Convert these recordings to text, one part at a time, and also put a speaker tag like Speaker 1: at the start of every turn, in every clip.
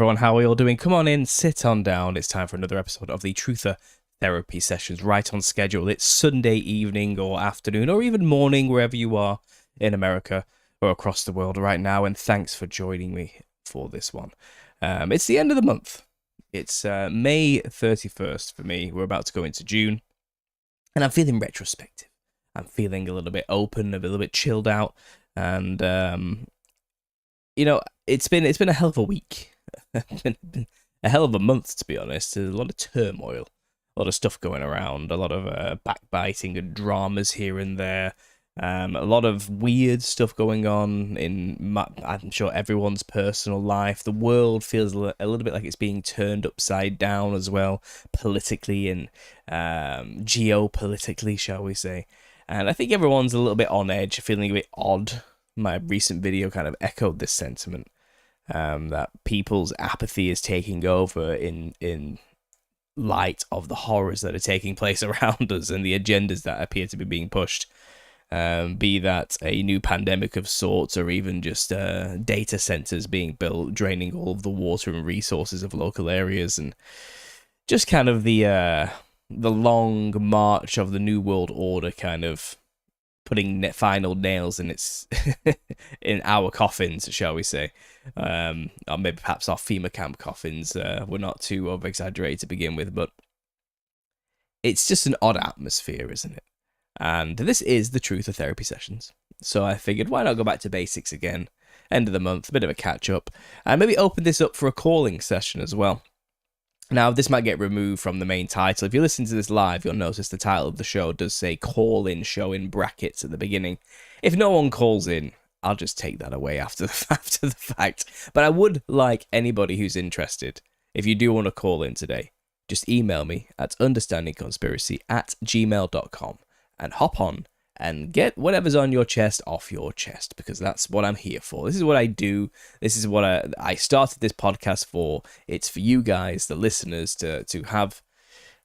Speaker 1: everyone? How are you all doing? Come on in, sit on down. It's time for another episode of the Truther Therapy Sessions, right on schedule. It's Sunday evening or afternoon or even morning, wherever you are in America or across the world right now. And thanks for joining me for this one. It's the end of the month. It's May 31st for me. We're about to go into June. And I'm feeling retrospective. I'm feeling a little bit open, a little bit chilled out. And, you know, it's been a hell of a week. Been a hell of a month, to be honest. There's a lot of turmoil, a lot of stuff going around, a lot of backbiting and dramas here and there, a lot of weird stuff going on in, I'm sure, everyone's personal life. The world feels a little bit like it's being turned upside down as well, politically and geopolitically, shall we say. And I think everyone's a little bit on edge, feeling a bit odd. My recent video kind of echoed this sentiment. That people's apathy is taking over in light of the horrors that are taking place around us and the agendas that appear to be being pushed. Be that a new pandemic of sorts or even just data centers being built, draining all of the water and resources of local areas, and just kind of the long march of the New World Order kind of putting final nails in its in our coffins, shall we say, or maybe perhaps our FEMA camp coffins. We're not too over exaggerated to begin with, but it's just an odd atmosphere, isn't it? And this is the Truth of Therapy Sessions, so I figured why not go back to basics again. End of the month, a bit of a catch up, and maybe open this up for a calling session as well. Now, this might get removed from the main title. If you listen to this live, you'll notice the title of the show does say call-in show in brackets at the beginning. If no one calls in, I'll just take that away after the fact. But I would like anybody who's interested, if you do want to call in today, just email me at UnderstandingConspiracy@gmail.com and hop on and get whatever's on your chest off your chest, because that's what I'm here for. This is what I do. This is what I started this podcast for. It's for you guys, the listeners, to have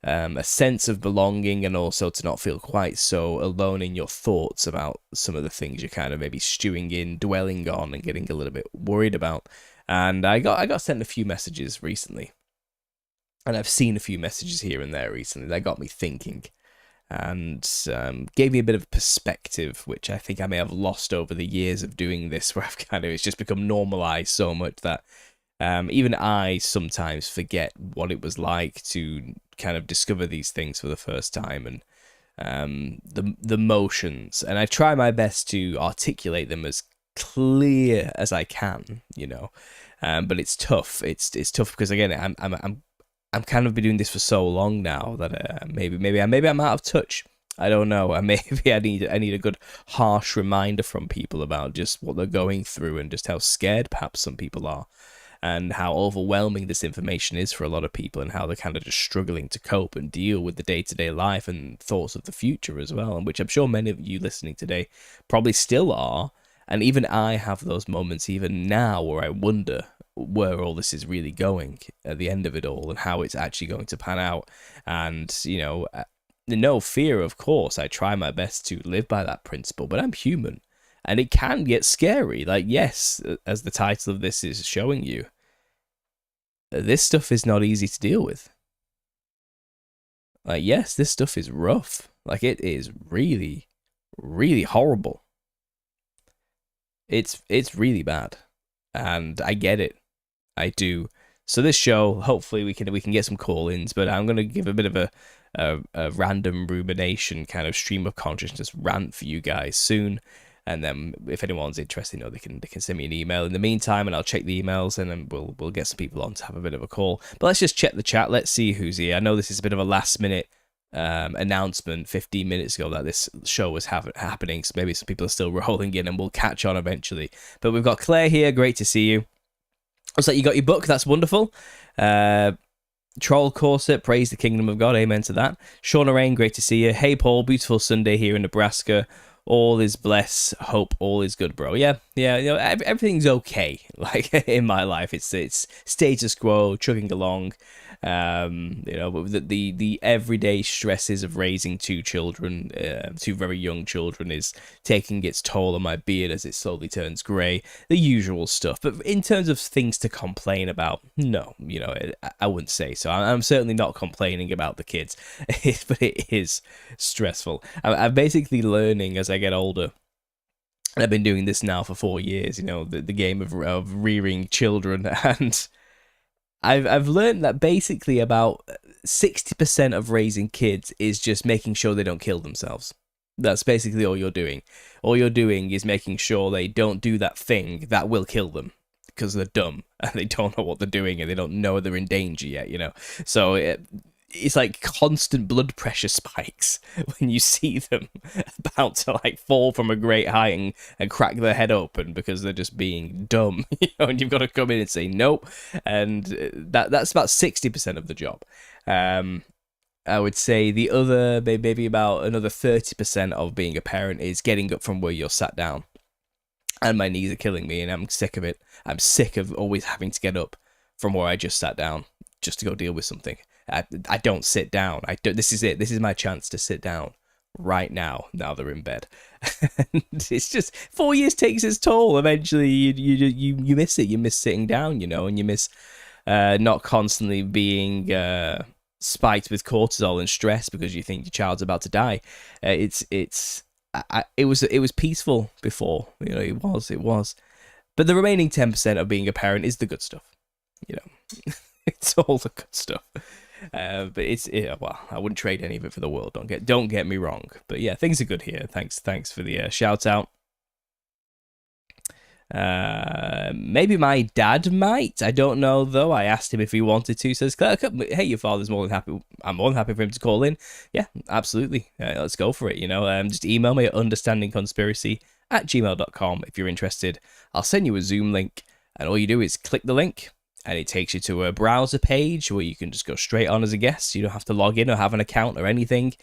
Speaker 1: a sense of belonging and also to not feel quite so alone in your thoughts about some of the things you're kind of maybe stewing in, dwelling on, and getting a little bit worried about. And I got sent a few messages recently, and I've seen a few messages here and there recently that got me thinking. And gave me a bit of perspective, which I think I may have lost over the years of doing this, where it's just become normalized so much that even I sometimes forget what it was like to kind of discover these things for the first time, and the motions. And I try my best to articulate them as clear as I can, you know. But it's tough. It's tough because, again, I'm kind of been doing this for so long now that maybe I'm out of touch. I don't know. Maybe I need a good harsh reminder from people about just what they're going through and just how scared perhaps some people are, and how overwhelming this information is for a lot of people, and how they're kind of just struggling to cope and deal with the day-to-day life and thoughts of the future as well, and which I'm sure many of you listening today probably still are. And even I have those moments even now where I wonder where all this is really going at the end of it all, and how it's actually going to pan out. And, you know, no fear, of course, I try my best to live by that principle, but I'm human, and it can get scary. Like, yes, as the title of this is showing you, this stuff is not easy to deal with. Like, yes, this stuff is rough. Like, it is really, really horrible. It's really bad, and I get it. I do. So this show, hopefully we can get some call-ins, but I'm going to give a bit of a random rumination kind of stream of consciousness rant for you guys soon. And then if anyone's interested, you know, they can send me an email in the meantime, and I'll check the emails, and then we'll get some people on to have a bit of a call. But let's just check the chat. Let's see who's here. I know this is a bit of a last-minute announcement 15 minutes ago that this show was happening, so maybe some people are still rolling in, and we'll catch on eventually. But we've got Claire here. Great to see you. Looks like you got your book. That's wonderful. Troll Corset, praise the kingdom of God. Amen to that. Shauna Rain, great to see you. Hey, Paul, beautiful Sunday here in Nebraska. All is bless. Hope all is good, bro. Yeah, Yeah, everything's okay. Like in my life, it's status quo, chugging along. But the everyday stresses of raising two children, two very young children, is taking its toll on my beard as it slowly turns grey. The usual stuff. But in terms of things to complain about, no, I wouldn't say so. I'm certainly not complaining about the kids, but it is stressful. I'm basically learning as I get older. And I've been doing this now for 4 years, the game of rearing children, and I've learned that basically about 60% of raising kids is just making sure they don't kill themselves. That's basically all you're doing. All you're doing is making sure they don't do that thing that will kill them, because they're dumb and they don't know what they're doing and they don't know they're in danger yet, So it's like constant blood pressure spikes when you see them about to like fall from a great height and crack their head open because they're just being dumb, and you've got to come in and say nope. And that's about 60% of the job. I would say the other, maybe about another 30% of being a parent is getting up from where you're sat down. And my knees are killing me and I'm sick of it. I'm sick of always having to get up from where I just sat down just to go deal with something. I don't sit down. This is it. This is my chance to sit down right now. Now they're in bed. It's just 4 years takes its toll. Eventually, you miss it. You miss sitting down, and you miss not constantly being spiked with cortisol and stress because you think your child's about to die. It was peaceful before. It was. But the remaining 10% of being a parent is the good stuff. It's all the good stuff. But I wouldn't trade any of it for the world. Don't get me wrong. But yeah, things are good here. Thanks for the shout out. Maybe my dad might. I don't know though. I asked him if he wanted to. Says, hey, your father's more than happy. I'm more than happy for him to call in. Yeah, absolutely. Let's go for it. Just email me at understandingconspiracy@gmail.com if you're interested. I'll send you a Zoom link, and all you do is click the link. And it takes you to a browser page where you can just go straight on as a guest. You don't have to log in or have an account or anything.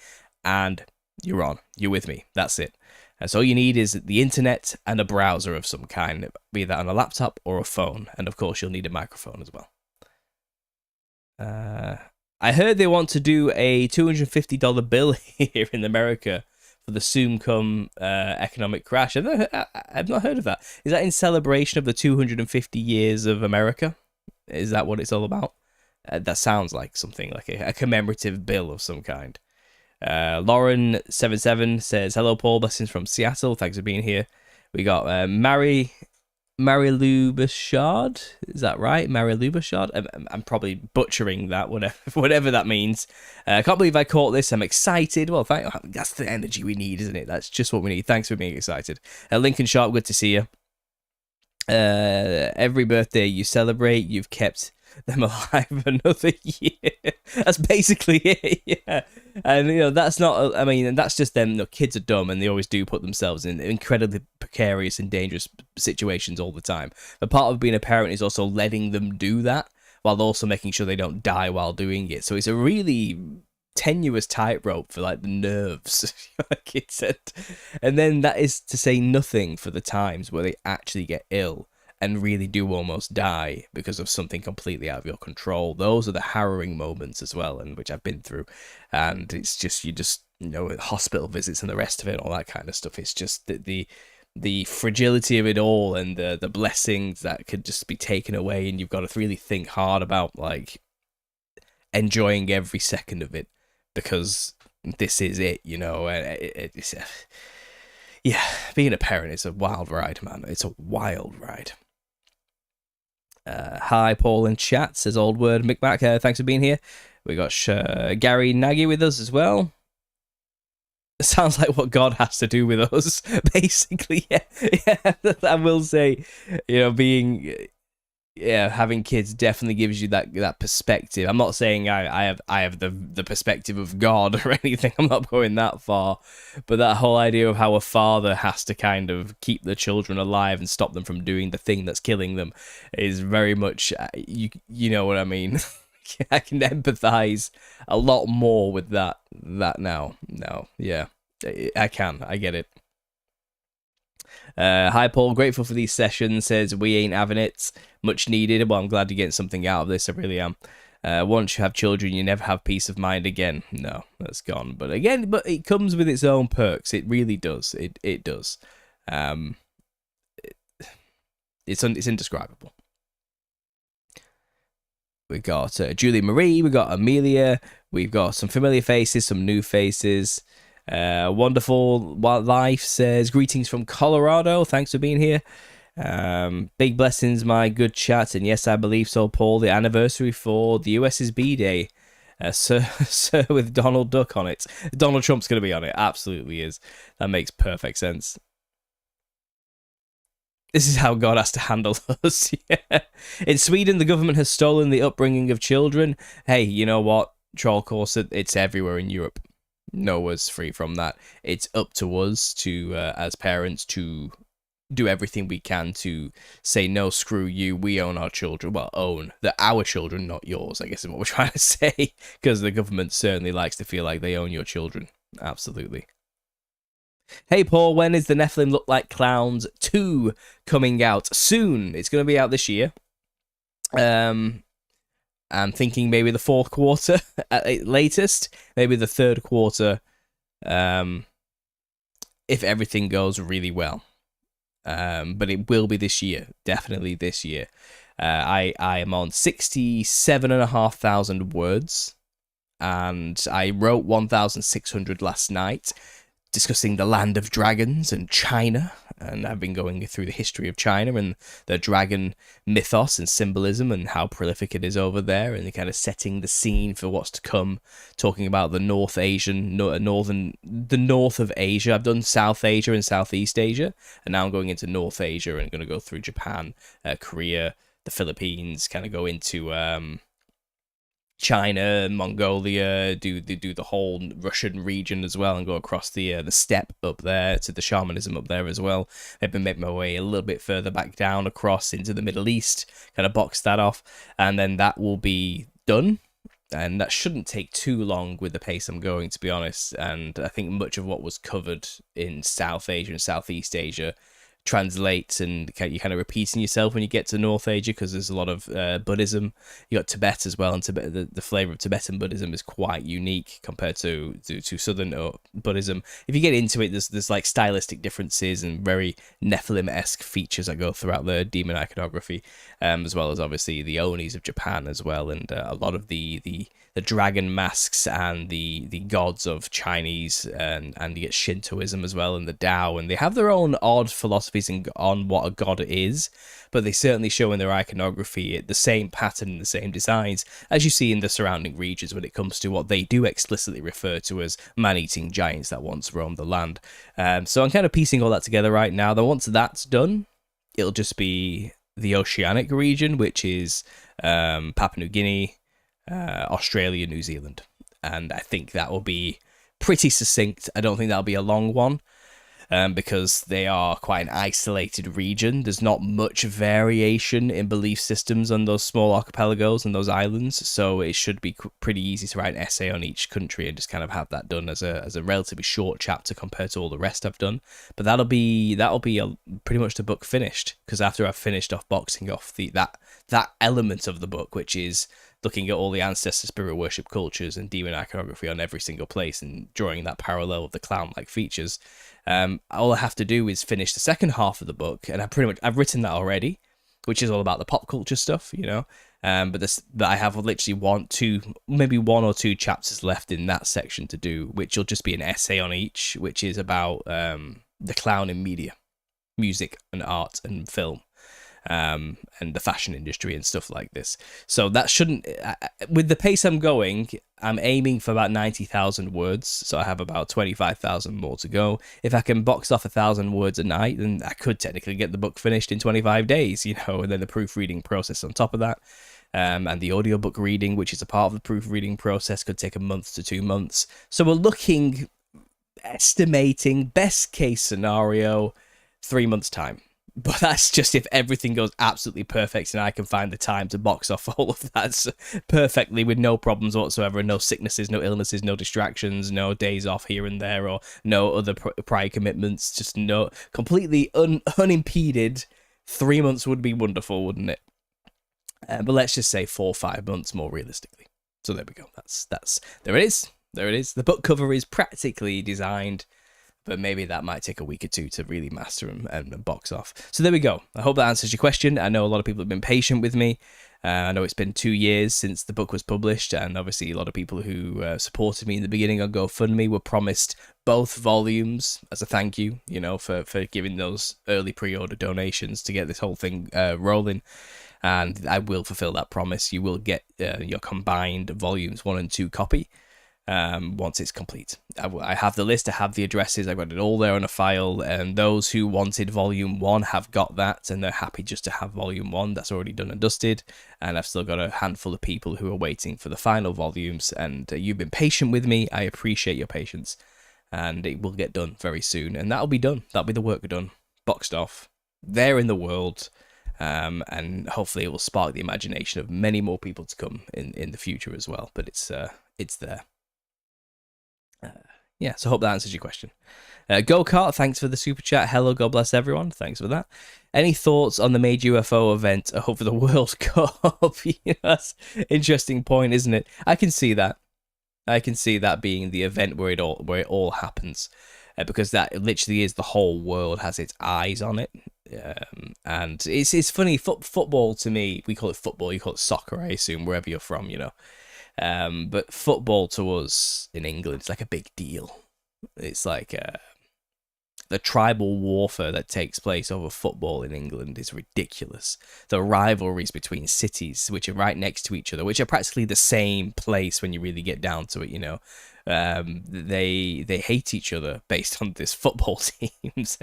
Speaker 1: And you're on. You're with me. That's it. And so all you need is the internet and a browser of some kind, be that on a laptop or a phone. And of course, you'll need a microphone as well. I heard they want to do a $250 bill here in America for the soon-come economic crash. I've not heard of that. Is that in celebration of the 250 years of America? Is that what it's all about? That sounds like something like a commemorative bill of some kind. Lauren77 says, hello, Paul. Blessings from Seattle. Thanks for being here. We got Mary Lou Bouchard. Is that right? Mary Lou Bouchard? I'm probably butchering that, whatever that means. I can't believe I caught this. I'm excited. Well, that's the energy we need, isn't it? That's just what we need. Thanks for being excited. Lincoln Sharp, good to see you. Every birthday you celebrate, you've kept them alive another year. That's basically it, yeah. And that's not, and that's just them. Kids are dumb and they always do put themselves in incredibly precarious and dangerous situations all the time. But part of being a parent is also letting them do that while also making sure they don't die while doing it. So it's a really tenuous tightrope for like the nerves, like it said. And then that is to say nothing for the times where they actually get ill and really do almost die because of something completely out of your control. Those are the harrowing moments as well, and which I've been through. And it's just hospital visits and the rest of it, all that kind of stuff. It's just the fragility of it all and the blessings that could just be taken away, and you've got to really think hard about like enjoying every second of it, because this is it, it's being a parent is a wild ride, man. It's a wild ride. Hi, Paul in chat, says Old Word Micmac. Thanks for being here. We got Gary Nagy with us as well. Sounds like what God has to do with us, basically. Yeah. I will say, having kids definitely gives you that perspective. I'm not saying I have the perspective of God or anything. I'm not going that far. But that whole idea of how a father has to kind of keep the children alive and stop them from doing the thing that's killing them is very much, you know what I mean? I can empathize a lot more with that now. No, yeah, I can. I get it. Hi, Paul. Grateful for these sessions. Says we ain't having it. Much needed. Well, I'm glad you're getting something out of this. I really am. Once you have children, you never have peace of mind again. No, that's gone. But it comes with its own perks. It really does. It does. It's indescribable. We've got Julie Marie. We've got Amelia. We've got some familiar faces, some new faces. Wonderful Life says, greetings from Colorado. Thanks for being here. Big blessings, my good chat. And yes, I believe so, Paul. The anniversary for the USSB Day. Sir with Donald Duck on it. Donald Trump's going to be on it. Absolutely is. That makes perfect sense. This is how God has to handle us. Yeah. In Sweden, the government has stolen the upbringing of children. Hey, you know what? Troll course, it's everywhere in Europe. No one's free from that. It's up to us to, as parents, to do everything we can to say, no, screw you, we own our children. Well, own. They're our children, not yours, I guess is what we're trying to say. Because the government certainly likes to feel like they own your children. Absolutely. Hey, Paul, when is the Nephilim Look Like Clowns 2 coming out? Soon. It's going to be out this year. I'm thinking maybe the fourth quarter at latest. Maybe the third quarter, if everything goes really well. But it will be this year. Definitely this year. I am on 67,500 words. And I wrote 1,600 last night, discussing the land of dragons and China, and I've been going through the history of China and the dragon mythos and symbolism and how prolific it is over there, and kind of setting the scene for what's to come, talking about the North of Asia. I've done South Asia and Southeast Asia, and now I'm going into North Asia and going to go through Japan, Korea, the Philippines, kind of go into China, Mongolia, do the whole Russian region as well, and go across the steppe up there to the shamanism up there as well. Maybe make my way a little bit further back down across into the Middle East, kind of box that off, and then that will be done. And that shouldn't take too long with the pace I'm going, to be honest. And I think much of what was covered in South Asia and Southeast Asia translates, and you're kind of repeating yourself when you get to North Asia, because there's a lot of Buddhism. You got Tibet as well, and Tibet, the flavor of Tibetan Buddhism is quite unique compared to Southern Buddhism. If you get into it, there's like stylistic differences and very Nephilim-esque features that go throughout the demon iconography, as well as obviously the Onis of Japan as well, and a lot of the dragon masks and the gods of Chinese, and you get Shintoism as well, and the Tao, and they have their own odd philosophies on what a god is, but they certainly show in their iconography the same pattern and the same designs as you see in the surrounding regions when it comes to what they do explicitly refer to as man-eating giants that once roamed the land. So I'm kind of piecing all that together right now. Then once that's done, it'll just be the Oceanic region, which is Papua New Guinea, Australia, New Zealand, and I think that will be pretty succinct. I don't think that'll be a long one, because they are quite an isolated region. There's not much variation in belief systems on those small archipelagos and those islands, so it should be pretty easy to write an essay on each country and just kind of have that done as a relatively short chapter compared to all the rest I've done. But that'll be pretty much the book finished, because after I've finished off boxing off that element of the book, which is looking at all the ancestor spirit worship cultures and demon iconography on every single place and drawing that parallel of the clown-like features, all I have to do is finish the second half of the book, and I've written that already, which is all about the pop culture stuff, you know. But I have literally maybe one or two chapters left in that section to do, which will just be an essay on each, which is about the clown in media, music and art and film. And the fashion industry and stuff like this. So that shouldn't, with the pace I'm going, I'm aiming for about 90,000 words, so I have about 25,000 more to go. If I can box off 1,000 words a night, then I could technically get the book finished in 25 days, you know, and then the proofreading process on top of that. And the audiobook reading, which is a part of the proofreading process, could take a month to 2 months. So we're estimating, best case scenario, 3 months' time. But that's just if everything goes absolutely perfect and I can find the time to box off all of that perfectly with no problems whatsoever, no sicknesses, no illnesses, no distractions, no days off here and there, or no other prior commitments, just no completely unimpeded. 3 months would be wonderful, wouldn't it? But let's just say 4 or 5 months more realistically. So there we go. That's there it is. There it is. The book cover is practically designed, but maybe that might take a week or two to really master and box off. So there we go. I hope that answers your question. I know a lot of people have been patient with me. I know it's been 2 years since the book was published, and obviously a lot of people who supported me in the beginning on GoFundMe were promised both volumes as a thank you, for giving those early pre-order donations to get this whole thing rolling. And I will fulfill that promise. You will get your combined volumes 1 and 2 copy once it's complete. I have the list, I have the addresses, I've got it all there on a file, and those who wanted volume 1 have got that, and they're happy just to have volume 1. That's already done and dusted, and I've still got a handful of people who are waiting for the final volumes, and you've been patient with me. I appreciate your patience, and it will get done very soon, and that'll be done. That'll be the work done, boxed off, there in the world. And hopefully it will spark the imagination of many more people to come in the future as well. But it's there. Yeah, so I hope that answers your question. Go-Kart, thanks for the super chat. Hello, God bless everyone. Thanks for that. Any thoughts on the made UFO event over the World Cup? That's an interesting point, isn't it? I can see that. I can see that being the event where it all happens. Because that literally is the whole world has its eyes on it. And it's funny, football to me, we call it football, you call it soccer, I assume, wherever you're from, but football to us in England is like a big deal. It's like the tribal warfare that takes place over football in England is ridiculous. The rivalries between cities, which are right next to each other, which are practically the same place when you really get down to it, they hate each other based on this football teams,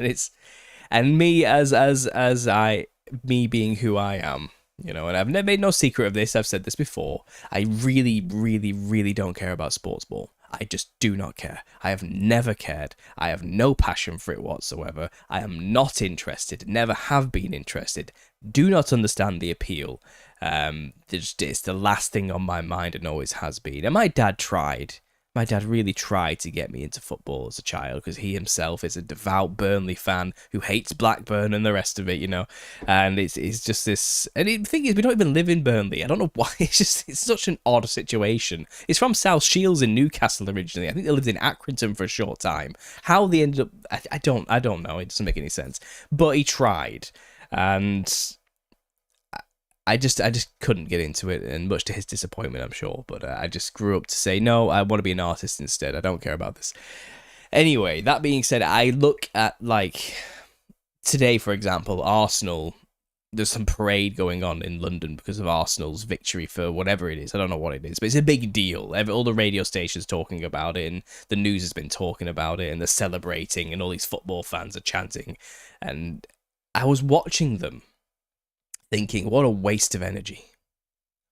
Speaker 1: and me me being who I am, and I've never made no secret of this. I've said this before. I really, really, really don't care about sports ball. I just do not care. I have never cared. I have no passion for it whatsoever. I am not interested. Never have been interested. Do not understand the appeal. It's the last thing on my mind and always has been. And my dad tried. My dad really tried to get me into football as a child because he himself is a devout Burnley fan who hates Blackburn and the rest of it, And it's just this. And the thing is, we don't even live in Burnley. I don't know why. It's such an odd situation. It's from South Shields in Newcastle originally. I think they lived in Accrington for a short time. How they ended up, I don't know. It doesn't make any sense. But he tried, and I just couldn't get into it, and much to his disappointment, I'm sure. But I just grew up to say, no, I want to be an artist instead. I don't care about this. Anyway, that being said, I look at, today, for example, Arsenal. There's some parade going on in London because of Arsenal's victory for whatever it is. I don't know what it is, but it's a big deal. All the radio stations talking about it, and the news has been talking about it, and they're celebrating, and all these football fans are chanting. And I was watching them, thinking, what a waste of energy.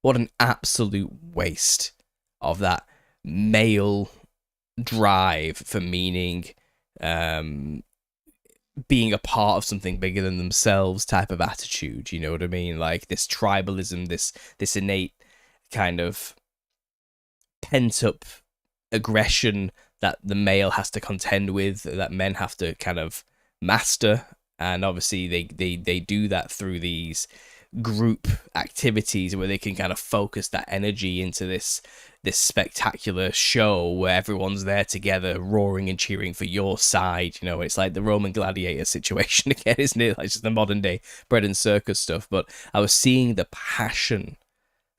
Speaker 1: What an absolute waste of that male drive for meaning, being a part of something bigger than themselves type of attitude, you know what I mean? Like this tribalism, this innate kind of pent-up aggression that the male has to contend with, that men have to kind of master. And obviously they do that through these group activities where they can kind of focus that energy into this spectacular show where everyone's there together roaring and cheering for your side. It's like the Roman gladiator situation again, isn't it? Like just the modern day bread and circus stuff. But I was seeing the passion,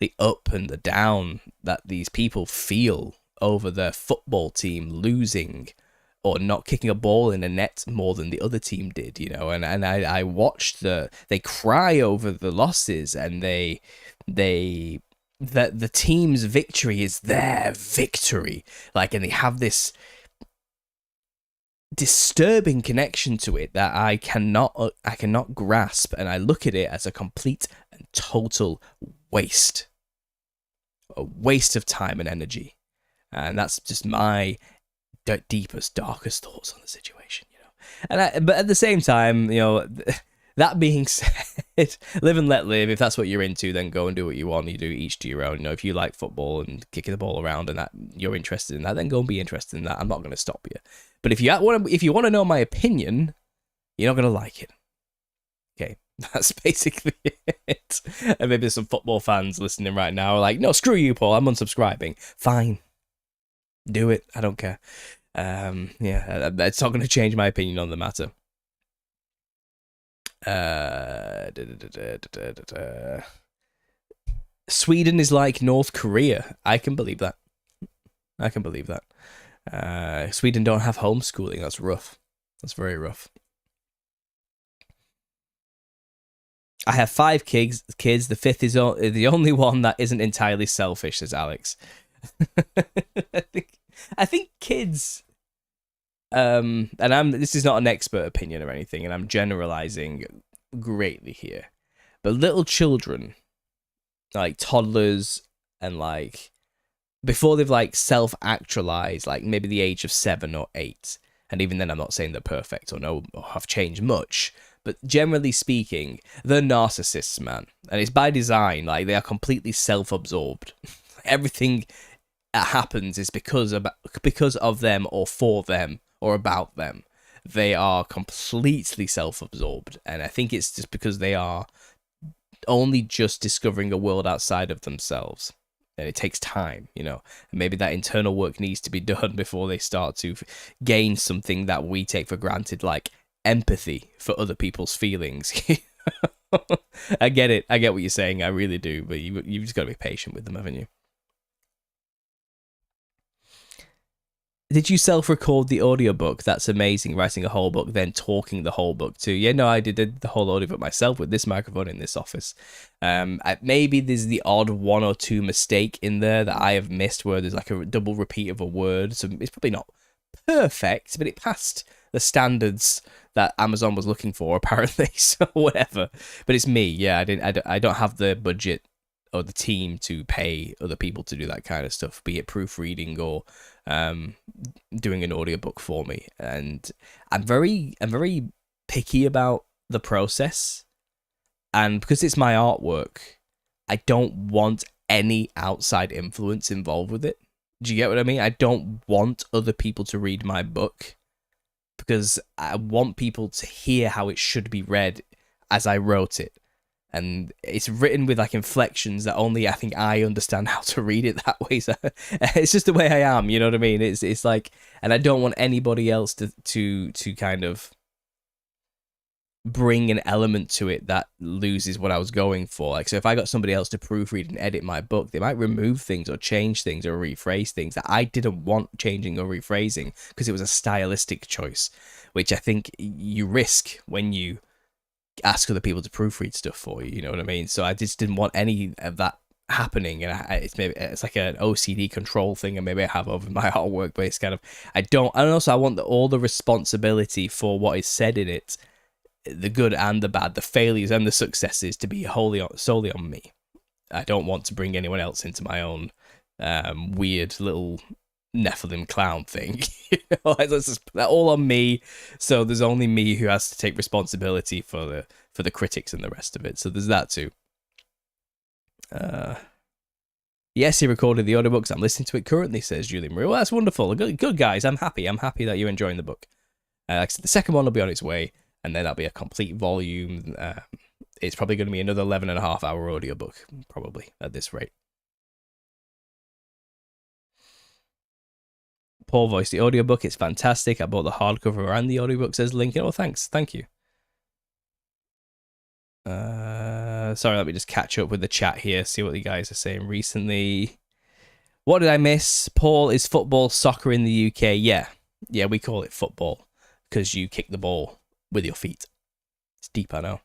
Speaker 1: the up and the down that these people feel over their football team losing or not kicking a ball in a net more than the other team did, and I watched they cry over the losses, and the team's victory is their victory, and they have this disturbing connection to it that I cannot grasp, and I look at it as a complete and total waste, a waste of time and energy, and that's just my deepest, darkest thoughts on the situation, but at the same time, that being said, live and let live. If that's what you're into, then go and do what you want. You do each to your own. You know, if you like football and kicking the ball around and that you're interested in that, then go and be interested in that. I'm not going to stop you. But if you want to know my opinion, you're not going to like it. Okay, that's basically it. And maybe there's some football fans listening right now are like, no, screw you, Paul. I'm unsubscribing. Fine. Do it. I don't care. Yeah, it's not going to change my opinion on the matter. Sweden is like North Korea. I can believe that. Sweden don't have homeschooling. That's rough. That's very rough. I have 5 kids. The 5th is the only one that isn't entirely selfish, says Alex. I think kids, and this is not an expert opinion or anything, and I'm generalizing greatly here, but little children, like toddlers, and like before they've like self-actualized, like maybe the age of 7 or 8, and even then I'm not saying they're perfect or have changed much, but generally speaking, they're narcissists, man. And it's by design. Like, they are completely self-absorbed. Everything that happens is because of them or for them or about them. They are completely self-absorbed. And I think it's just because they are only just discovering a world outside of themselves. And it takes time, you know. And maybe that internal work needs to be done before they start to gain something that we take for granted, like empathy for other people's feelings. I get it. I get what you're saying. I really do. But you've just got to be patient with them, haven't you? Did you self-record the audiobook? That's amazing. Writing a whole book, then talking the whole book too. Yeah, no, I did the whole audiobook myself with this microphone in this office. Maybe there's the odd 1 or 2 mistake in there that I have missed where there's like a double repeat of a word. So it's probably not perfect, but it passed the standards that Amazon was looking for, apparently. So whatever. But it's me. Yeah, I don't have the budget or the team to pay other people to do that kind of stuff, be it proofreading or doing an audiobook for me. And I'm very picky about the process, and because it's my artwork, I don't want any outside influence involved with it. Do you get what I mean? I don't want other people to read my book because I want people to hear how it should be read as I wrote it. And it's written with like inflections that only I think I understand how to read it that way. So it's just the way I am, you know what I mean? It's like, and I don't want anybody else to kind of bring an element to it that loses what I was going for. Like, so if I got somebody else to proofread and edit my book, they might remove things or change things or rephrase things that I didn't want changing or rephrasing because it was a stylistic choice, which I think you risk when you ask other people to proofread stuff for you, you know what I mean? So I just didn't want any of that happening, and it's like an OCD control thing, and maybe I have over my artwork, but it's kind of and also I want all the responsibility for what is said in it, the good and the bad, the failures and the successes, to be solely on me. I don't want to bring anyone else into my own weird little Nephilim clown thing. You know, let's just put that all on me. So there's only me who has to take responsibility for the critics and the rest of it. So there's that too. Yes, he recorded the audiobooks. I'm listening to it currently, says Julie Marie. Well, that's wonderful. Good guys. I'm happy that you're enjoying the book. Like I said, the second one will be on its way, and then that'll be a complete volume. It's probably going to be another 11.5-hour audiobook, probably, at this rate. Paul voiced the audiobook. It's fantastic. I bought the hardcover and the audiobook, says Lincoln. Oh, thanks. Thank you. Sorry, let me just catch up with the chat here, see what you guys are saying recently. What did I miss? Paul, is football soccer in the UK? Yeah, we call it football because you kick the ball with your feet. It's deep, I know.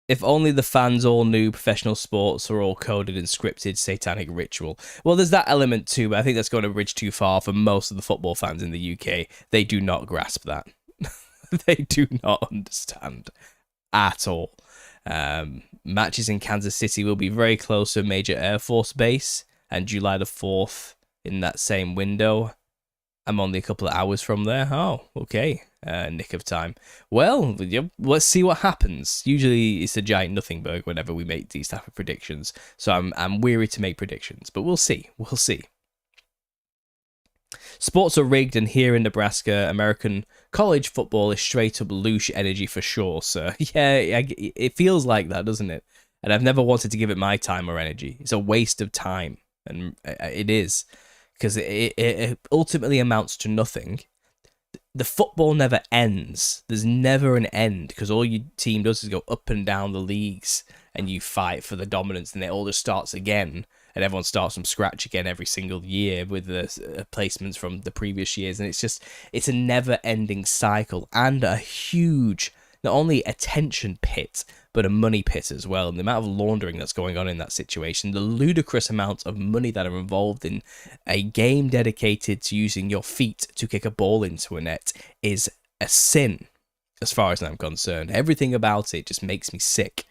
Speaker 1: If only the fans all knew professional sports are all coded and scripted satanic ritual. Well, there's that element too, but I think that's going a bridge too far for most of the football fans in the UK. They do not grasp that. They do not understand at all. Matches in Kansas City will be very close to a major Air Force base, and July the 4th in that same window. I'm only a couple of hours from there. Oh, okay. nick of time. Well, let's see what happens. Usually it's a giant nothingburg whenever we make these type of predictions, so I'm weary to make predictions, but we'll see. We'll see. Sports are rigged, and here in Nebraska, American college football is straight up loosh energy for sure, sir. Yeah, it feels like that, doesn't it? And I've never wanted to give it my time or energy. It's a waste of time, and it is, because it ultimately amounts to nothing. The football never ends. There's never an end, because all your team does is go up and down the leagues, and you fight for the dominance, and it all just starts again. And everyone starts from scratch again every single year with the placements from the previous years. And it's a never-ending cycle, and a huge, not only attention pit, but a money pit as well. And the amount of laundering that's going on in that situation, the ludicrous amount of money that are involved in a game dedicated to using your feet to kick a ball into a net is a sin, as far as I'm concerned. Everything about it just makes me sick.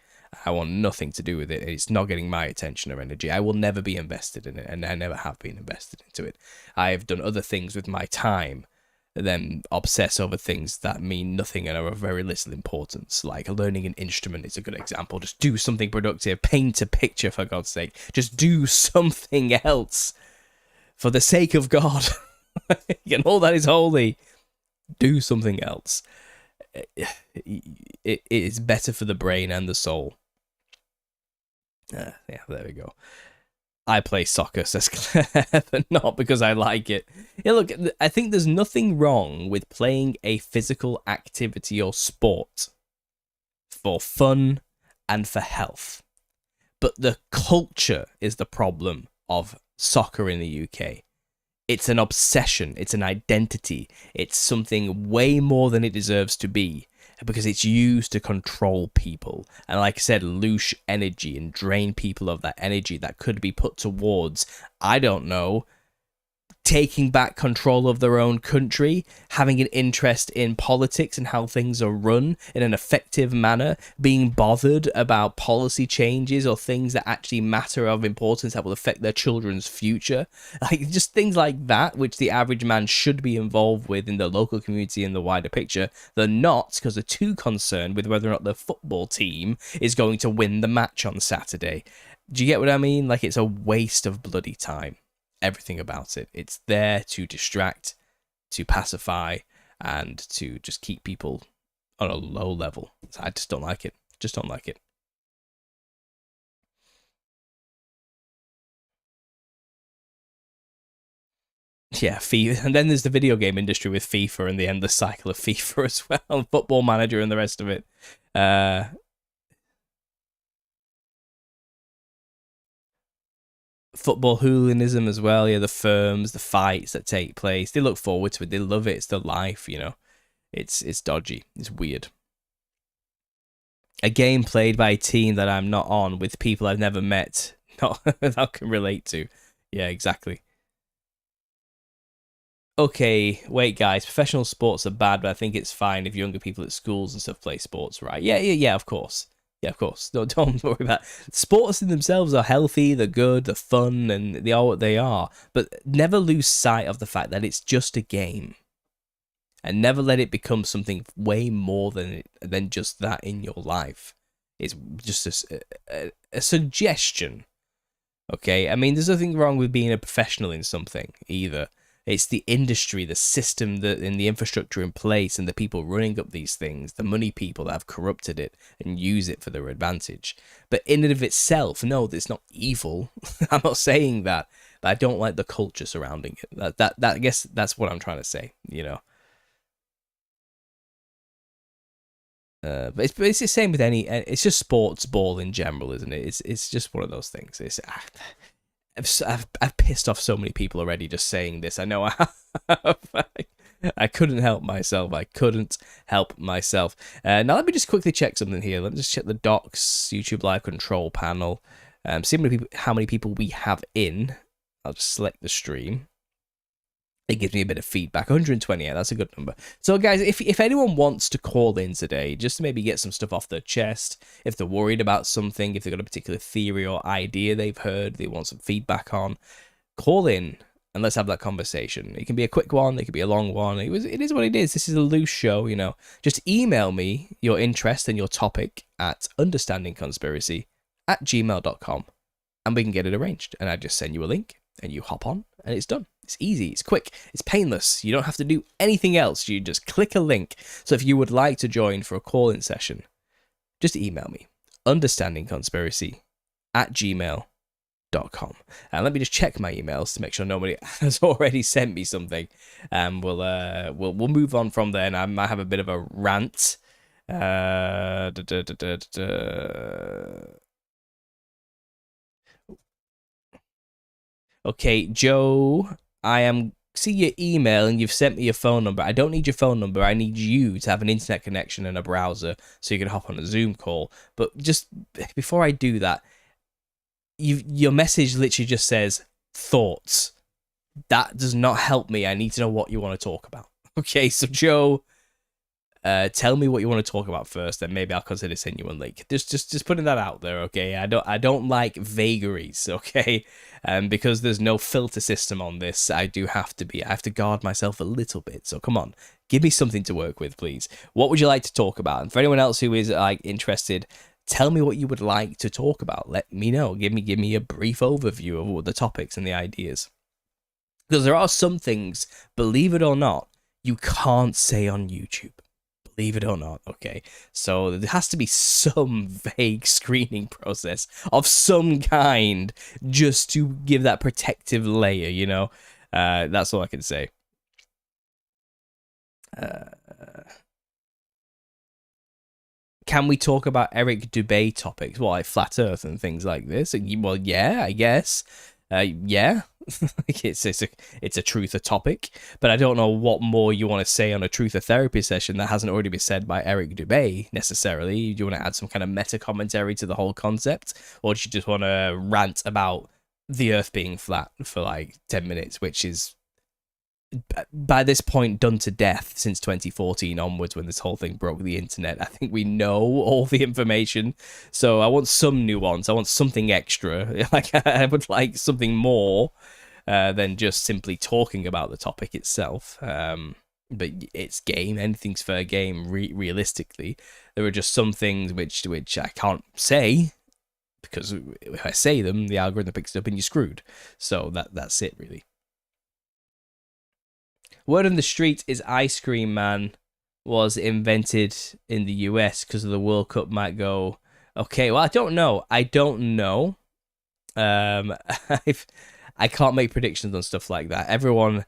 Speaker 1: I want nothing to do with it. It's not getting my attention or energy. I will never be invested in it, and I never have been invested into it. I have done other things with my time than obsess over things that mean nothing and are of very little importance. Like learning an instrument is a good example. Just do something productive. Paint a picture, for God's sake. Just do something else. For the sake of God. And all that is holy. Do something else. It is better for the brain and the soul. Yeah, there we go. I play soccer, says Claire, but not because I like it. Yeah, look, I think there's nothing wrong with playing a physical activity or sport for fun and for health. But the culture is the problem of soccer in the UK. It's an obsession. It's an identity. It's something way more than it deserves to be, because it's used to control people. And like I said, loosh energy and drain people of that energy that could be put towards, I don't know, taking back control of their own country, having an interest in politics and how things are run in an effective manner, being bothered about policy changes or things that actually matter of importance that will affect their children's future. Like, just things like that, which the average man should be involved with in the local community and the wider picture. They're not, because they're too concerned with whether or not the football team is going to win the match on Saturday. Do you get what I mean? Like, it's a waste of bloody time. Everything about it. It's there to distract, to pacify, and to just keep people on a low level. I just don't like it. Just don't like it. Yeah, FIFA. And then there's the video game industry with FIFA and the endless cycle of FIFA as well. Football Manager and the rest of it. Football hooliganism as well. Yeah, the firms, the fights that take place. They look forward to it. They love it. It's their life, you know. It's dodgy. It's weird. A game played by a team that I'm not on with people I've never met. Not that I can relate to. Yeah, exactly. Okay, wait, guys. Professional sports are bad, but I think it's fine if younger people at schools and stuff play sports, right? Yeah, of course. Yeah, of course. No, don't worry about it. Sports in themselves are healthy, they're good, they're fun, and they are what they are. But never lose sight of the fact that it's just a game. And never let it become something way more than just that in your life. It's just a suggestion. Okay? I mean, there's nothing wrong with being a professional in something, either. It's the industry, the system, and the infrastructure in place, and the people running up these things, the money people that have corrupted it and use it for their advantage. But in and of itself, no, it's not evil. I'm not saying that, but I don't like the culture surrounding it. That I guess that's what I'm trying to say, you know. But it's the same with any. It's just sports ball in general, isn't it? It's just one of those things. I've pissed off so many people already just saying this. I know I have. I couldn't help myself. Now let me just quickly check something here. Let me just check the docs, YouTube live control panel. See how many people we have in. I'll just select the stream. It gives me a bit of feedback. 128, that's a good number. So guys, if anyone wants to call in today, just to maybe get some stuff off their chest, if they're worried about something, if they've got a particular theory or idea they've heard, they want some feedback on, call in. and let's have that conversation. It can be a quick one, it can be a long one. It is what it is. This is a loose show, you know. Just email me your interest and your topic at understandingconspiracy@gmail.com, and we can get it arranged. And I just send you a link, and you hop on, and it's done. It's easy, it's quick, it's painless. You don't have to do anything else. You just click a link. So if you would like to join for a call-in session, just email me, understandingconspiracy@gmail.com. And let me just check my emails to make sure nobody has already sent me something. And we'll move on from there. And I might have a bit of a rant. Okay, Joe, see your email and you've sent me your phone number. I don't need your phone number. I need you to have an internet connection and a browser so you can hop on a Zoom call. But just before I do that, your message literally just says thoughts. That does not help me. I need to know what you want to talk about. Okay, so Joe, tell me what you want to talk about first, then maybe I'll consider sending you a link. Just putting that out there, okay? I don't like vagaries, okay? Because there's no filter system on this, I have to guard myself a little bit. So come on, give me something to work with, please. What would you like to talk about? And for anyone else who is like interested, tell me what you would like to talk about. Let me know. Give me a brief overview of the topics and the ideas. Because there are some things, believe it or not, you can't say on YouTube. Believe it or not, okay? So there has to be some vague screening process of some kind just to give that protective layer, you know? That's all I can say. Can we talk about Eric Dubay topics? Well, like flat Earth and things like this? Well, yeah, I guess. Yeah. it's a truther topic, but I don't know what more you want to say on a truther therapy session that hasn't already been said by Eric Dubay necessarily. Do you want to add some kind of meta commentary to the whole concept, or do you just want to rant about the Earth being flat for like 10 minutes, which is by this point done to death since 2014 onwards, when this whole thing broke the internet? I think we know all the information, so I want some nuance. I want something extra. Like, I would like something more than just simply talking about the topic itself. But it's game. Anything's fair game. Realistically, there are just some things which I can't say, because if I say them, the algorithm picks it up and you're screwed. So that's it, really. Word on the street is Ice Cream Man was invented in the US because of the World Cup might go. Okay, well, I don't know. I can't make predictions on stuff like that. Everyone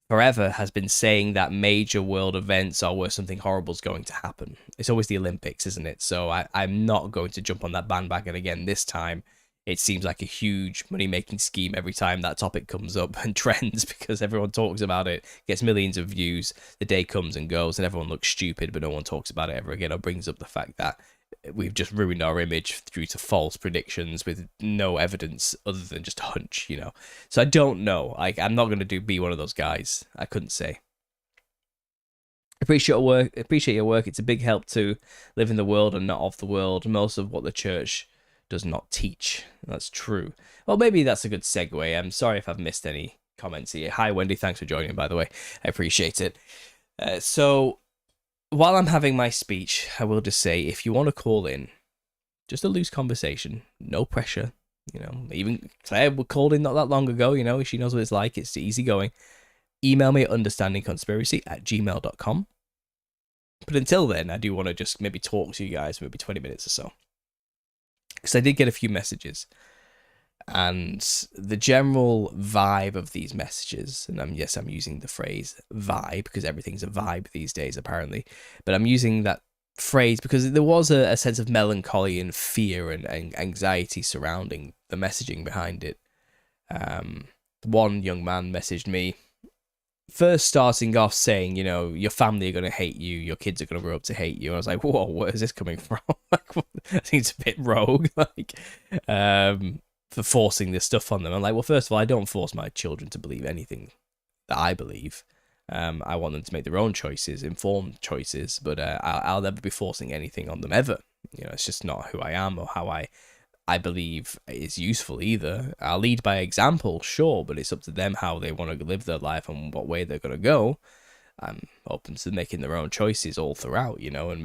Speaker 1: forever has been saying that major world events are where something horrible is going to happen. It's always the Olympics, isn't it? So I'm not going to jump on that bandwagon again this time. It seems like a huge money-making scheme every time that topic comes up and trends, because everyone talks about it, gets millions of views, the day comes and goes, and everyone looks stupid, but no one talks about it ever again, or brings up the fact that we've just ruined our image due to false predictions with no evidence other than just a hunch, you know? So I don't know. I'm not going to be one of those guys. I couldn't say. Appreciate your work. It's a big help to live in the world and not of the world. Most of what the church does not teach. That's true. Well, maybe that's a good segue. I'm sorry if I've missed any comments here. Hi, Wendy. Thanks for joining, by the way. I appreciate it. So, while I'm having my speech, I will just say, if you want to call in, just a loose conversation, no pressure. You know, even Claire called in not that long ago. You know, she knows what it's like. It's easy going. Email me at understandingconspiracy@gmail.com. But until then, I do want to just maybe talk to you guys for maybe 20 minutes or so, because I did get a few messages, and the general vibe of these messages, and I'm using the phrase vibe because everything's a vibe these days apparently, but I'm using that phrase because there was a sense of melancholy and fear and anxiety surrounding the messaging behind it. One young man messaged me, first starting off saying, you know, your family are going to hate you, your kids are going to grow up to hate you. And I was like, whoa, where is this coming from? I think it's a bit rogue, for forcing this stuff on them. I'm like, well, first of all, I don't force my children to believe anything that I believe. I want them to make their own choices, informed choices, but I'll never be forcing anything on them ever. You know, it's just not who I am or how I I believe is useful either. I'll lead by example, sure, but it's up to them how they want to live their life and what way they're going to go. I'm open to making their own choices all throughout, you know, and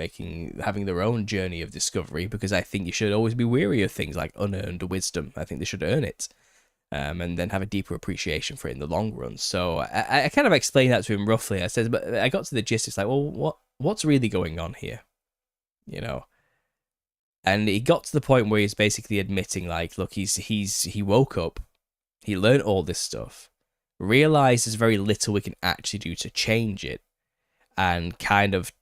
Speaker 1: having their own journey of discovery, because I think you should always be weary of things like unearned wisdom. I think they should earn it, and then have a deeper appreciation for it in the long run. So I kind of explained that to him roughly. I said, but I got to the gist. It's like, well, what's really going on here, you know? And he got to the point where he's basically admitting, like, look, he woke up, he learned all this stuff, realized there's very little we can actually do to change it, and kind of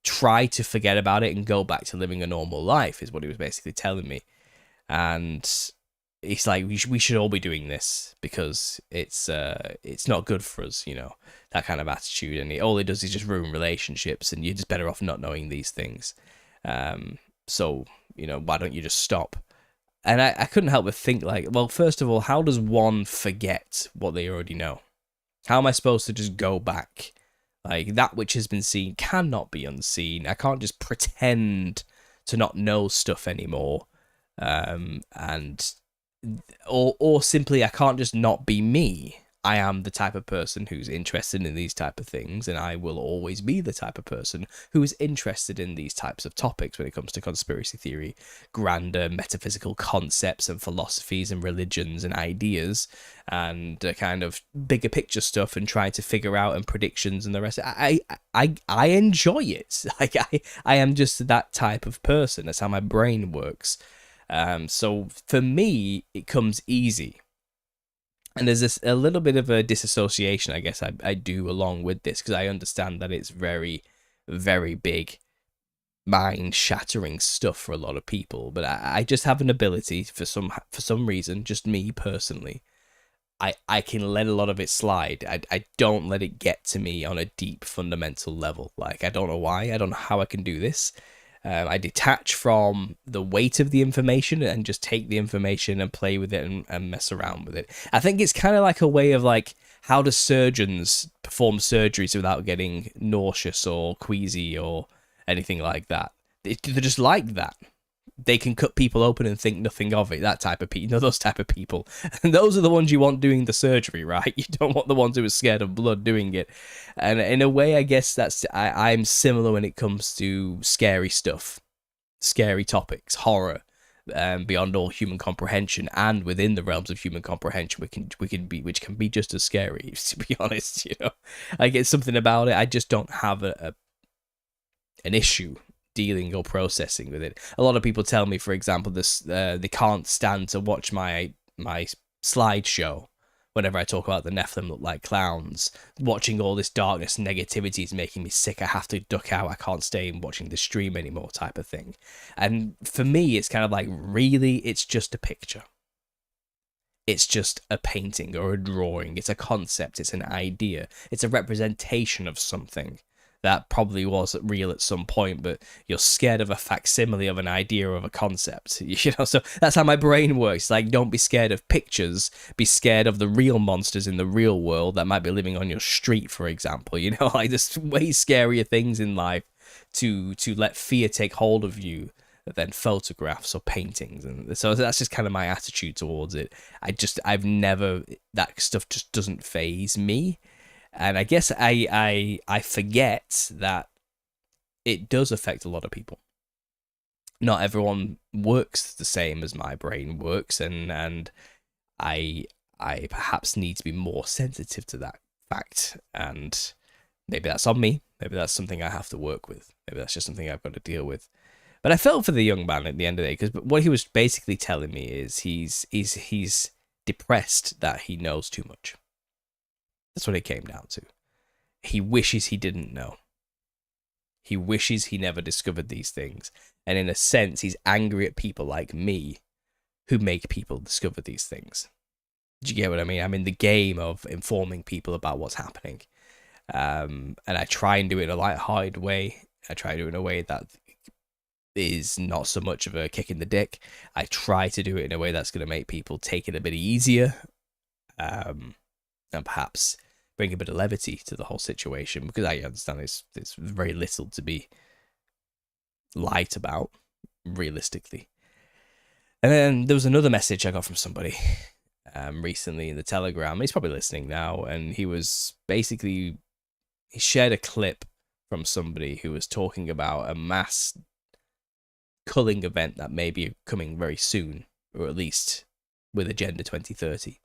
Speaker 1: try to forget about it and go back to living a normal life, is what he was basically telling me. And it's like, we should all be doing this because it's not good for us, you know, that kind of attitude. And all it does is just ruin relationships, and you're just better off not knowing these things. So, you know, why don't you just stop? And I couldn't help but think, like, well, first of all, how does one forget what they already know? How am I supposed to just go back? Like, that which has been seen cannot be unseen. I can't just pretend to not know stuff anymore. Or simply, I can't just not be me. I am the type of person who's interested in these type of things, and I will always be the type of person who is interested in these types of topics when it comes to conspiracy theory, grander metaphysical concepts and philosophies and religions and ideas, and kind of bigger picture stuff, and trying to figure out and predictions and the rest. I enjoy it. Like, I am just that type of person. That's how my brain works. So for me, it comes easy. And there's a little bit of a disassociation, I guess, I do along with this, because I understand that it's very, very big, mind-shattering stuff for a lot of people. But I just have an ability, for some reason, just me personally, I can let a lot of it slide. I don't let it get to me on a deep, fundamental level. Like, I don't know why. I don't know how I can do this. I detach from the weight of the information and just take the information and play with it and mess around with it. I think it's kind of like a way of, like, how do surgeons perform surgeries without getting nauseous or queasy or anything like that? They're just like that. They can cut people open and think nothing of it. That type of people, you know, those type of people. And those are the ones you want doing the surgery, right? You don't want the ones who are scared of blood doing it. And in a way, I guess I'm similar when it comes to scary stuff, scary topics, horror, beyond all human comprehension, and within the realms of human comprehension, which can be just as scary. To be honest, you know, I get something about it. I just don't have an issue dealing or processing with it. A lot of people tell me, for example, this they can't stand to watch my slideshow whenever I talk about the Nephilim look like clowns. Watching all this darkness and negativity is making me sick. I have to duck out. I can't stay in watching the stream anymore, type of thing. And for me, it's kind of like, really, it's just a picture. It's just a painting or a drawing. It's a concept. It's an idea. It's a representation of something that probably was real at some point, but you're scared of a facsimile of an idea of a concept, you know. So that's how my brain works. Like, don't be scared of pictures, be scared of the real monsters in the real world that might be living on your street, for example. You know, like, there's way scarier things in life to let fear take hold of you than photographs or paintings. And so that's just kind of my attitude towards it. I've never, that stuff just doesn't faze me. And I guess I forget that it does affect a lot of people. Not everyone works the same as my brain works, and I perhaps need to be more sensitive to that fact. And maybe that's on me. Maybe that's something I have to work with. Maybe that's just something I've got to deal with. But I felt for the young man at the end of the day, because what he was basically telling me is he's depressed that he knows too much. That's what it came down to. He wishes he didn't know. He wishes he never discovered these things. And in a sense, he's angry at people like me who make people discover these things. Do you get what I mean? I'm in the game of informing people about what's happening. And I try and do it in a light-hearted way. I try to do it in a way that is not so much of a kick in the dick. I try to do it in a way that's going to make people take it a bit easier. And perhaps bring a bit of levity to the whole situation, because I understand there's very little to be light about, realistically. And then there was another message I got from somebody recently in the Telegram. He's probably listening now, and he shared a clip from somebody who was talking about a mass culling event that may be coming very soon, or at least with Agenda 2030,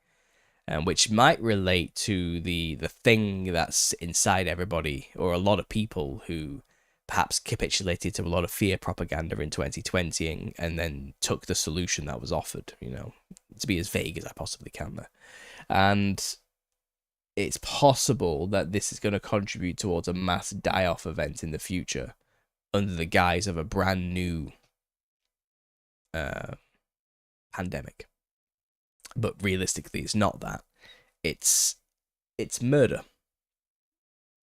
Speaker 1: which might relate to the thing that's inside everybody, or a lot of people who perhaps capitulated to a lot of fear propaganda in 2020 and then took the solution that was offered, to be as vague as I possibly can there. And it's possible that this is going to contribute towards a mass die-off event in the future under the guise of a brand new pandemic. But realistically, it's not that. It's murder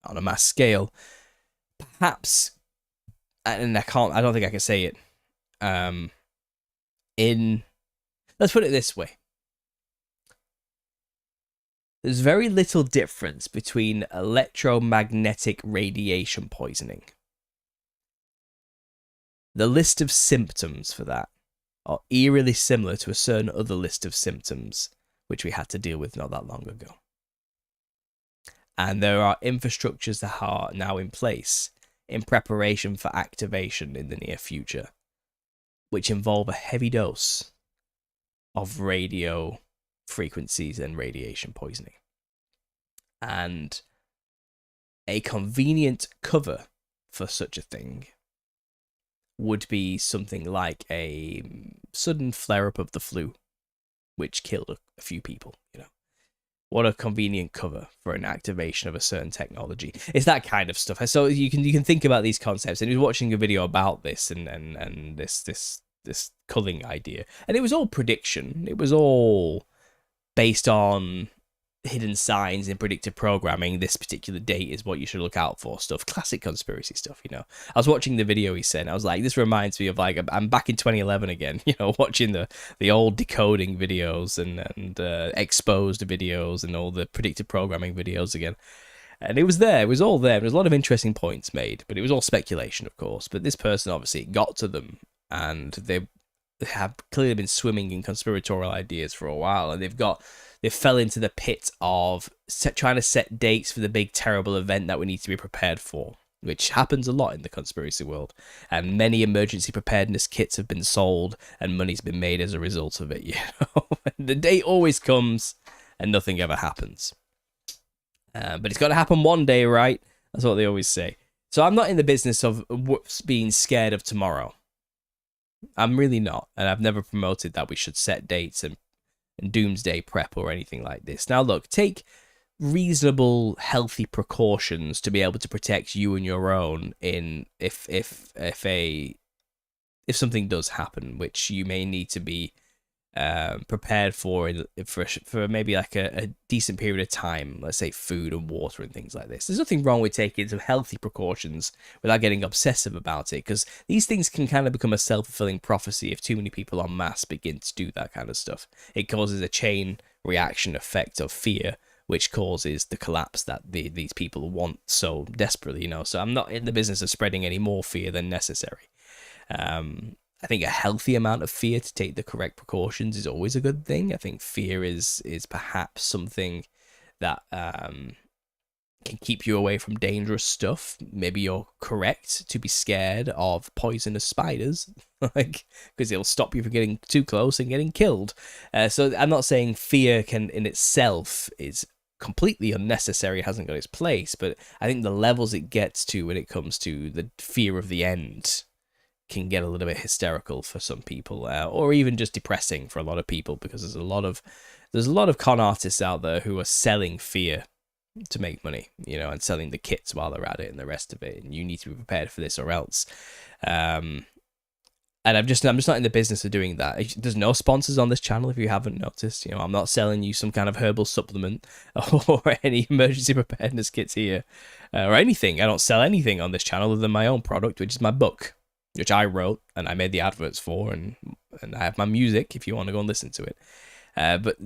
Speaker 1: on a mass scale. Perhaps, and I don't think I can say it. Let's put it this way. There's very little difference between electromagnetic radiation poisoning. The list of symptoms for that are eerily similar to a certain other list of symptoms which we had to deal with not that long ago. And there are infrastructures that are now in place in preparation for activation in the near future, which involve a heavy dose of radio frequencies and radiation poisoning. And a convenient cover for such a thing would be something like a sudden flare-up of the flu, which killed a few people, What a convenient cover for an activation of a certain technology. It's that kind of stuff. So you can think about these concepts. And he was watching a video about this and this culling idea. And it was all prediction. It was all based on hidden signs in predictive programming. This particular date is what you should look out for stuff. Classic conspiracy stuff, I was watching the video he said, and I was like, this reminds me of I'm back in 2011 again, watching the old decoding videos and exposed videos and all the predictive programming videos again. And it was all there. There was a lot of interesting points made, but it was all speculation, of course. But this person obviously got to them, and they have clearly been swimming in conspiratorial ideas for a while, and they fell into the pit of trying to set dates for the big terrible event that we need to be prepared for, which happens a lot in the conspiracy world. And many emergency preparedness kits have been sold and money's been made as a result of it. The date always comes and nothing ever happens. But it's got to happen one day, right? That's what they always say. So I'm not in the business of being scared of tomorrow. I'm really not. And I've never promoted that we should set dates and doomsday prep or anything like this. Now look, take reasonable healthy precautions to be able to protect you and your own in if something does happen, which you may need to be prepared for maybe like a decent period of time, let's say food and water and things like this. There's nothing wrong with taking some healthy precautions without getting obsessive about it, because these things can kind of become a self-fulfilling prophecy if too many people en masse begin to do that kind of stuff. It causes a chain reaction effect of fear, which causes the collapse that these people want so desperately, So I'm not in the business of spreading any more fear than necessary. I think a healthy amount of fear to take the correct precautions is always a good thing. I think fear is perhaps something that can keep you away from dangerous stuff. Maybe you're correct to be scared of poisonous spiders, because it'll stop you from getting too close and getting killed. So I'm not saying fear can in itself is completely unnecessary, hasn't got its place, but I think the levels it gets to when it comes to the fear of the end can get a little bit hysterical for some people, or even just depressing for a lot of people, because there's a lot of con artists out there who are selling fear to make money, and selling the kits while they're at it and the rest of it, and you need to be prepared for this or else. And I'm just not in the business of doing that. There's no sponsors on this channel, if you haven't noticed. I'm not selling you some kind of herbal supplement or any emergency preparedness kits here, or anything. I don't sell anything on this channel other than my own product, which is my book, which I wrote and I made the adverts for, and I have my music if you want to go and listen to it. But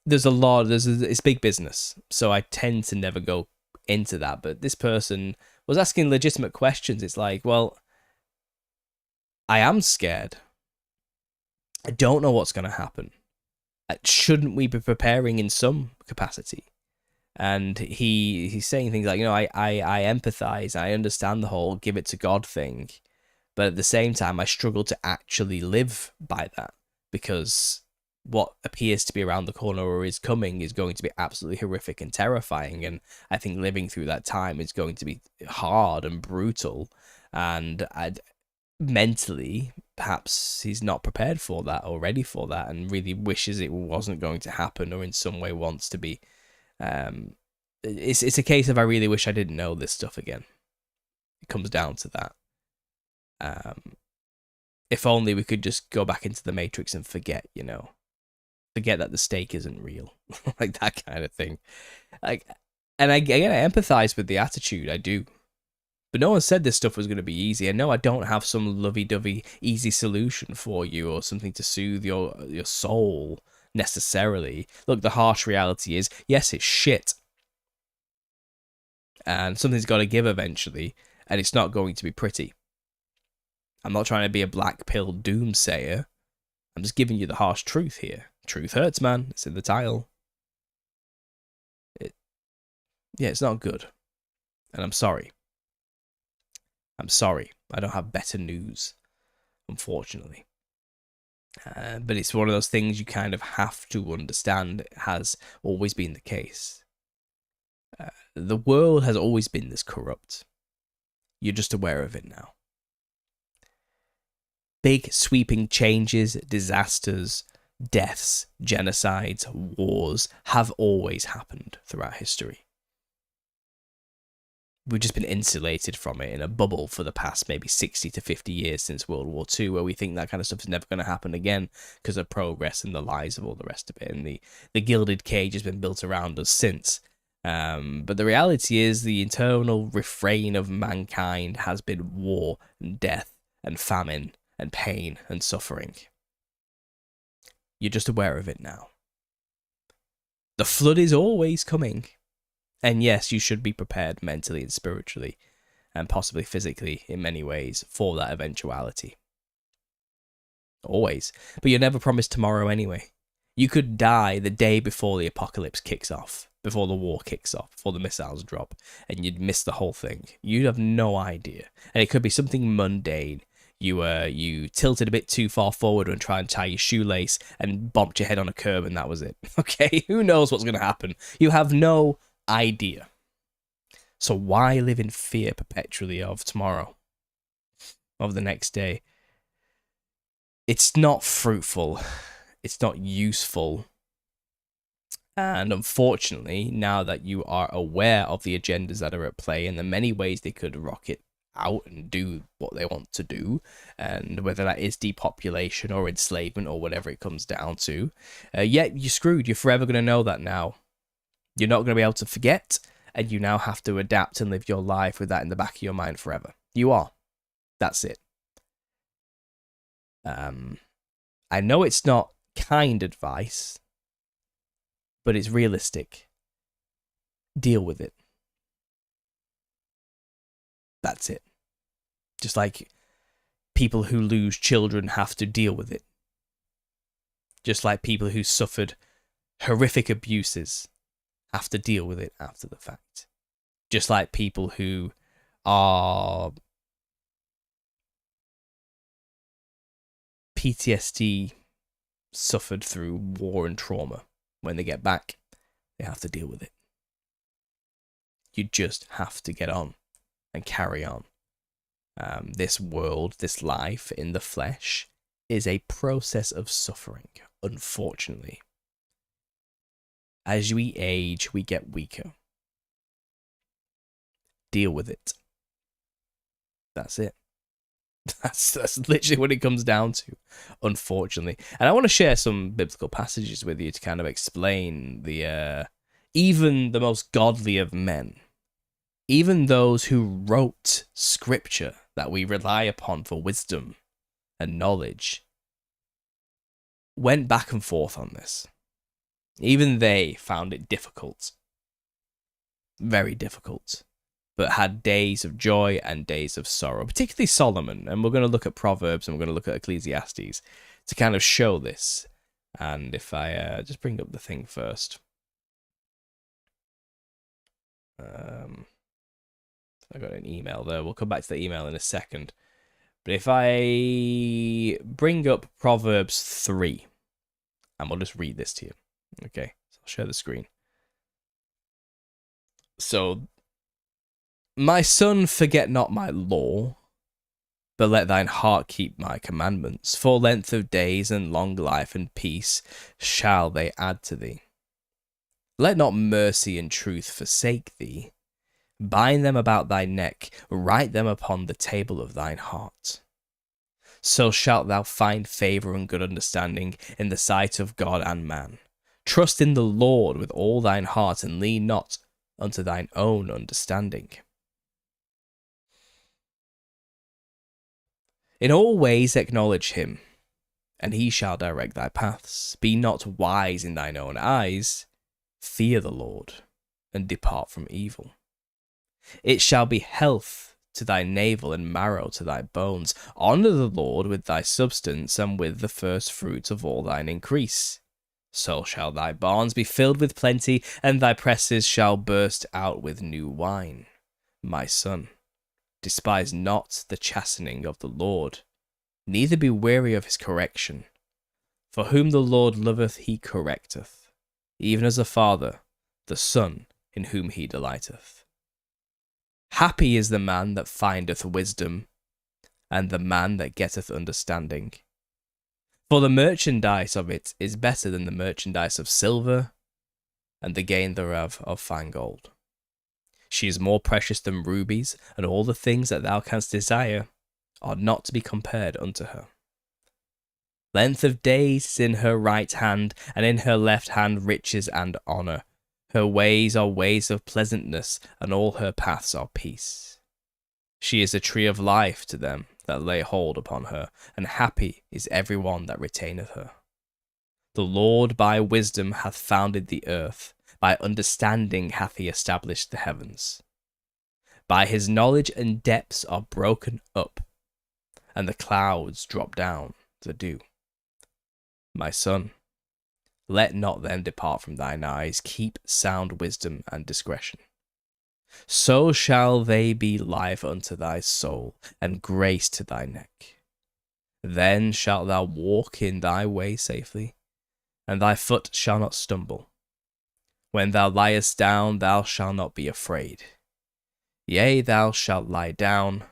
Speaker 1: it's big business, so I tend to never go into that. But this person was asking legitimate questions. It's like, well, I am scared. I don't know what's going to happen. Shouldn't we be preparing in some capacity? And he's saying things like, I empathize, I understand the whole give it to God thing, but at the same time, I struggle to actually live by that, because what appears to be around the corner or is coming is going to be absolutely horrific and terrifying, and I think living through that time is going to be hard and brutal, and mentally, perhaps he's not prepared for that or ready for that, and really wishes it wasn't going to happen, or in some way wants to be. It's a case of I really wish I didn't know this stuff again. It comes down to that. If only we could just go back into the Matrix and forget, forget that the stake isn't real, like that kind of thing. Like, and I empathize with the attitude, I do. But no one said this stuff was going to be easy. And no, I don't have some lovey-dovey easy solution for you or something to soothe your soul necessarily. Look, the harsh reality is, yes, it's shit. And something's got to give eventually, and it's not going to be pretty. I'm not trying to be a black pill doomsayer. I'm just giving you the harsh truth here. Truth hurts, man. It's in the title. It's not good. And I'm sorry. I'm sorry. I don't have better news, unfortunately. But it's one of those things you kind of have to understand. It has always been the case. The world has always been this corrupt. You're just aware of it now. Big sweeping changes, disasters, deaths, genocides, wars have always happened throughout history. We've just been insulated from it in a bubble for the past maybe 60 to 50 years since World War II, where we think that kind of stuff is never going to happen again because of progress and the lies of all the rest of it. And the gilded cage has been built around us since. But the reality is the internal refrain of mankind has been war and death and famine and pain and suffering. You're just aware of it now. The flood is always coming. And yes, you should be prepared mentally and spiritually, and possibly physically in many ways, for that eventuality. Always. But you're never promised tomorrow anyway. You could die the day before the apocalypse kicks off, before the war kicks off, before the missiles drop, and you'd miss the whole thing. You'd have no idea. And it could be something mundane. You tilted a bit too far forward and tried to tie your shoelace and bumped your head on a curb, and that was it. Okay? Who knows what's going to happen? You have no idea. So why live in fear perpetually of tomorrow, of the next day? It's not fruitful. It's not useful. And unfortunately, now that you are aware of the agendas that are at play and the many ways they could rocket out and do what they want to do, and whether that is depopulation or enslavement or whatever it comes down to, yet you're screwed. You're forever going to know that now. You're not going to be able to forget, and you now have to adapt and live your life with that in the back of your mind forever. You are. That's it. I know it's not kind advice, but it's realistic. Deal with it. That's it. Just like people who lose children have to deal with it. Just like people who suffered horrific abuses have to deal with it after the fact. Just like people who are PTSD suffered through war and trauma, when they get back, they have to deal with it. You just have to get on and carry on. This world, this life in the flesh, is a process of suffering, unfortunately. As we age, we get weaker. Deal with it. That's it. That's literally what it comes down to, unfortunately. And I want to share some biblical passages with you to kind of explain the even the most godly of men, even those who wrote scripture that we rely upon for wisdom and knowledge, went back and forth on this. Even they found it difficult. Very difficult. But had days of joy and days of sorrow, particularly Solomon. And we're going to look at Proverbs and we're going to look at Ecclesiastes to kind of show this. And if I just bring up the thing first. I got an email there. We'll come back to the email in a second. But if I bring up Proverbs 3, and we'll just read this to you. Okay, so I'll share the screen. So, my son, forget not my law, but let thine heart keep my commandments. For length of days and long life and peace shall they add to thee. Let not mercy and truth forsake thee. Bind them about thy neck, write them upon the table of thine heart. So shalt thou find favour and good understanding in the sight of God and man. Trust in the Lord with all thine heart, and lean not unto thine own understanding. In all ways acknowledge him, and he shall direct thy paths. Be not wise in thine own eyes. Fear the Lord, and depart from evil. It shall be health to thy navel and marrow to thy bones. Honour the Lord with thy substance, and with the first fruits of all thine increase. So shall thy barns be filled with plenty, and thy presses shall burst out with new wine. My son, despise not the chastening of the Lord, neither be weary of his correction. For whom the Lord loveth he correcteth, even as a father the son in whom he delighteth. Happy is the man that findeth wisdom, and the man that getteth understanding. For the merchandise of it is better than the merchandise of silver, and the gain thereof of fine gold. She is more precious than rubies, and all the things that thou canst desire are not to be compared unto her. Length of days is in her right hand, and in her left hand riches and honour. Her ways are ways of pleasantness, and all her paths are peace. She is a tree of life to them that lay hold upon her, and happy is every one that retaineth her. The Lord by wisdom hath founded the earth, by understanding hath he established the heavens. By his knowledge and depths are broken up, and the clouds drop down the dew. My son, let not them depart from thine eyes. Keep sound wisdom and discretion. So shall they be life unto thy soul, and grace to thy neck. Then shalt thou walk in thy way safely, and thy foot shall not stumble. When thou liest down, thou shalt not be afraid. Yea, thou shalt lie down,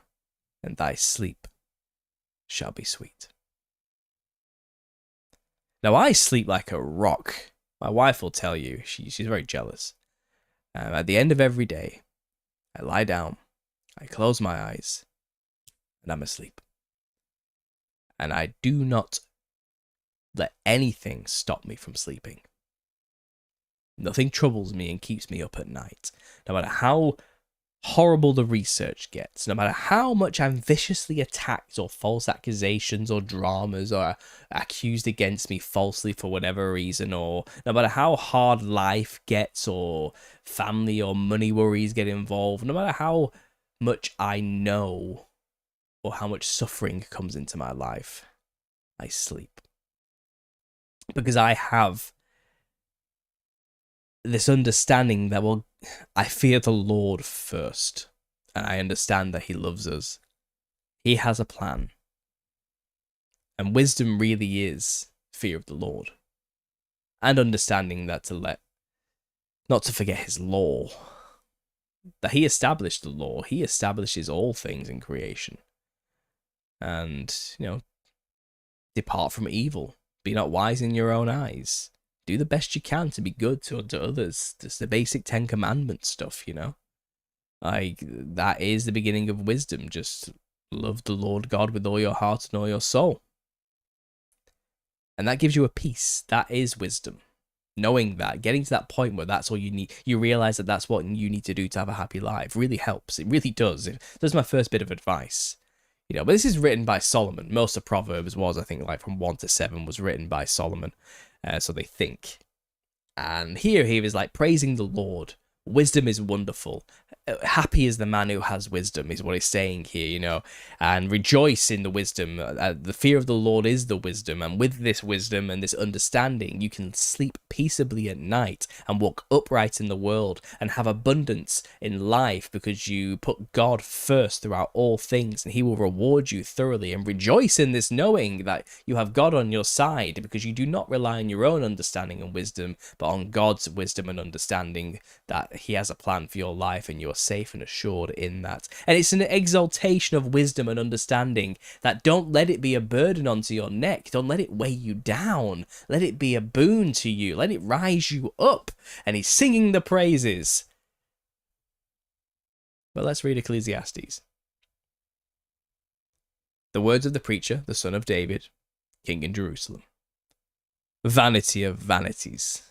Speaker 1: and thy sleep shall be sweet. Now, I sleep like a rock. My wife will tell you, she's very jealous. At the end of every day, I lie down, I close my eyes, and I'm asleep. And I do not let anything stop me from sleeping. Nothing troubles me and keeps me up at night. No matter how horrible the research gets, no matter how much I'm viciously attacked or false accusations or dramas are accused against me falsely for whatever reason, or no matter how hard life gets or family or money worries get involved, no matter how much I know or how much suffering comes into my life, I sleep. Because I have this understanding that, well, I fear the Lord first, and I understand that he loves us. He has a plan. And wisdom really is fear of the Lord. And understanding that not to forget his law. That he established the law. He establishes all things in creation. And, depart from evil. Be not wise in your own eyes. Do the best you can to be good to others. Just the basic 10 Commandments stuff, that is the beginning of wisdom. Just love the Lord God with all your heart and all your soul. And that gives you a peace. That is wisdom. Knowing that, getting to that point where that's all you need, you realize that that's what you need to do to have a happy life, really helps. It really does. That's my first bit of advice. But this is written by Solomon. Most of Proverbs was, I think, like from 1 to 7 was written by Solomon. So they think. And here he was like praising the Lord. Wisdom is wonderful. happy is the man who has wisdom, is what he's saying here, you know, and rejoice in the wisdom. The fear of the Lord is the wisdom, and with this wisdom and this understanding, you can sleep peaceably at night and walk upright in the world and have abundance in life because you put God first throughout all things, and he will reward you thoroughly. And rejoice in this, knowing that you have God on your side, because you do not rely on your own understanding and wisdom, but on God's wisdom and understanding, that he has a plan for your life and you're safe and assured in that. And it's an exaltation of wisdom and understanding that don't let it be a burden onto your neck. Don't let it weigh you down. Let it be a boon to you. Let it rise you up. And he's singing the praises. But let's read Ecclesiastes. The words of the preacher, the son of David, king in Jerusalem. Vanity of vanities,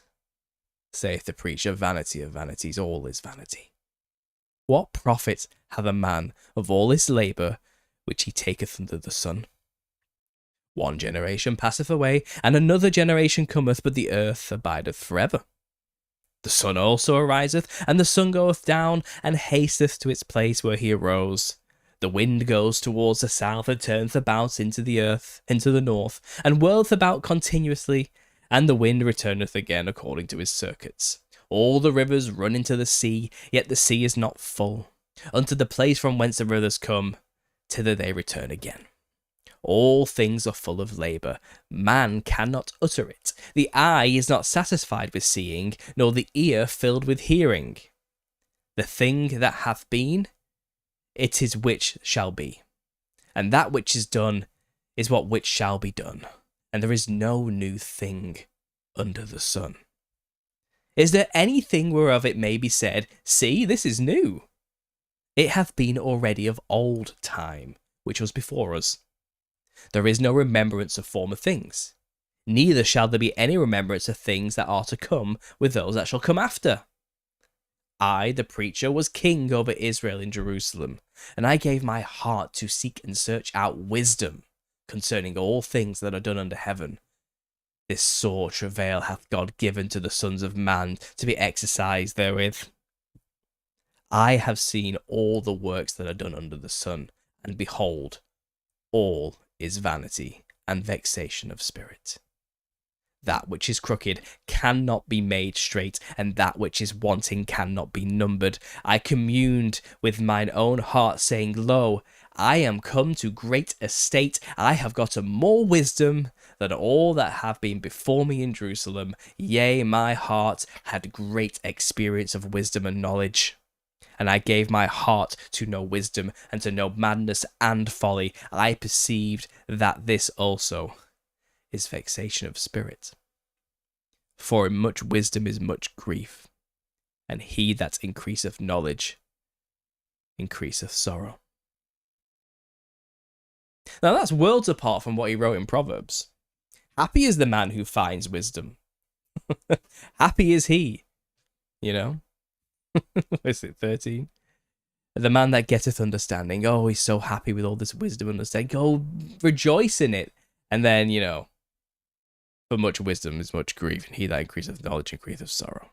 Speaker 1: saith the preacher, vanity of vanities, all is vanity. What profit hath a man of all his labour which he taketh under the sun? One generation passeth away, and another generation cometh, but the earth abideth forever. The sun also ariseth, and the sun goeth down, and hasteth to its place where he arose. The wind goes towards the south, and turneth about into the earth, into the north, and whirleth about continuously, and the wind returneth again according to his circuits. All the rivers run into the sea, yet the sea is not full. Unto the place from whence the rivers come, thither they return again. All things are full of labour. Man cannot utter it. The eye is not satisfied with seeing, nor the ear filled with hearing. The thing that hath been, it is which shall be. And that which is done is what which shall be done. And there is no new thing under the sun. Is there anything whereof it may be said, see, this is new? It hath been already of old time, which was before us. There is no remembrance of former things, neither shall there be any remembrance of things that are to come with those that shall come after. I, the preacher, was king over Israel in Jerusalem, and I gave my heart to seek and search out wisdom concerning all things that are done under heaven. This sore travail hath God given to the sons of man to be exercised therewith. I have seen all the works that are done under the sun, and behold, all is vanity and vexation of spirit. That which is crooked cannot be made straight, and that which is wanting cannot be numbered. I communed with mine own heart, saying, Lo, I am come to great estate. I have gotten more wisdom than all that have been before me in Jerusalem. Yea, my heart had great experience of wisdom and knowledge. And I gave my heart to know wisdom and to know madness and folly. I perceived that this also is vexation of spirit. For in much wisdom is much grief, and he that increaseth knowledge increaseth sorrow. Now that's worlds apart from what he wrote in Proverbs. Happy is the man who finds wisdom. Happy is he, you know. Is it 13? The man that getteth understanding. Oh, he's so happy with all this wisdom and understanding. Go rejoice in it. And then, you know, for much wisdom is much grief, and he that increaseth knowledge increaseth sorrow.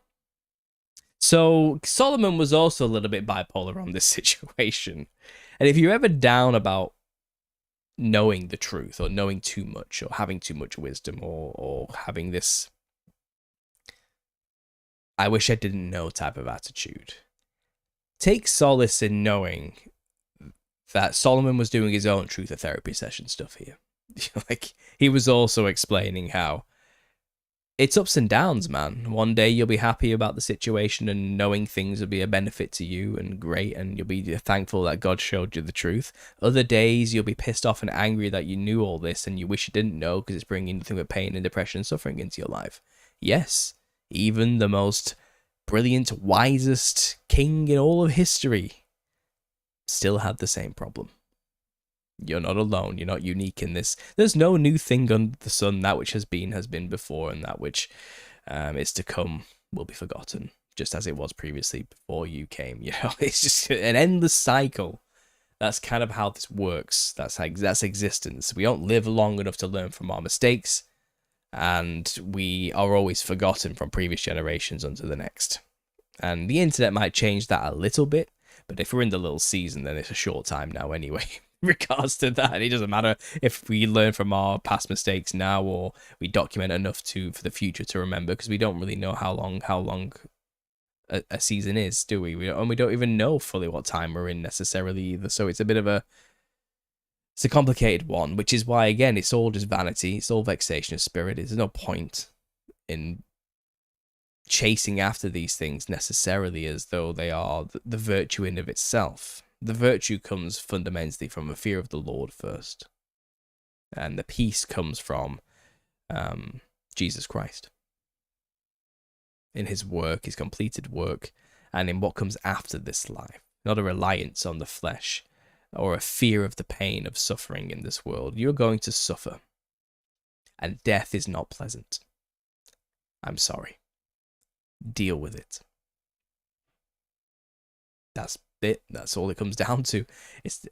Speaker 1: So Solomon was also a little bit bipolar on this situation. And if you're ever down about knowing the truth, or knowing too much, or having too much wisdom, or having this I wish I didn't know type of attitude, take solace in knowing that Solomon was doing his own truth of therapy session stuff here. Like, he was also explaining how it's ups and downs, man. One day you'll be happy about the situation and knowing things will be a benefit to you and great, and you'll be thankful that God showed you the truth. Other days you'll be pissed off and angry that you knew all this and you wish you didn't know because it's bringing nothing but pain and depression and suffering into your life. Yes, even the most brilliant, wisest king in all of history still had the same problem. You're not alone. You're not unique in this. There's no new thing under the sun. That which has been before, and that which is to come will be forgotten, just as it was previously before you came. You know, it's just an endless cycle. That's kind of how this works. That's existence. We don't live long enough to learn from our mistakes, and we are always forgotten from previous generations onto the next. And the internet might change that a little bit, But if we're in the little season, then it's a short time now anyway. In regards to that, it doesn't matter if we learn from our past mistakes now or we document enough for the future to remember, because we don't really know how long a season is, do we? And we don't even know fully what time we're in necessarily either. So it's a complicated one, which is why, again, it's all just vanity. It's all vexation of spirit. There's no point in chasing after these things necessarily as though they are the virtue in of itself. The virtue comes fundamentally from a fear of the Lord first, and the peace comes from Jesus Christ in his work, his completed work, and in what comes after this life, not a reliance on the flesh or a fear of the pain of suffering in this world. You're going to suffer, and death is not pleasant. I'm sorry. Deal with it. That's it. That's all it comes down to. It's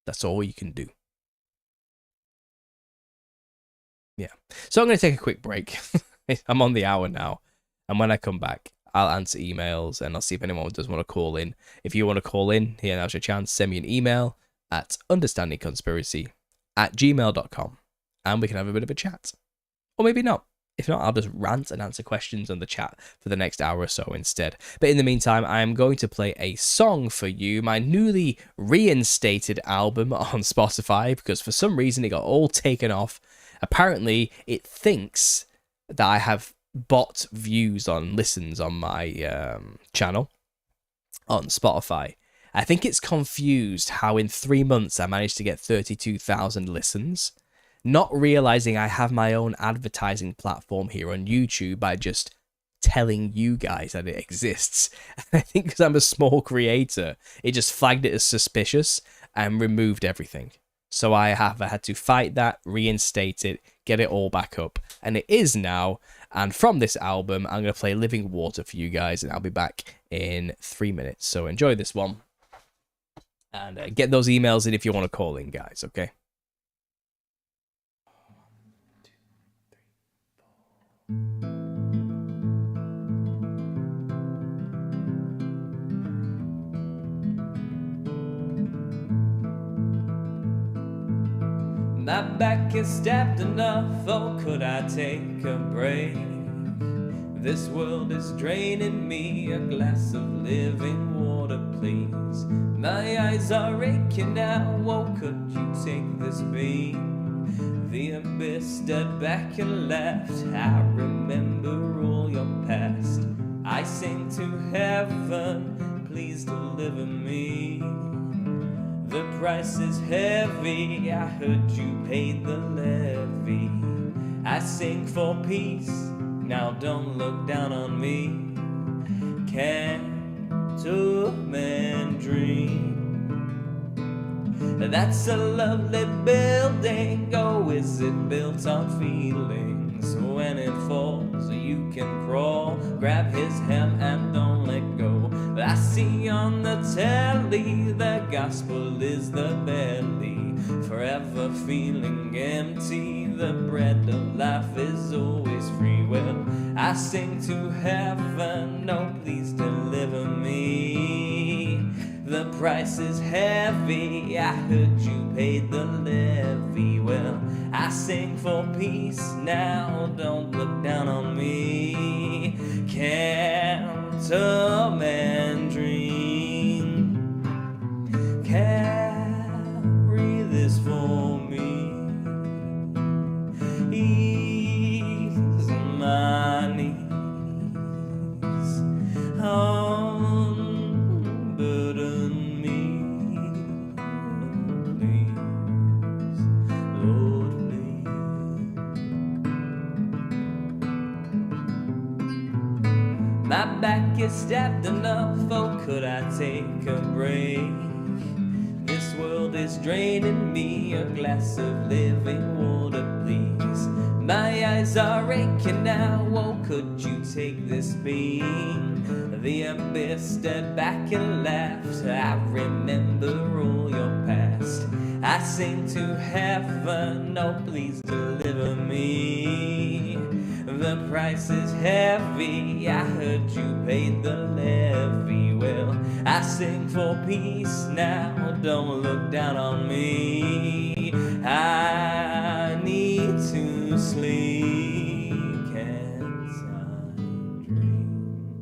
Speaker 1: that's all you can do. Yeah. So I'm going to take a quick break. I'm on the hour now, and when I come back, I'll answer emails and I'll see if anyone does want to call in. If you want to call in, here now's your chance. Send me an email at understandingconspiracy@gmail.com, and we can have a bit of a chat, or maybe not. If not, I'll just rant and answer questions on the chat for the next hour or so instead. But in the meantime, I am going to play a song for you, my newly reinstated album on Spotify, because for some reason it got all taken off. Apparently, it thinks that I have bot views on listens on my channel on Spotify. I think it's confused how in 3 months I managed to get 32,000 listens, not realizing I have my own advertising platform here on YouTube by just telling you guys that it exists. And I think because I'm a small creator, it just flagged it as suspicious and removed everything. So I have had to fight that, reinstate it, get it all back up, and it is now. And from this album, I'm going to play Living Water for you guys, and I'll be back in 3 minutes. So enjoy this one, and get those emails in if you want to call in, guys, okay? My back is stabbed enough, oh, could I take a break? This world is draining me, a glass of living water, please. My eyes are aching now, oh, could you take this beam? The abyss stood back and laughed, I remember all your past. I sing to heaven, please deliver me. The price is heavy, I heard you paid the levy. I sing for peace, now don't look down on me. Can't a man dream? That's a lovely building, oh, is it built on feelings? When it falls, you can crawl, grab his hem and don't let go. I see on the telly, the gospel is the belly, forever feeling empty, the bread of life is always free. Well, I sing to heaven, oh, please deliver me. The price is heavy, I heard you paid the levy. Well, I sing for peace, now don't look down on me. Can't a man dream? Carry this for me. Ease my knees. Unburden me, please, Lord, please. My back is stabbed enough, oh, could I take a break? This world is draining me, a glass of living water, please. My eyes are aching now, oh, could you take this beam? The abyss stood back and laughed, I remember all your past. I sing to heaven, oh, please deliver me. The the price is heavy. I heard you paid the levy. Well, I sing for peace now, don't look down on me. I need to sleep, can't I dream?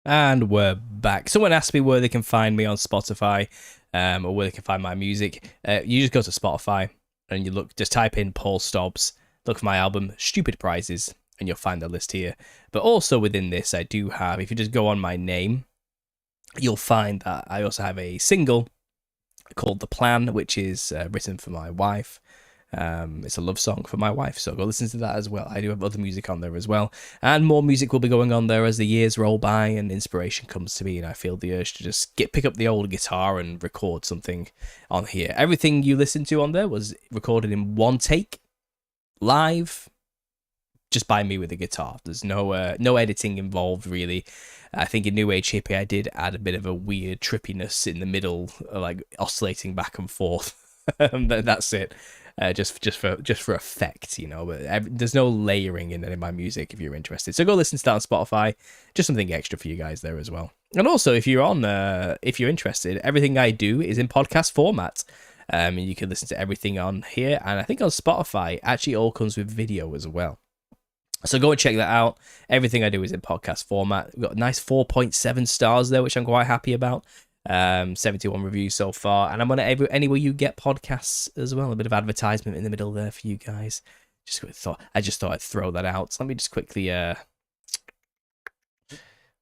Speaker 1: And we're back. Someone asked me where they can find me on Spotify, or where they can find my music. You just go to Spotify and you look, just type in Paul Stobbs, look for my album Stupid Prizes, and you'll find the list here. But also within this, I do have, if you just go on my name, you'll find that I also have a single called The Plan, which is written for my wife. It's a love song for my wife, so go listen to that as well. I do have other music on there as well, and more music will be going on there as the years roll by and inspiration comes to me, and I feel the urge to just pick up the old guitar and record something on here. Everything you listened to on there was recorded in one take, live, just by me with the guitar. There's no editing involved, really. I think in New Age Hippie, I did add a bit of a weird trippiness in the middle, like oscillating back and forth. That's it. Just for effect, you know. But there's no layering in any of my music if you're interested. So go listen to that on Spotify. Just something extra for you guys there as well. And also, if you're interested, everything I do is in podcast format. And you can listen to everything on here, and I think on Spotify actually all comes with video as well. So go and check that out. Everything I do is in podcast format. We've got a nice 4.7 stars there, which I'm quite happy about. 71 reviews so far, and I'm on anywhere you get podcasts as well. A bit of advertisement in the middle there for you guys. I just thought I'd throw that out. So let me just quickly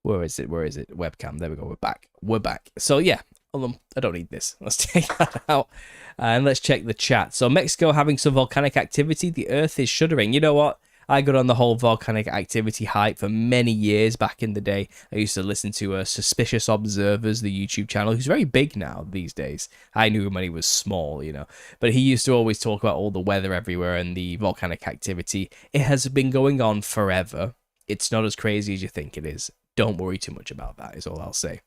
Speaker 1: where is it? Webcam. There we go. We're back. So yeah, I don't need this. Let's take that out and let's check the chat. So Mexico having some volcanic activity. The earth is shuddering. You know what? I got on the whole volcanic activity hype for many years back in the day. I used to listen to Suspicious Observers, the YouTube channel, who's very big now these days. I knew him when he was small, you know. But he used to always talk about all the weather everywhere and the volcanic activity. It has been going on forever. It's not as crazy as you think it is. Don't worry too much about that, is all I'll say.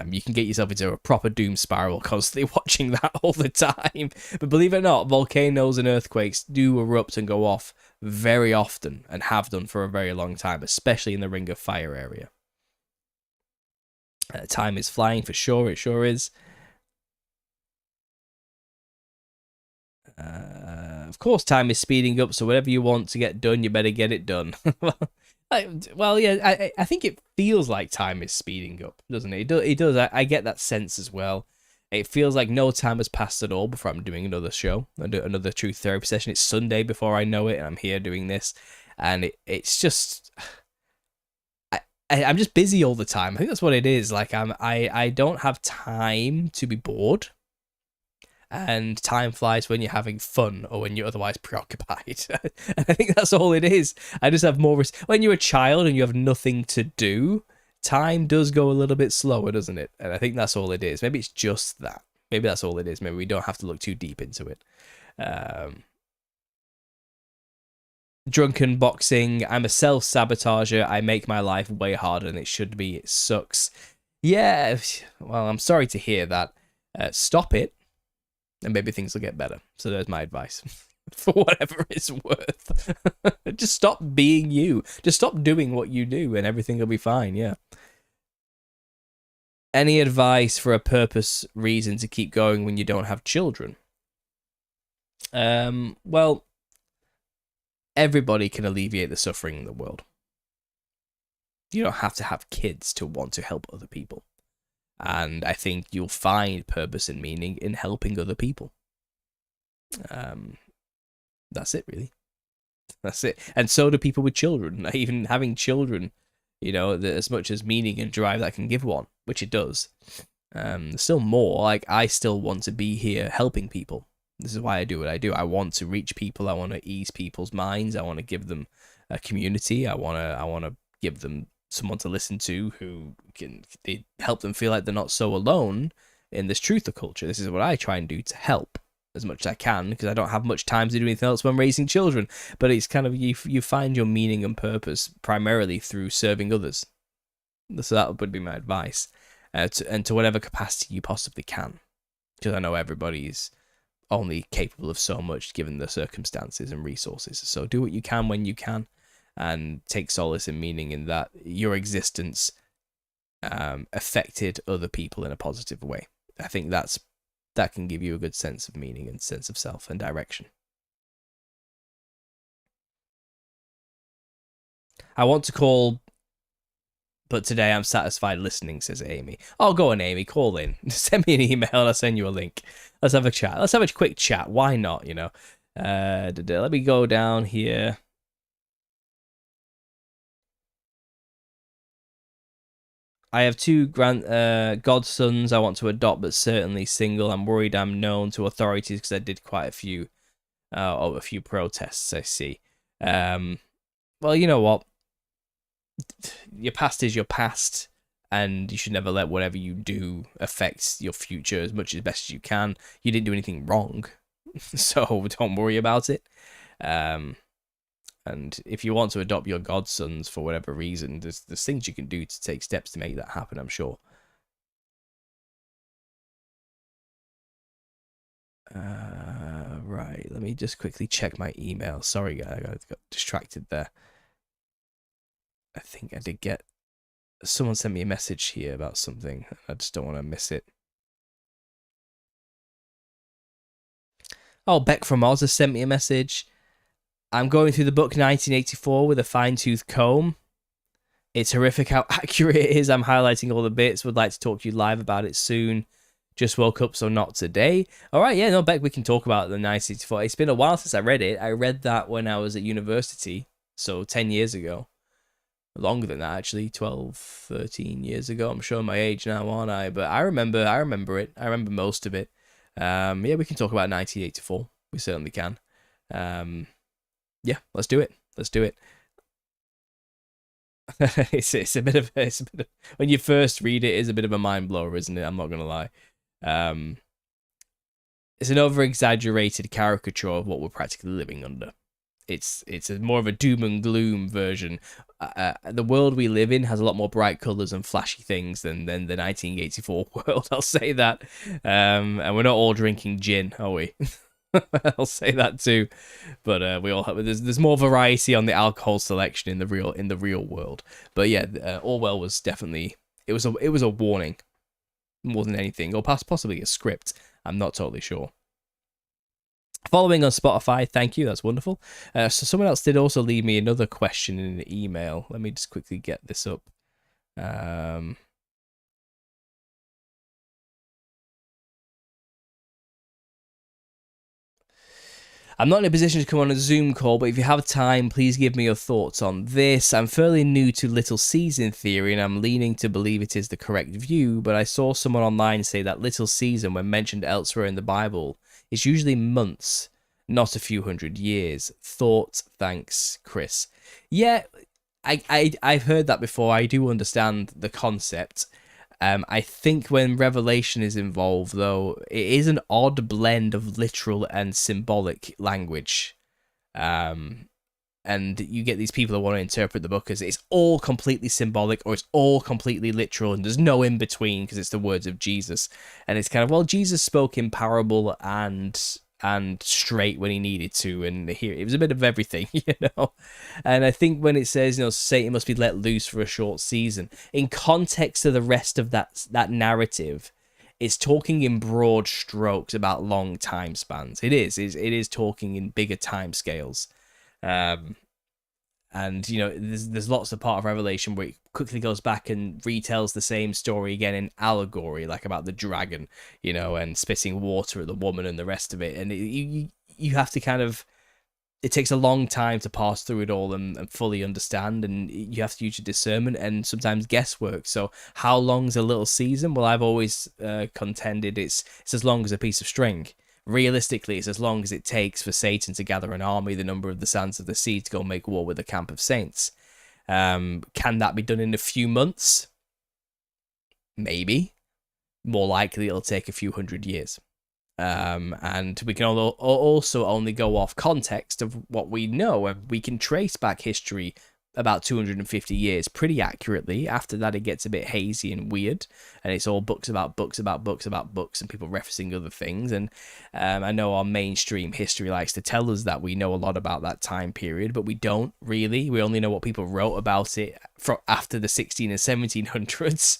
Speaker 1: You can get yourself into a proper doom spiral constantly watching that all the time. But believe it or not, volcanoes and earthquakes do erupt and go off very often and have done for a very long time, especially in the Ring of Fire area. Time is flying for sure, it sure is. Of course, time is speeding up, so whatever you want to get done, you better get it done. Well, yeah, I think it feels like time is speeding up, doesn't it? It does. I get that sense as well. It feels like no time has passed at all before I'm doing another show, another truth therapy session. It's Sunday before I know it, and I'm here doing this, and it's just, I'm just busy all the time. I think that's what it is. Like I don't have time to be bored. And time flies when you're having fun or when you're otherwise preoccupied. And I think that's all it is. I just have more... When you're a child and you have nothing to do, time does go a little bit slower, doesn't it? And I think that's all it is. Maybe it's just that. Maybe that's all it is. Maybe we don't have to look too deep into it. Drunken boxing. I'm a self-sabotager. I make my life way harder than it should be. It sucks. Yeah, well, I'm sorry to hear that. Stop it. And maybe things will get better. So there's my advice. For whatever it's worth. Just stop being you. Just stop doing what you do and everything will be fine, yeah. Any advice for a purpose reason to keep going when you don't have children? Well, everybody can alleviate the suffering in the world. You don't have to have kids to want to help other people. And I think you'll find purpose and meaning in helping other people. That's it, really. That's it. And so do people with children. Even having children, you know, as much as meaning and drive that can give one, which it does. There's still more. Like, I still want to be here helping people. This is why I do what I do. I want to reach people. I want to ease people's minds. I want to give them a community. I want to give them someone to listen to who can help them feel like they're not so alone in this truther culture. This is what I try and do to help as much as I can, because I don't have much time to do anything else when raising children. But it's kind of, you find your meaning and purpose primarily through serving others. So that would be my advice, and to whatever capacity you possibly can. because I know everybody's only capable of so much given the circumstances and resources. So do what you can when you can, and take solace and meaning in that your existence affected other people in a positive way. I think that can give you a good sense of meaning and sense of self and direction. I want to call, but today I'm satisfied listening, says Amy. Oh, go on, Amy, call in. Send me an email and I'll send you a link. Let's have a chat. Let's have a quick chat. Why not, Let me go down here. I have two godsons I want to adopt, but certainly single. I'm worried I'm known to authorities because I did quite a few protests, I see. Well, you know what? Your past is your past, and you should never let whatever you do affect your future as much as best as you can. You didn't do anything wrong, so don't worry about it. And if you want to adopt your godsons for whatever reason, there's things you can do to take steps to make that happen, I'm sure. Right, let me just quickly check my email. Sorry, guys, I got distracted there. I think I did get... Someone sent me a message here about something. I just don't want to miss it. Oh, Beck from Oz has sent me a message. I'm going through the book 1984 with a fine-tooth comb. It's horrific how accurate it is. I'm highlighting all the bits. Would like to talk to you live about it soon. Just woke up, so not today. All right, yeah, no, Beck, we can talk about the 1984. It's been a while since I read it. I read that when I was at university, so 10 years ago. Longer than that, actually, 12, 13 years ago. I'm showing my age now, aren't I? But I remember it. I remember most of it. Yeah, we can talk about 1984. We certainly can. Yeah, let's do it. It's a bit of when you first read it, it's a bit of a mind blower, isn't it? I'm not gonna lie. It's an over exaggerated caricature of what we're practically living under. It's more of a doom and gloom version. The world we live in has a lot more bright colours and flashy things than the 1984 world. I'll say that. And we're not all drinking gin, are we? I'll say that too. But we all have. There's more variety on the alcohol selection in the real world. But yeah, Orwell was definitely it was a warning more than anything, or possibly a script. I'm not totally sure. Following on Spotify, thank you, that's wonderful. So someone else did also leave me another question in an email. Let me just quickly get this up. I'm not in a position to come on a Zoom call, but if you have time, please give me your thoughts on this. I'm fairly new to Little Caesar theory, and I'm leaning to believe it is the correct view, but I saw someone online say that Little Caesar, when mentioned elsewhere in the Bible, is usually months, not a few hundred years. Thoughts? Thanks, Chris. Yeah, I've heard that before. I do understand the concept. I think when Revelation is involved, though, it is an odd blend of literal and symbolic language. And you get these people that want to interpret the book as it's all completely symbolic or it's all completely literal and there's no in between because it's the words of Jesus. And it's kind of, well, Jesus spoke in parable and straight when he needed to, and here it was a bit of everything, And I think when it says, Satan must be let loose for a short season, in context of the rest of that narrative, it's talking in broad strokes about long time spans. It is talking in bigger time scales. And there's lots of part of Revelation where it quickly goes back and retells the same story again in allegory, like about the dragon, and spitting water at the woman and the rest of it. And you have to kind of, it takes a long time to pass through it all and fully understand, and you have to use your discernment and sometimes guesswork. So how long's a little season? Well, I've always contended it's as long as a piece of string. Realistically, it's as long as it takes for Satan to gather an army the number of the sands of the sea to go make war with the camp of saints. Can that be done in a few months? Maybe. More likely it'll take a few hundred years. And we can also only go off context of what we know, and we can trace back history about 250 years pretty accurately. After that, it gets a bit hazy and weird, and it's all books about books about books about books and people referencing other things. And I know our mainstream history likes to tell us that we know a lot about that time period, but we don't really. We only know what people wrote about it from after the 16 and 1700s,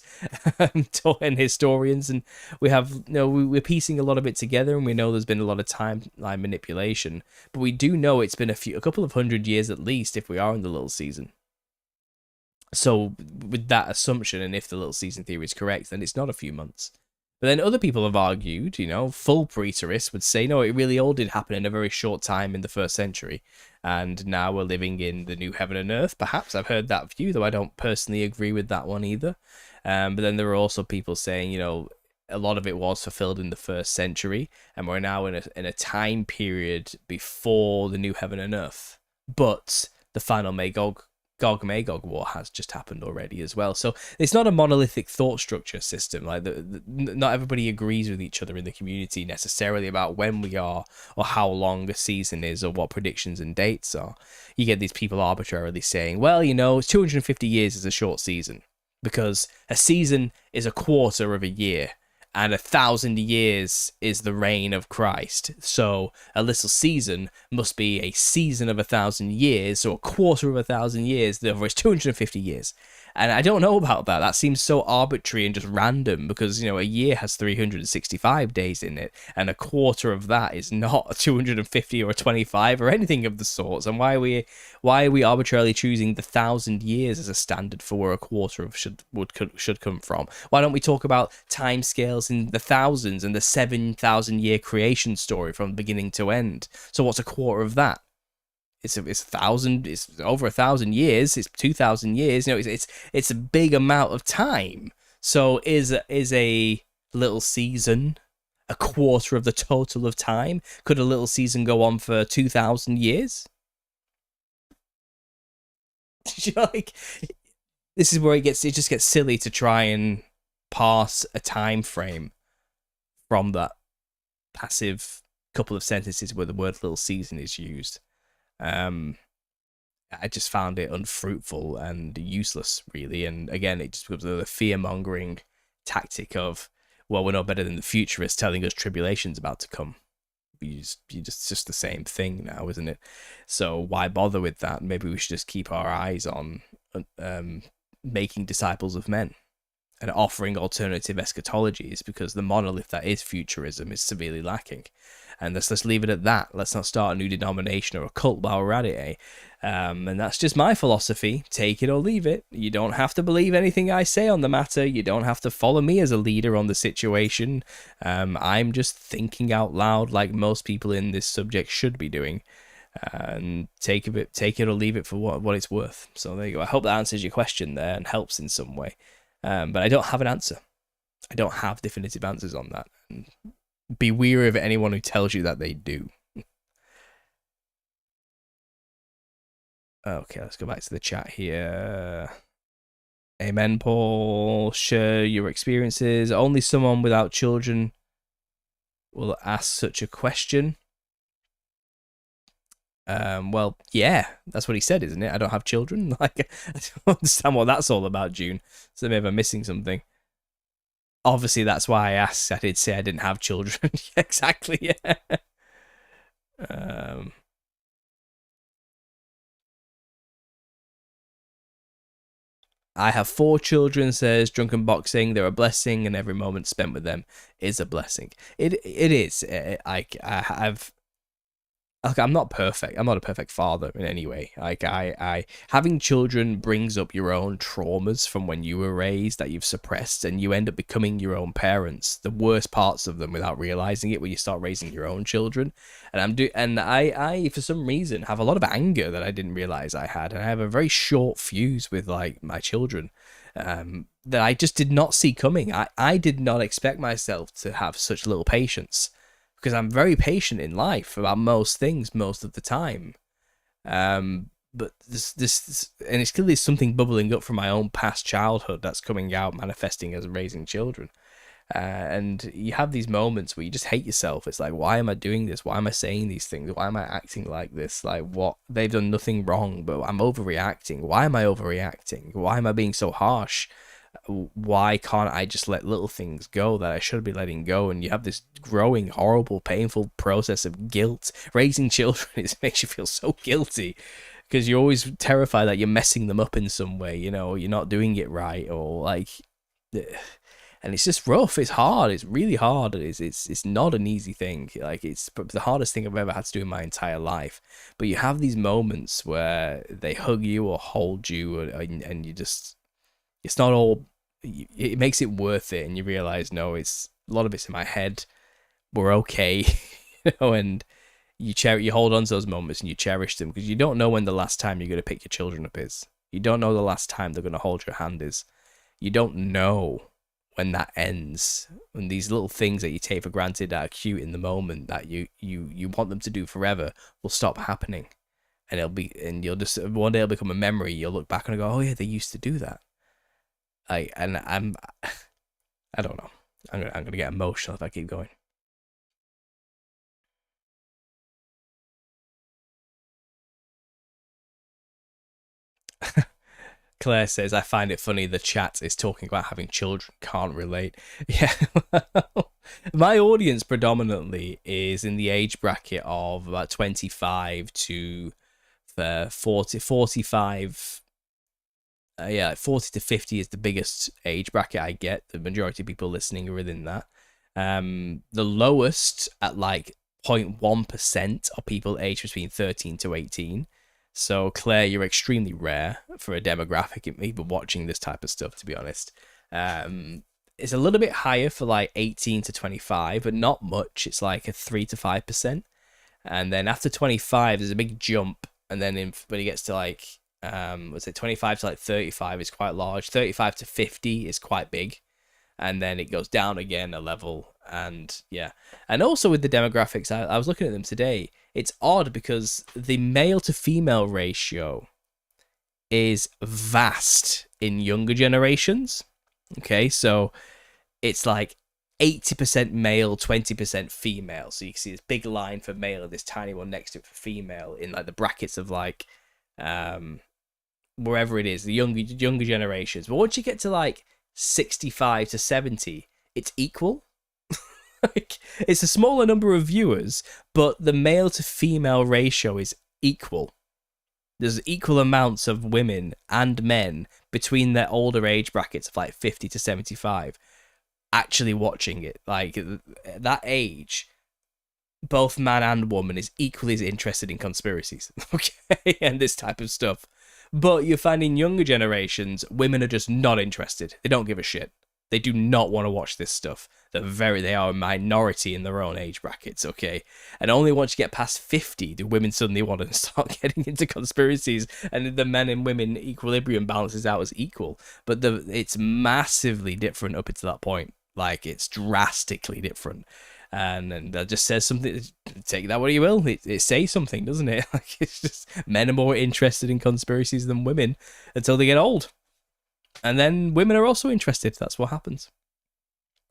Speaker 1: and historians, and we have we're piecing a lot of it together, and we know there's been a lot of timeline manipulation, but we do know it's been a couple of hundred years at least if we are in the little season. So with that assumption, and if the little season theory is correct, then it's not a few months. But then other people have argued, full preterists would say, no, it really all did happen in a very short time in the 1st century. And now we're living in the new heaven and earth. Perhaps I've heard that view, though I don't personally agree with that one either. But then there are also people saying, a lot of it was fulfilled in the 1st century, and we're now in a time period before the new heaven and earth. But the final Gog-Magog war has just happened already as well. So it's not a monolithic thought structure system. Like not everybody agrees with each other in the community necessarily about when we are, or how long a season is, or what predictions and dates are. You get these people arbitrarily saying, well, 250 years is a short season because a season is a quarter of a year, and 1,000 years is the reign of Christ. So a little season must be a season of 1,000 years, so a quarter of 1,000 years, therefore it's 250 years. And I don't know about that. That seems so arbitrary and just random, because, a year has 365 days in it, and a quarter of that is not 250 or 25 or anything of the sorts. And why are we arbitrarily choosing the 1,000 years as a standard for where a quarter of should come from? Why don't we talk about timescales in the thousands and the 7,000 year creation story from beginning to end? So what's a quarter of that? It's 1,000. It's over 1,000 years. It's 2,000 years. It's a big amount of time. So is a little season a quarter of the total of time? Could a little season go on for 2,000 years? This is where it just gets silly to try and parse a time frame from that passive couple of sentences where the word little season is used. I just found it unfruitful and useless, really. And again, it just becomes the fear-mongering tactic of, well, we're no better than the futurists telling us tribulation's about to come. It's just the same thing now, isn't it? So why bother with that? Maybe we should just keep our eyes on making disciples of men and offering alternative eschatologies, because the monolith that is futurism is severely lacking. And let's leave it at that. Let's not start a new denomination or a cult while we're at it, and that's just my philosophy. Take it or leave it. You don't have to believe anything I say on the matter. You don't have to follow me as a leader on the situation. I'm just thinking out loud like most people in this subject should be doing. And take it or leave it for what it's worth. So there you go. I hope that answers your question there and helps in some way. But I don't have an answer. I don't have definitive answers on that. And be wary of anyone who tells you that they do. Okay, let's go back to the chat here. Amen, Paul. Share your experiences. Only someone without children will ask such a question. Well, yeah, that's what he said, isn't it? I don't have children. I don't understand what that's all about, June. So maybe I'm missing something. Obviously, that's why I asked. I did say I didn't have children. Exactly, yeah. I have 4 children, says Drunken Boxing. They're a blessing, and every moment spent with them is a blessing. It is. I'm not perfect. I'm not a perfect father in any way. Having children brings up your own traumas from when you were raised that you've suppressed, and you end up becoming your own parents, the worst parts of them, without realizing it when you start raising your own children. And I for some reason have a lot of anger that I didn't realize I had, and I have a very short fuse with my children. That I just did not see coming. I did not expect myself to have such little patience, because I'm very patient in life about most things most of the time. But this and it's clearly something bubbling up from my own past childhood that's coming out, manifesting as raising children. And you have these moments where you just hate yourself. It's like, why am I doing this? Why am I saying these things? Why am I acting like this? Like, what? They've done nothing wrong, but I'm overreacting. Why am I overreacting? Why am I being so harsh? Why can't I just let little things go that I should be letting go? And you have this growing, horrible, painful process of guilt. Raising children, it makes you feel so guilty because you're always terrified that you're messing them up in some way. You know, you're not doing it right, or like, and it's just rough. It's hard. It's really hard. It's not an easy thing. Like, it's the hardest thing I've ever had to do in my entire life. But you have these moments where they hug you or hold you, and you just, it's not all, it makes it worth it, and you realize, no, it's a lot of it's in my head. We're okay. And you hold on to those moments and you cherish them, because you don't know when the last time you're going to pick your children up is. You don't know the last time they're going to hold your hand is. You don't know when that ends, when these little things that you take for granted that are cute in the moment that you want them to do forever will stop happening, and you'll just, one day it'll become a memory. You'll look back and go, oh yeah, they used to do that. I don't know. I'm gonna get emotional if I keep going. Claire says, I find it funny the chat is talking about having children, can't relate. Yeah. My audience predominantly is in the age bracket of about 25 to 45. Yeah, 40 to 50 is the biggest age bracket I get. The majority of people listening are within that. The lowest at like 0.1% are people aged between 13 to 18. So, Claire, you're extremely rare for a demographic, even watching this type of stuff, to be honest. It's a little bit higher for like 18 to 25, but not much. It's like a 3 to 5%. And then after 25, there's a big jump. And then when it gets to like, was it 25 to like 35 is quite large. 35 to 50 is quite big. And then it goes down again a level. And yeah. And also with the demographics, I was looking at them today. It's odd because the male to female ratio is vast in younger generations. Okay, so it's like 80% male, 20% female. So you can see this big line for male and this tiny one next to it for female in like the brackets of like wherever it is, the younger generations. But once you get to like 65 to 70, it's equal. Like, it's a smaller number of viewers, but the male to female ratio is equal. There's equal amounts of women and men between their older age brackets of like 50 to 75 actually watching it. Like, that age, both man and woman is equally as interested in conspiracies, okay, and this type of stuff. But you're finding younger generations, women are just not interested. They don't give a shit. They do not want to watch this stuff. They are a minority in their own age brackets, okay? And only once you get past 50 do women suddenly want to start getting into conspiracies, and the men and women equilibrium balances out as equal. But it's massively different up until that point. Like, it's drastically different. And that just says something. Take that what you will. It says something, doesn't it? Like, it's just, men are more interested in conspiracies than women until they get old. And then women are also interested. That's what happens.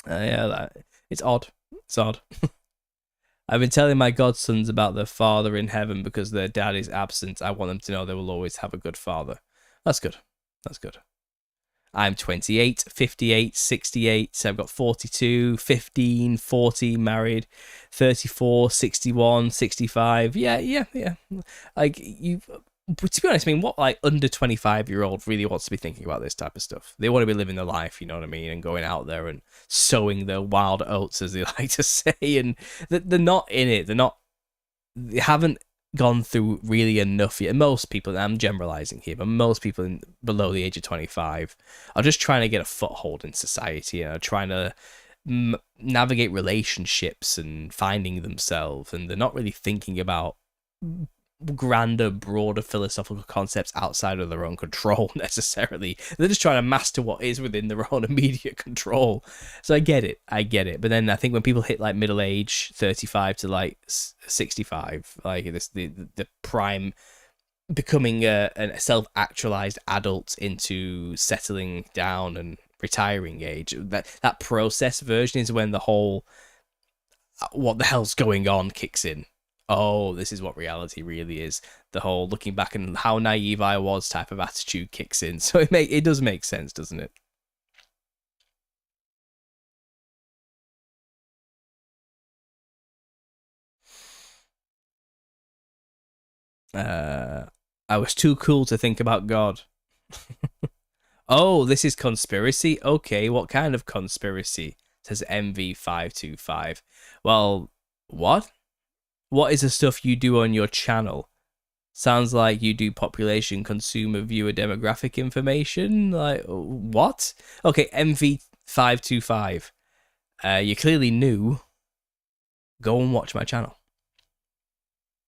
Speaker 1: Yeah, it's odd. It's odd. I've been telling my godsons about their father in heaven because their dad is absent. I want them to know they will always have a good father. That's good. That's good. I'm 28, 58, 68. So I've got 42, 15, 40, married, 34, 61, 65. Yeah. Like, to be honest, I mean, what, like, under 25-year-old really wants to be thinking about this type of stuff? They want to be living their life, you know what I mean, and going out there and sowing their wild oats, as they like to say, and they're not in it. They haven't gone through really enough yet. Most people, I'm generalizing here, but most people below the age of 25 are just trying to get a foothold in society and are trying to navigate relationships and finding themselves, and they're not really thinking about grander, broader philosophical concepts outside of their own control necessarily. They're just trying to master what is within their own immediate control. So I get it. But then I think when people hit like middle age, 35 to like 65, like this, the prime becoming a self-actualized adult into settling down and retiring age. That process version is when the whole what the hell's going on kicks in. Oh, this is what reality really is. The whole looking back and how naive I was type of attitude kicks in. So it does make sense, doesn't it? Uh, I was too cool to think about God. Oh, this is conspiracy? Okay, what kind of conspiracy? Says MV525. Well, what? What is the stuff you do on your channel? Sounds like you do population, consumer, viewer, demographic information. Like, what? Okay, MV525. You clearly knew. Go and watch my channel.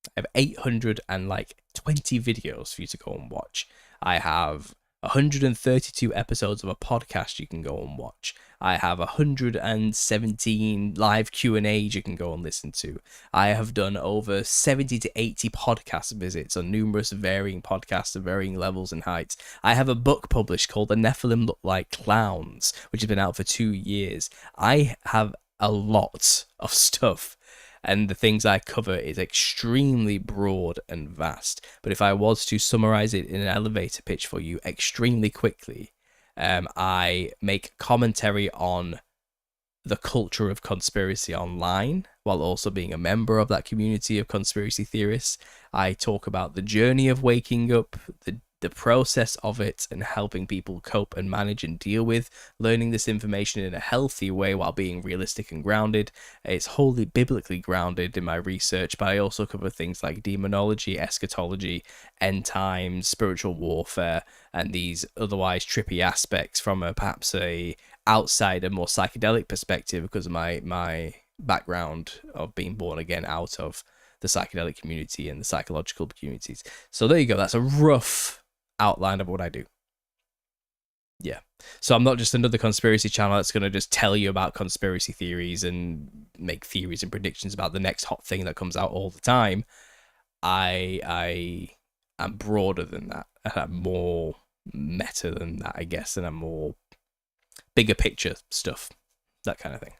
Speaker 1: I have 820 videos for you to go and watch. I have 132 episodes of a podcast you can go and watch. I have 117 live Q&As you can go and listen to. I have done over 70 to 80 podcast visits on numerous varying podcasts of varying levels and heights. I have a book published called The Nephilim Look Like Clowns, which has been out for 2 years. I have a lot of stuff, and the things I cover is extremely broad and vast. But if I was to summarize it in an elevator pitch for you extremely quickly, I make commentary on the culture of conspiracy online, while also being a member of that community of conspiracy theorists. I talk about the journey of waking up, the process of it, and helping people cope and manage and deal with learning this information in a healthy way while being realistic and grounded. It's wholly biblically grounded in my research, but I also cover things like demonology, eschatology, end times, spiritual warfare, and these otherwise trippy aspects from perhaps a outsider, more psychedelic perspective, because of my background of being born again out of the psychedelic community and the psychological communities. So there you go. That's a rough outline of what I do. Yeah. So I'm not just another conspiracy channel that's going to just tell you about conspiracy theories and make theories and predictions about the next hot thing that comes out all the time. I am broader than that. I'm more meta than that, I guess, and I'm more bigger picture stuff, that kind of thing.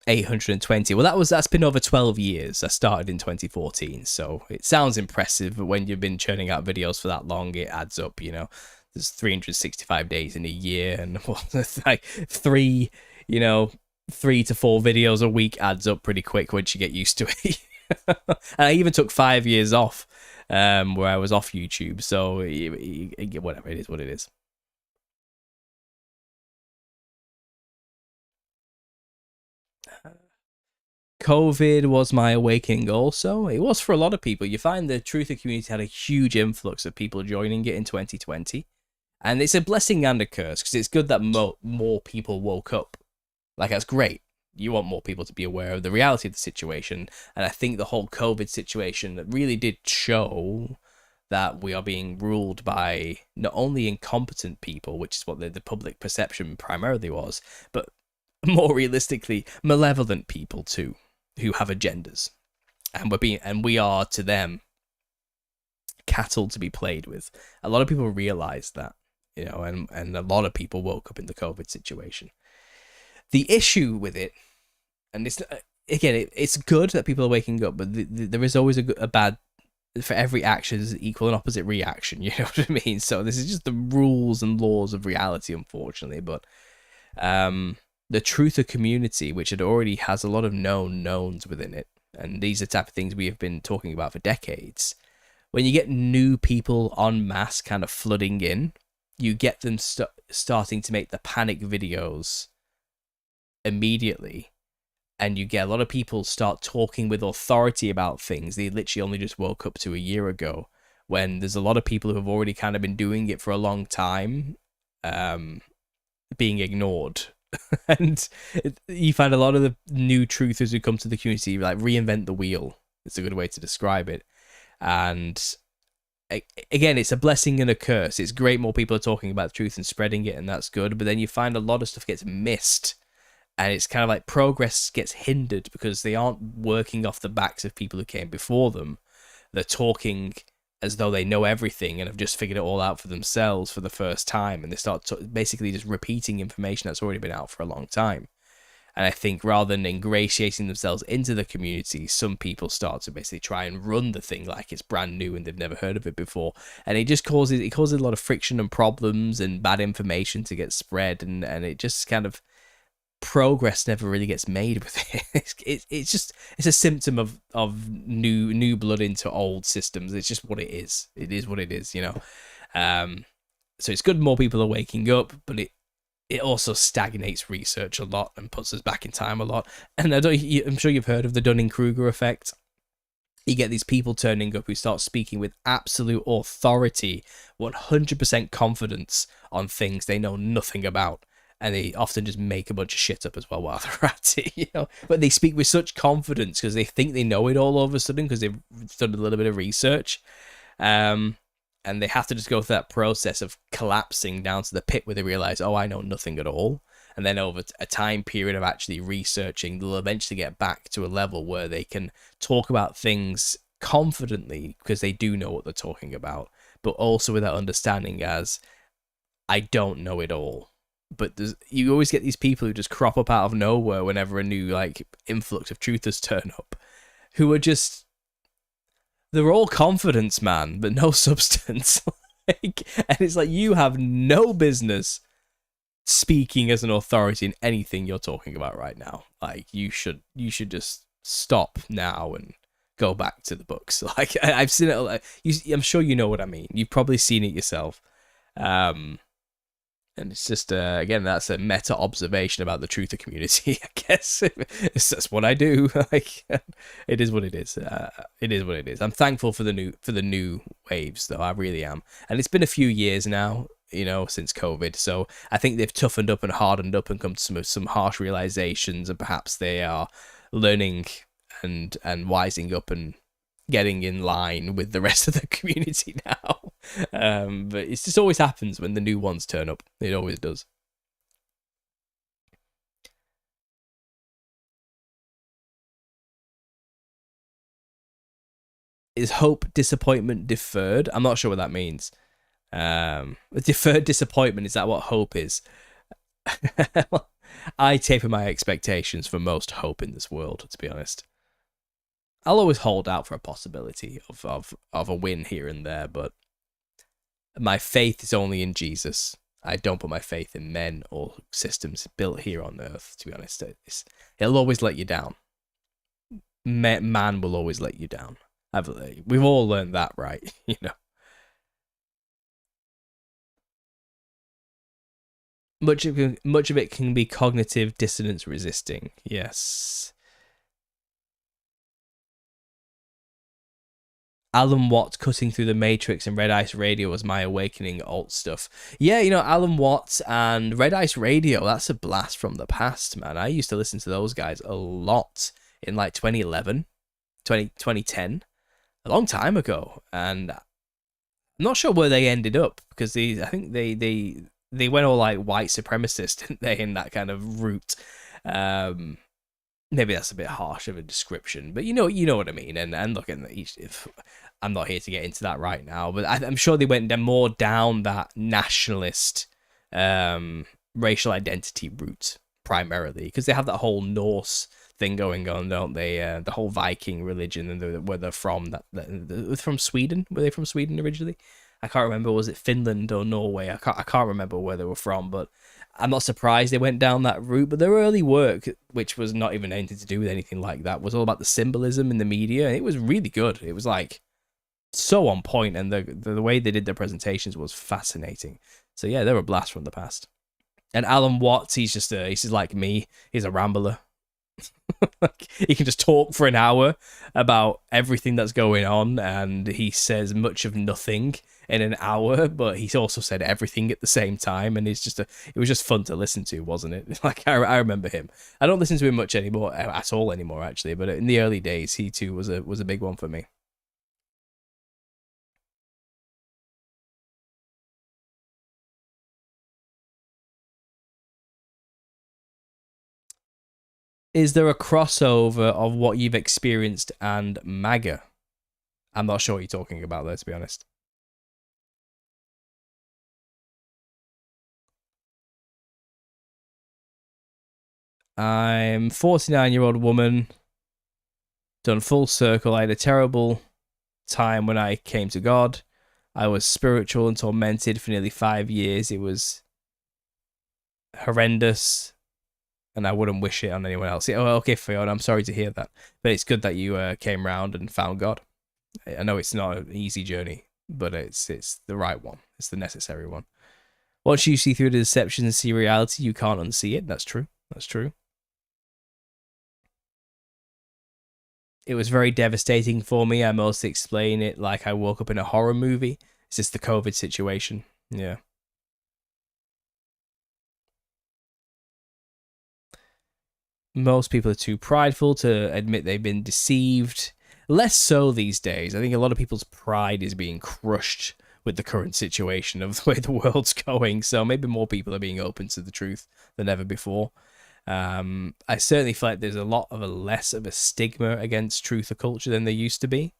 Speaker 1: 820. Well, that's been over 12 years. I started in 2014, so it sounds impressive, but when you've been churning out videos for that long, it adds up, you know. There's 365 days in a year, and it's like 3 to 4 videos a week adds up pretty quick once you get used to it. And I even took 5 years off, where I was off YouTube, so whatever, it is what it is. COVID was my awakening also. It was for a lot of people. You find the truther community had a huge influx of people joining it in 2020. And it's a blessing and a curse, because it's good that more people woke up. Like, that's great. You want more people to be aware of the reality of the situation. And I think the whole COVID situation really did show that we are being ruled by not only incompetent people, which is what the public perception primarily was, but more realistically, malevolent people too, who have agendas, and we are to them cattle to be played with. A lot of people realize that, and a lot of people woke up in the COVID situation. The issue with it, and it's good that people are waking up, but there is always a bad. For every action is equal and opposite reaction. You know what I mean? So this is just the rules and laws of reality, unfortunately. But the truther community, which already has a lot of known knowns within it, and these are the type of things we have been talking about for decades. When you get new people en masse kind of flooding in, you get them starting to make the panic videos immediately, and you get a lot of people start talking with authority about things they literally only just woke up to a year ago, when there's a lot of people who have already kind of been doing it for a long time, being ignored. And you find a lot of the new truthers who come to the community like reinvent the wheel. It's a good way to describe it. And again, it's a blessing and a curse. It's great more people are talking about the truth and spreading it, and that's good. But then you find a lot of stuff gets missed, and it's kind of like progress gets hindered because they aren't working off the backs of people who came before them. They're talking as though they know everything and have just figured it all out for themselves for the first time, and they start basically just repeating information that's already been out for a long time. And I think rather than ingratiating themselves into the community, some people start to basically try and run the thing like it's brand new and they've never heard of it before. And it just causes a lot of friction and problems and bad information to get spread, and it just kind of, progress never really gets made with it. It's a symptom of new blood into old systems. It's just what it is. It is what it is, you know. So it's good more people are waking up, but it also stagnates research a lot and puts us back in time a lot. And I'm sure you've heard of the Dunning-Kruger effect. You get these people turning up who start speaking with absolute authority, 100% confidence on things they know nothing about. And they often just make a bunch of shit up as well while they're at it, you know. But they speak with such confidence because they think they know it all of a sudden because they've done a little bit of research. And they have to just go through that process of collapsing down to the pit where they realize, oh, I know nothing at all. And then over a time period of actually researching, they'll eventually get back to a level where they can talk about things confidently because they do know what they're talking about, but also with that understanding as, I don't know it all. But you always get these people who just crop up out of nowhere whenever a new like influx of truthers turn up, who are just, they're all confidence, man, but no substance. And it's like, you have no business speaking as an authority in anything you're talking about right now. Like, you should just stop now and go back to the books. Like, I've seen it. Like, I'm sure you know what I mean. You've probably seen it yourself. And it's just, again, that's a meta observation about the truther community, I guess. That's what I do. Like, it is what it is. It is what it is. I'm thankful for the new waves, though. I really am. And it's been a few years now, you know, since COVID. So I think they've toughened up and hardened up and come to some harsh realizations, and perhaps they are learning and wising up and getting in line with the rest of the community now. But it just always happens when the new ones turn up. It always does. Is hope disappointment deferred? I'm not sure what that means. Deferred disappointment, is that what hope is? Well, I taper my expectations for most hope in this world, to be honest. I'll always hold out for a possibility of a win here and there, but my faith is only in Jesus. I don't put my faith in men or systems built here on earth, to be honest. It'll always let you down. Man will always let you down. We've all learned that, right? You know. Much of it can be cognitive dissonance resisting. Yes. Alan Watts cutting through the Matrix and Red Ice Radio was my awakening alt stuff. Yeah, you know, Alan Watts and Red Ice Radio, that's a blast from the past, man. I used to listen to those guys a lot in like 2011, 2010, a long time ago. And I'm not sure where they ended up, because I think they went all like white supremacist, didn't they, in that kind of route. Maybe that's a bit harsh of a description, but you know what I mean. And look, I'm not here to get into that right now, but I'm sure they went more down that nationalist, racial identity route primarily, because they have that whole Norse thing going on, don't they? The whole Viking religion, and where they're from. From Sweden. Were they from Sweden originally? I can't remember. Was it Finland or Norway? I can't remember where they were from, but I'm not surprised they went down that route. But their early work, which was not even anything to do with anything like that, was all about the symbolism in the media. It was really good. It was like so on point, and the way they did their presentations was fascinating. So yeah, they're a blast from the past. And Alan Watts, he's just like me. He's a rambler. He can just talk for an hour about everything that's going on, and he says much of nothing in an hour, but he also said everything at the same time, and it was just fun to listen to, wasn't it? Like, I remember him. I don't listen to him much anymore, at all anymore, actually, but in the early days, he too was a big one for me. Is there a crossover of what you've experienced and MAGA? I'm not sure what you're talking about there, to be honest. I'm 49-year-old woman, done full circle. I had a terrible time when I came to God. I was spiritual and tormented for nearly 5 years. It was horrendous, and I wouldn't wish it on anyone else. Yeah, well, okay, Fiona, I'm sorry to hear that, but it's good that you came round and found God. I know it's not an easy journey, but it's the right one. It's the necessary one. Once you see through the deception and see reality, you can't unsee it. That's true. That's true. It was very devastating for me. I mostly explain it like I woke up in a horror movie. It's just the COVID situation. Yeah. Most people are too prideful to admit they've been deceived. Less so these days. I think a lot of people's pride is being crushed with the current situation of the way the world's going. So maybe more people are being open to the truth than ever before. I certainly feel like there's a lot of a less of a stigma against truth or culture than there used to be.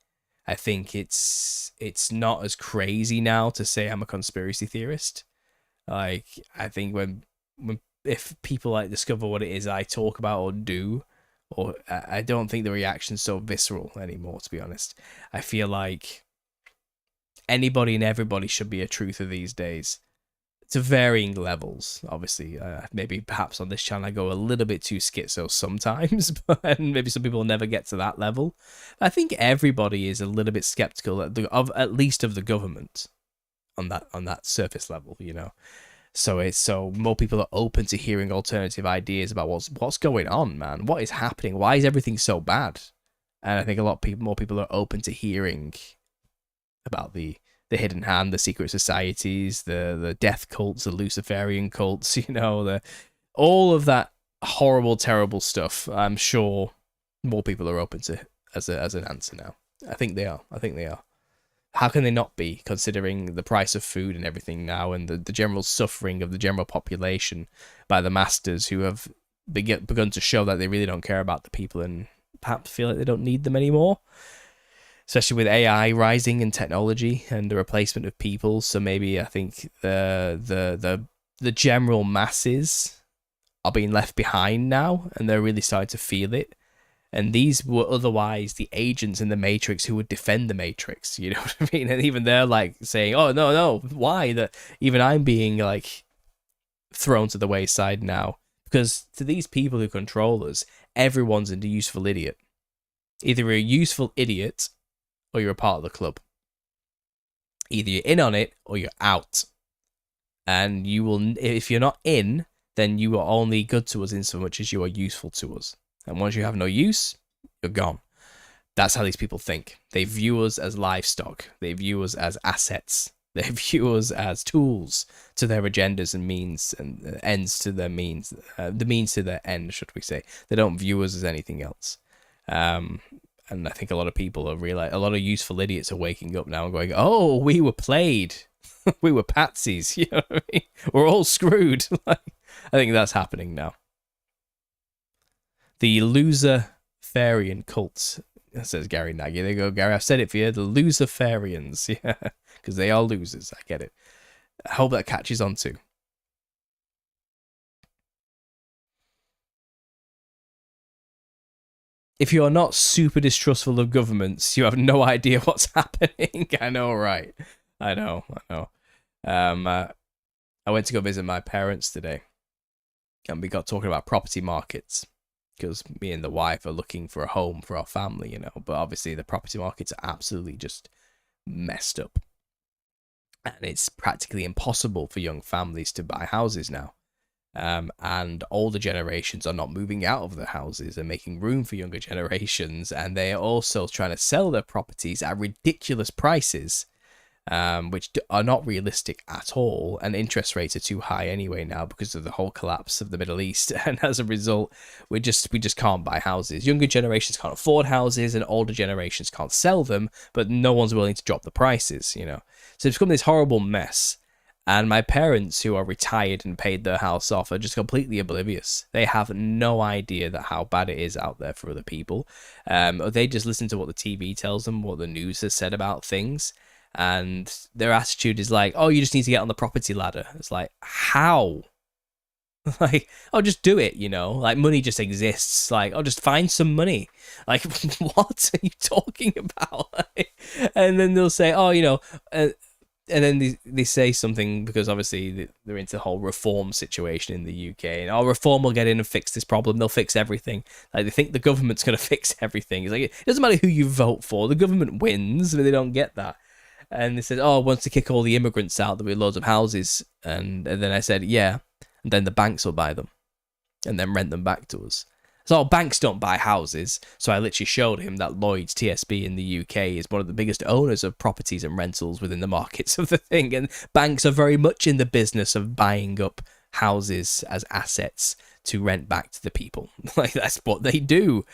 Speaker 1: I think it's not as crazy now to say I'm a conspiracy theorist. Like, I think when if people like discover what it is I talk about or do, or I don't think the reaction's so visceral anymore, to be honest. I feel like anybody and everybody should be a truther these days, to varying levels. Obviously, maybe perhaps on this channel I go a little bit too schizo sometimes, but maybe some people will never get to that level. I think everybody is a little bit skeptical of at least of the government on that surface level, you know. So more people are open to hearing alternative ideas about what's going on, man. What is happening? Why is everything so bad? And I think a lot of more people are open to hearing about the hidden hand, the secret societies, the death cults, the Luciferian cults, you know, all of that horrible, terrible stuff. I'm sure more people are open to as an answer now. I think they are. How can they not be, considering the price of food and everything now, and the general suffering of the general population by the masters who have begun to show that they really don't care about the people and perhaps feel like they don't need them anymore? Especially with AI rising and technology and the replacement of people. So maybe I think the general masses are being left behind now, and they're really starting to feel it. And these were otherwise the agents in the Matrix who would defend the Matrix, you know what I mean? And even they're like saying, "Oh no, why?" That even I'm being like thrown to the wayside now, because to these people who control us, everyone's a useful idiot. Either you're a useful idiot, or you're a part of the club. Either you're in on it, or you're out. And you will, if you're not in, then you are only good to us in so much as you are useful to us. And once you have no use, you're gone. That's how these people think. They view us as livestock. They view us as assets. They view us as tools to their agendas and means, and ends to their means. The means to their end, should we say. They don't view us as anything else. And I think a lot of people are a lot of useful idiots are waking up now and going, "Oh, we were played. We were patsies." You know what I mean? We're all screwed. I think that's happening now. The Luciferian cults, says Gary Nagy. There you go, Gary. I've said it for you. The Luciferians. Yeah, because they are losers. I get it. I hope that catches on too. If you are not super distrustful of governments, you have no idea what's happening. I know, right? I know. I went to go visit my parents today, and we got talking about property markets, because me and the wife are looking for a home for our family, you know. But obviously the property markets are absolutely just messed up. And it's practically impossible for young families to buy houses now. And older generations are not moving out of their houses and making room for younger generations. And they are also trying to sell their properties at ridiculous prices, which are not realistic at all. And interest rates are too high anyway now because of the whole collapse of the Middle East. And as a result, we just can't buy houses. Younger generations can't afford houses, and older generations can't sell them, but no one's willing to drop the prices, you know. So it's become this horrible mess. And my parents, who are retired and paid their house off, are just completely oblivious. They have no idea that how bad it is out there for other people. They just listen to what the TV tells them, what the news has said about things. And their attitude is like, oh, you just need to get on the property ladder. It's like, how? Like, oh, just do it, like money just exists. Like, oh, just find some money. Like, what are you talking about? And then they'll say, oh, and then they say something, because obviously they're into the whole reform situation in the UK, and reform will get in and fix this problem. They'll fix everything. Like, they think the government's going to fix everything. It's like, it doesn't matter who you vote for. The government wins, but they don't get that. And they said, oh, wants to kick all the immigrants out. There'll be loads of houses. And then I said, yeah. And then the banks will buy them and then rent them back to us. So banks don't buy houses. So I literally showed him that Lloyd's TSB in the UK is one of the biggest owners of properties and rentals within the markets of the thing. And banks are very much in the business of buying up houses as assets to rent back to the people. Like, that's what they do.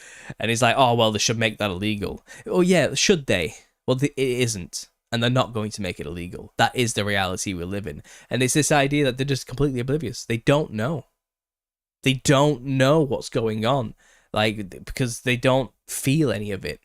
Speaker 1: And he's like, oh, well, they should make that illegal. Oh, yeah, should they? Well, it isn't. And they're not going to make it illegal. That is the reality we live in. And it's this idea that they're just completely oblivious. They don't know. They don't know what's going on. Like, because they don't feel any of it.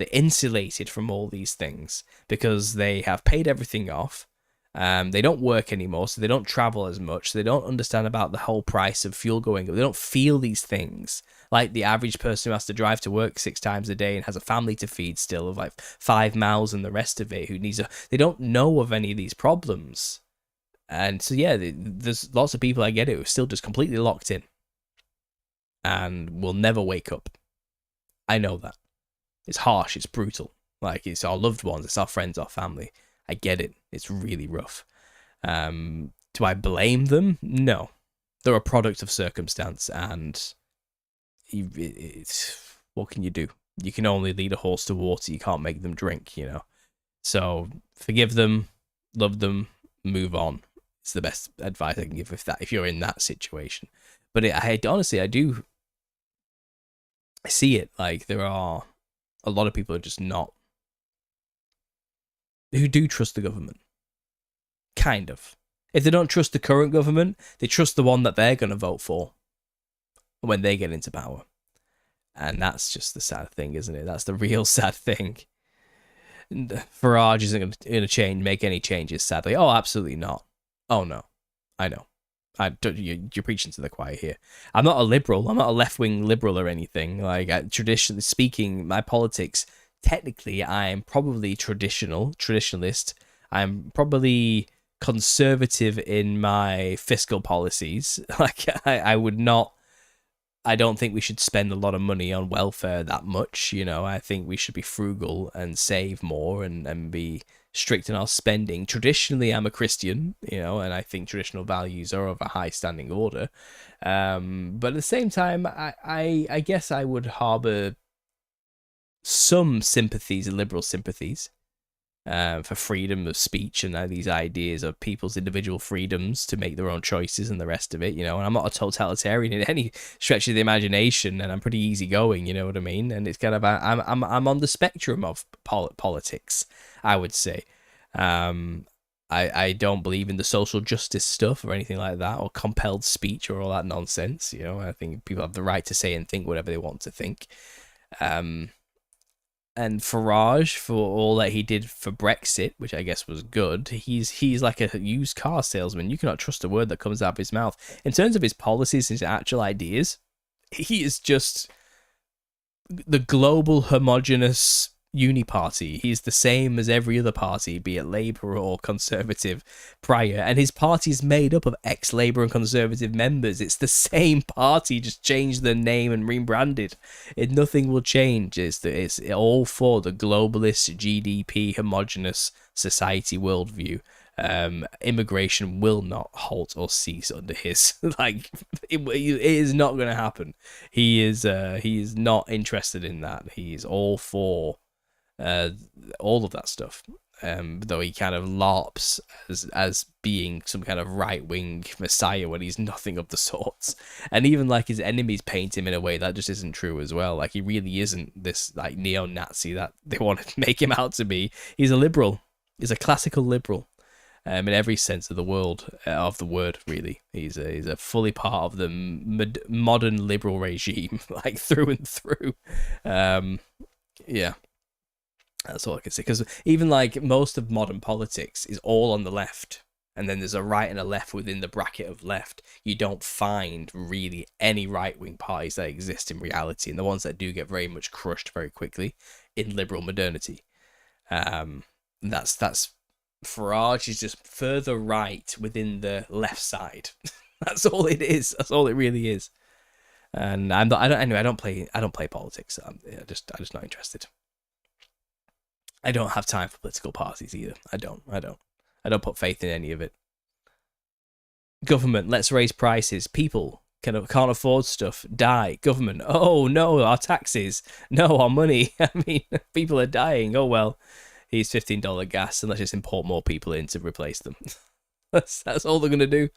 Speaker 1: They're insulated from all these things because they have paid everything off. They don't work anymore, so they don't travel as much. So they don't understand about the whole price of fuel going up. They don't feel these things like the average person who has to drive to work 6 times a day and has a family to feed still of like 5 miles and the rest of it, who needs they don't know of any of these problems. And so, yeah, there's lots of people, I get it, who are still just completely locked in and will never wake up. I know that. It's harsh, it's brutal. Like, it's our loved ones, it's our friends, our family. I get it. It's really rough. Do I blame them? No. They're a product of circumstance, and what can you do? You can only lead a horse to water. You can't make them drink, So forgive them, love them, move on. It's the best advice I can give if you're in that situation. But honestly, I see it. Like, there are a lot of people who are just not, who do trust the government. Kind of. If they don't trust the current government, they trust the one that they're going to vote for when they get into power. And that's just the sad thing, isn't it? That's the real sad thing. Farage isn't going to make any changes, sadly. Oh, absolutely not. Oh, no. I know. You're preaching to the choir here. I'm not a liberal. I'm not a left-wing liberal or anything. Like, traditionally speaking, my politics, technically, I'm probably traditionalist. I'm probably conservative in my fiscal policies. Like, I don't think we should spend a lot of money on welfare that much. I think we should be frugal and save more and be strict in our spending. Traditionally, I'm a Christian, and I think traditional values are of a high standing order. But at the same time, I guess I would harbor some sympathies, liberal sympathies, for freedom of speech and these ideas of people's individual freedoms to make their own choices and the rest of it, and I'm not a totalitarian in any stretch of the imagination, and I'm pretty easygoing, you know what I mean? And it's kind of, I'm on the spectrum of politics, I would say. I don't believe in the social justice stuff or anything like that, or compelled speech or all that nonsense. I think people have the right to say and think whatever they want to think. And Farage, for all that he did for Brexit, which I guess was good, he's like a used car salesman. You cannot trust a word that comes out of his mouth. In terms of his policies, his actual ideas, he is just the global homogenous uni-party. He's the same as every other party, be it Labour or Conservative prior, and his party is made up of ex-Labour and Conservative members. It's the same party, just changed the name and rebranded. Nothing will change. It's all for the globalist GDP homogenous society worldview. Immigration will not halt or cease under his it is not going to happen. He is not interested in that. He is all for all of that stuff, though he kind of larps as being some kind of right-wing messiah when he's nothing of the sorts. And even like his enemies paint him in a way that just isn't true as well. Like, he really isn't this like neo-Nazi that they want to make him out to be. He's a liberal. He's a classical liberal. in every sense of the word, really. He's a fully part of the modern liberal regime, like through and through. Yeah, that's all I can say. Because even like most of modern politics is all on the left, and then there's a right and a left within the bracket of left. You don't find really any right-wing parties that exist in reality, and the ones that do get very much crushed very quickly in liberal modernity. That's Farage is just further right within the left side. That's all it is. That's all it really is. And I don't play politics. I'm just not interested. I don't have time for political parties either. I don't put faith in any of it. Government, let's raise prices. People can't afford stuff. Die. Government, oh no, our taxes. No, our money. I mean, people are dying. Oh well, here's $15 gas, and let's just import more people in to replace them. That's all they're gonna do.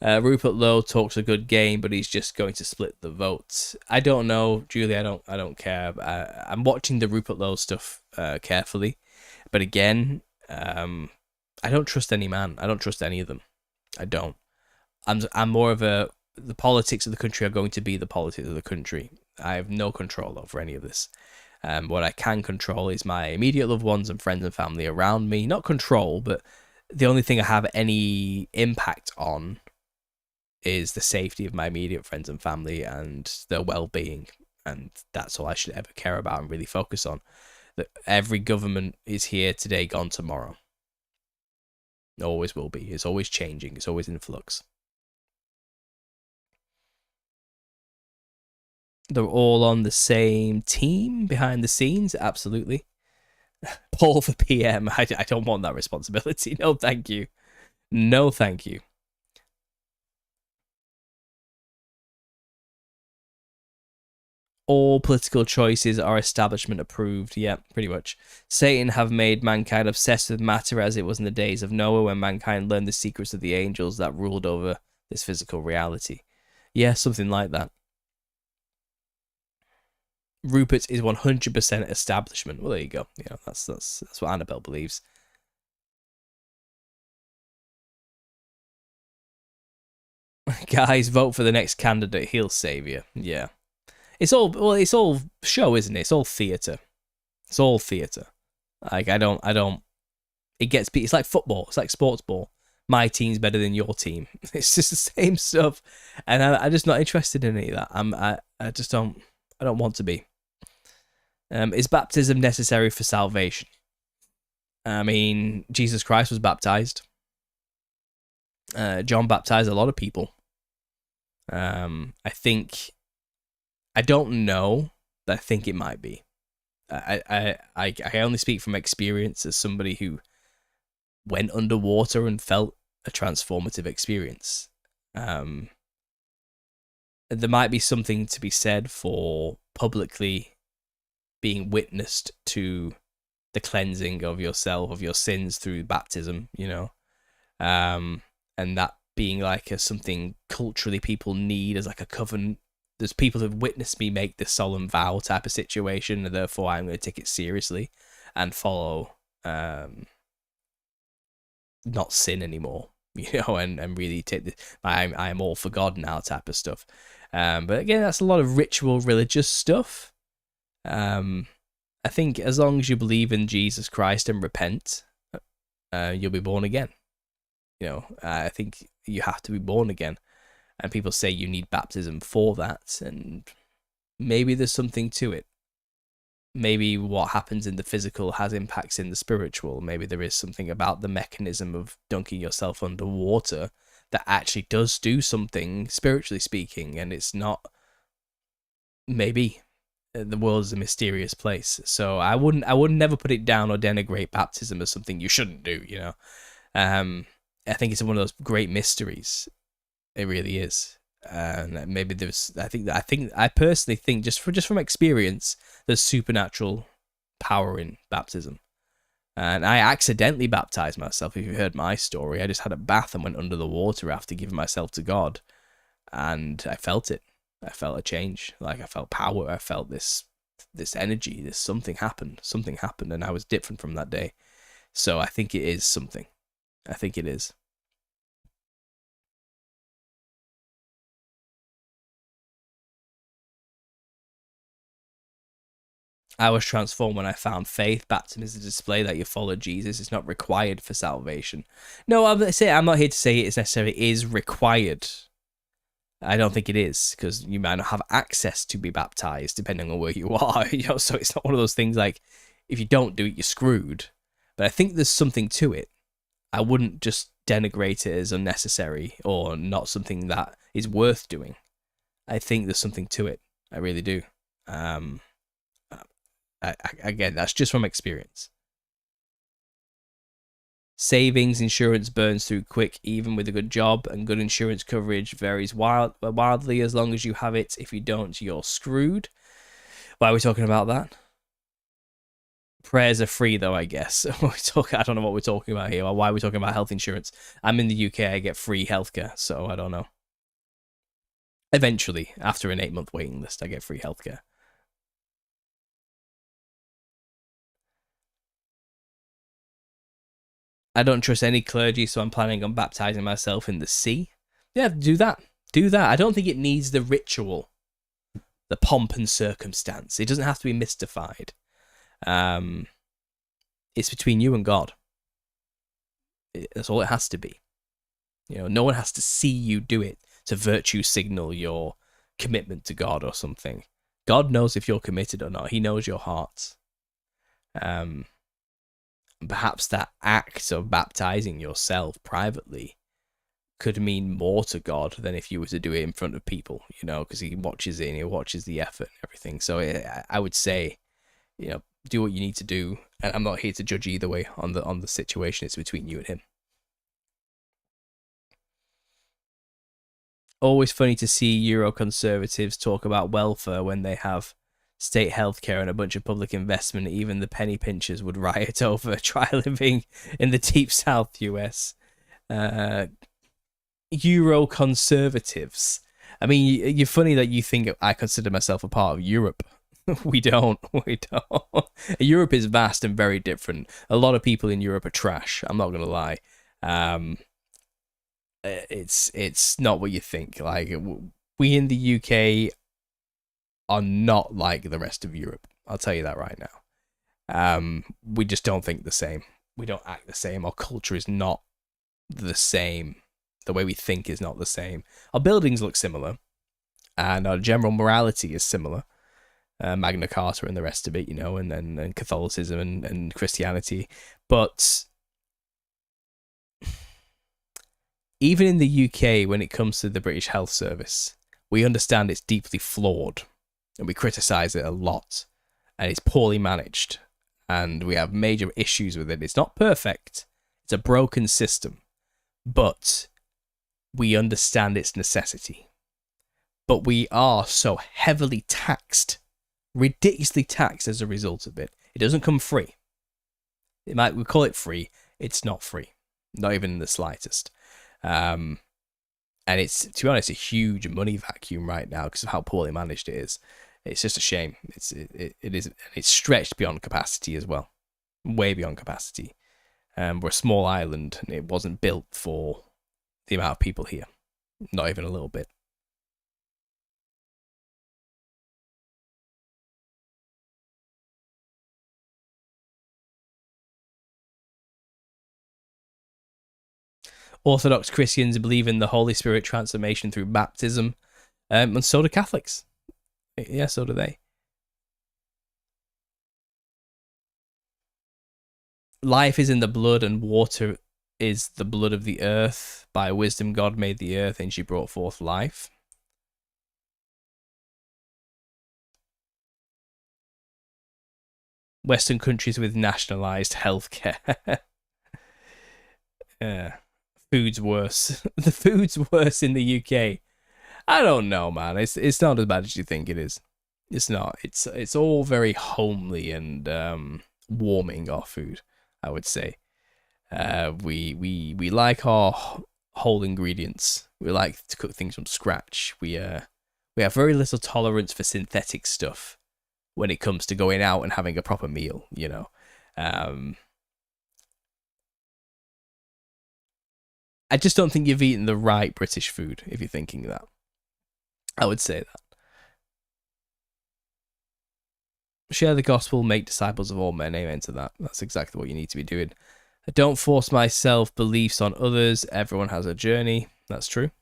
Speaker 1: Rupert Lowe talks a good game, but he's just going to split the votes. I don't know, Julie. I don't care. I'm watching the Rupert Lowe stuff carefully, but again, I don't trust any man. I don't trust any of them. I don't. I'm more of the politics of the country are going to be the politics of the country. I have no control over any of this. What I can control is my immediate loved ones and friends and family around me. Not control, but the only thing I have any impact on is the safety of my immediate friends and family and their well-being. And that's all I should ever care about and really focus on. That every government is here today, gone tomorrow. It always will be. It's always changing. It's always in flux. They're all on the same team behind the scenes. Absolutely. Paul for PM. I don't want that responsibility. No, thank you. No, thank you. All political choices are establishment approved. Yeah, pretty much. Satan have made mankind obsessed with matter as it was in the days of Noah, when mankind learned the secrets of the angels that ruled over this physical reality. Yeah, something like that. Rupert is 100% establishment. Well, there you go. Yeah, that's what Annabelle believes. Guys, vote for the next candidate. He'll save you. Yeah. It's all show, isn't it? It's all theatre. It's all theatre. Like, it's like football. It's like sports ball. My team's better than your team. It's just the same stuff. And I'm just not interested in any of that. I just don't want to be. Is baptism necessary for salvation? I mean, Jesus Christ was baptized. John baptized a lot of people. I don't know, but I think it might be. I only speak from experience as somebody who went underwater and felt a transformative experience. There might be something to be said for publicly being witnessed to the cleansing of yourself, of your sins through baptism, you know, and that being like something culturally people need as like a covenant. There's people who've witnessed me make this solemn vow type of situation, and therefore I'm going to take it seriously and follow, not sin anymore, you know, and really take the I am all for God now type of stuff. But again, that's a lot of ritual religious stuff. I think as long as you believe in Jesus Christ and repent, you'll be born again. You know, I think you have to be born again. And people say you need baptism for that, and maybe there's something to it. Maybe what happens in the physical has impacts in the spiritual. Maybe there is something about the mechanism of dunking yourself underwater that actually does do something spiritually speaking, and it's not. Maybe the world is a mysterious place, so I would never put it down or denigrate baptism as something you shouldn't do. You know, I think it's one of those great mysteries. It really is, and maybe there's. I personally think just from experience, there's supernatural power in baptism, and I accidentally baptized myself. If you heard my story, I just had a bath and went under the water after giving myself to God, and I felt it. I felt a change. Like I felt power. I felt this energy. Something happened, and I was different from that day. So I think it is something. I think it is. I was transformed when I found faith. Baptism is a display that you follow Jesus. It's not required for salvation. No, I'm not here to say it's necessarily is required. I don't think it is, because you might not have access to be baptized depending on where you are. So it's not one of those things like if you don't do it, you're screwed. But I think there's something to it. I wouldn't just denigrate it as unnecessary or not something that is worth doing. I think there's something to it. I really do. Again, that's just from experience. Savings insurance burns through quick, even with a good job, and good insurance coverage varies wildly as long as you have it. If you don't, you're screwed. Why are we talking about that? Prayers are free, though, I guess. I don't know what we're talking about here, or why we're talking about health insurance. I'm in the UK, I get free healthcare, so I don't know. Eventually, after an 8-month waiting list, I get free healthcare. I don't trust any clergy, so I'm planning on baptizing myself in the sea. Yeah, do that. Do that. I don't think it needs the ritual, the pomp and circumstance. It doesn't have to be mystified. It's between you and God. That's all it has to be. No one has to see you do it to virtue signal your commitment to God or something. God knows if you're committed or not. He knows your heart. Perhaps that act of baptizing yourself privately could mean more to God than if you were to do it in front of people, because he watches it and he watches the effort and everything. So I would say, do what you need to do. And I'm not here to judge either way on the situation. It's between you and him. Always funny to see Euroconservatives talk about welfare when they have state healthcare and a bunch of public investment. Even the penny pinchers would riot over. Try living in the deep South US. Euroconservatives. I mean, you're funny that you think I consider myself a part of Europe. We don't. Europe is vast and very different. A lot of people in Europe are trash. I'm not gonna lie. It's not what you think. Like, we in the UK are not like the rest of Europe. I'll tell you that right now. We just don't think the same. We don't act the same. Our culture is not the same. The way we think is not the same. Our buildings look similar, and our general morality is similar. Magna Carta and the rest of it, and Catholicism and Christianity. But even in the UK, when it comes to the British Health Service, we understand it's deeply flawed, and we criticise it a lot, and it's poorly managed, and we have major issues with it. It's not perfect. It's a broken system, but we understand its necessity. But we are so heavily taxed, ridiculously taxed as a result of it. It doesn't come free. We call it free. It's not free, not even in the slightest. And it's, to be honest, a huge money vacuum right now because of how poorly managed it is. It's just a shame. It's stretched beyond capacity as well, way beyond capacity. We're a small island, and it wasn't built for the amount of people here, not even a little bit. Orthodox Christians believe in the Holy Spirit transformation through baptism, and so do Catholics. Yeah, so do they. Life is in the blood, and water is the blood of the earth. By wisdom, God made the earth, and she brought forth life. Western countries with nationalized healthcare. Yeah. Food's worse. The food's worse in the UK. I don't know, man. It's not as bad as you think it is. It's not. It's all very homely and warming, our food, I would say. We like our whole ingredients. We like to cook things from scratch. We have very little tolerance for synthetic stuff when it comes to going out and having a proper meal, I just don't think you've eaten the right British food if you're thinking that. I would say that. Share the gospel, make disciples of all men. Amen to that. That's exactly what you need to be doing. I don't force my self-beliefs on others. Everyone has a journey. That's true.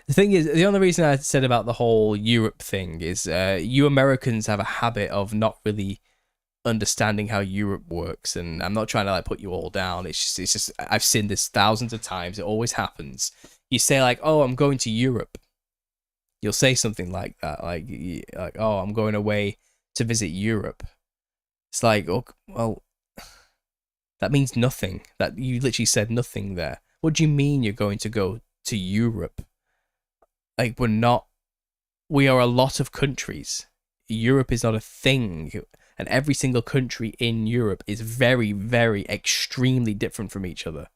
Speaker 1: The thing is, the only reason I said about the whole Europe thing is you Americans have a habit of not really understanding how Europe works, and I'm not trying to like put you all down. It's just I've seen this thousands of times. It always happens. You say like, "Oh, I'm going to Europe." You'll say something like that, like "Oh, I'm going away to visit Europe." It's like, oh, well, that means nothing. That you literally said nothing there. What do you mean you're going to go to Europe? Like, we are a lot of countries. Europe is not a thing. And every single country in Europe is very, very extremely different from each other.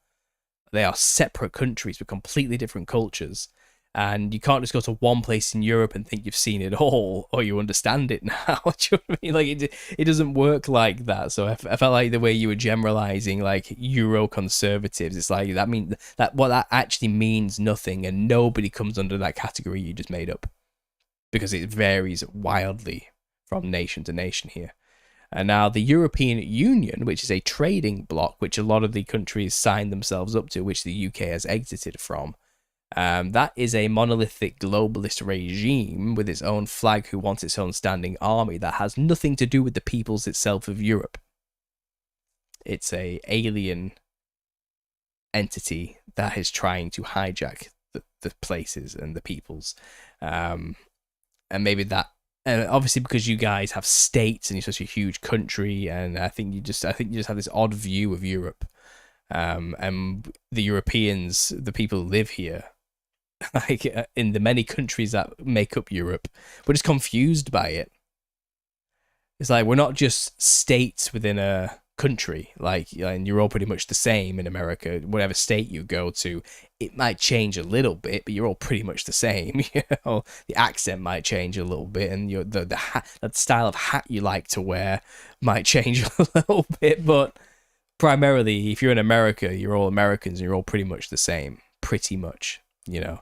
Speaker 1: They are separate countries with completely different cultures. And you can't just go to one place in Europe and think you've seen it all or you understand it now. Do you know what I mean? Like, it doesn't work like that. So I felt like the way you were generalizing like Euro conservatives, it's like that actually means nothing, and nobody comes under that category you just made up, because it varies wildly from nation to nation here. And now the European Union, which is a trading bloc, which a lot of the countries signed themselves up to, which the UK has exited from, that is a monolithic globalist regime with its own flag who wants its own standing army that has nothing to do with the peoples itself of Europe. It's a alien entity that is trying to hijack the places and the peoples. And maybe that, and obviously because you guys have states and you're such a huge country, and I think you just have this odd view of Europe. And the Europeans, the people who live here, like in the many countries that make up Europe, we're just confused by it. It's like we're not just states within a country, like, and you're all pretty much the same in America. Whatever state you go to, it might change a little bit, but you're all pretty much the same. You know, the accent might change a little bit, and the style of hat you like to wear might change a little bit, but primarily, if you're in America, you're all Americans, and you're all pretty much the same, pretty much, you know.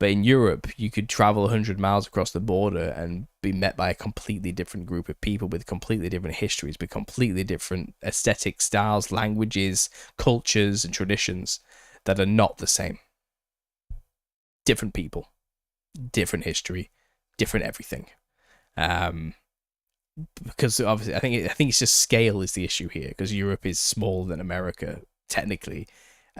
Speaker 1: But in Europe, you could travel 100 miles across the border and be met by a completely different group of people with completely different histories, with completely different aesthetic styles, languages, cultures, and traditions that are not the same. Different people, different history, different everything. Because obviously, I think it's just scale is the issue here, because Europe is smaller than America, technically.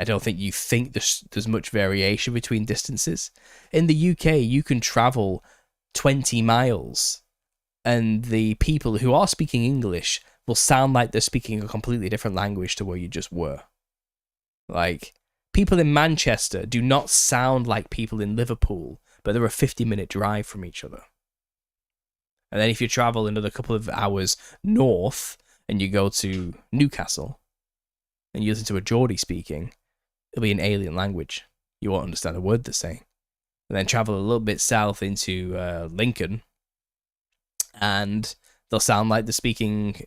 Speaker 1: I don't think you think there's much variation between distances. In the UK, you can travel 20 miles and the people who are speaking English will sound like they're speaking a completely different language to where you just were. Like, people in Manchester do not sound like people in Liverpool, but they're a 50-minute drive from each other. And then if you travel another couple of hours north and you go to Newcastle and you listen to a Geordie speaking, it'll be an alien language. You won't understand a word they're saying. And then travel a little bit south into Lincoln, and they'll sound like they're speaking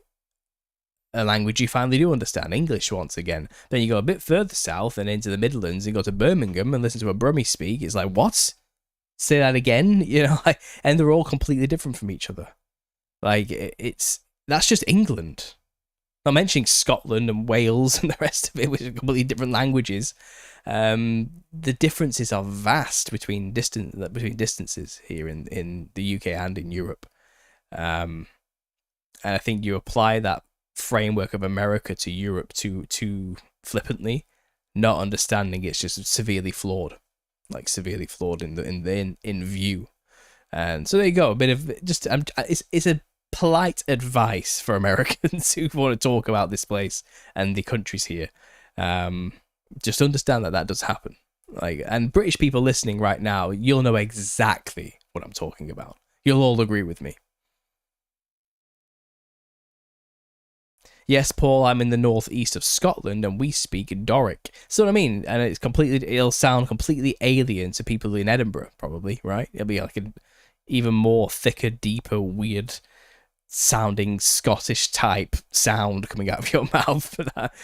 Speaker 1: a language you finally do understand, English once again. Then you go a bit further south and into the Midlands and go to Birmingham and listen to a Brummie speak. It's like, what? Say that again? You know, and they're all completely different from each other. Like, that's just England. Not mentioning Scotland and Wales and the rest of it, which are completely different languages. The differences are vast between distances here in the UK and in Europe. And I think you apply that framework of America to Europe too flippantly, not understanding it's just severely flawed, like severely flawed in view. And so there you go. A bit of just it's a polite advice for Americans who want to talk about this place and the countries here. Just understand that does happen. Like, and British people listening right now, you'll know exactly what I'm talking about. You'll all agree with me. Yes, Paul, I'm in the northeast of Scotland and we speak Doric. So what I mean, and it'll sound completely alien to people in Edinburgh, probably, right? It'll be like an even more thicker, deeper, weird sounding Scottish type sound coming out of your mouth.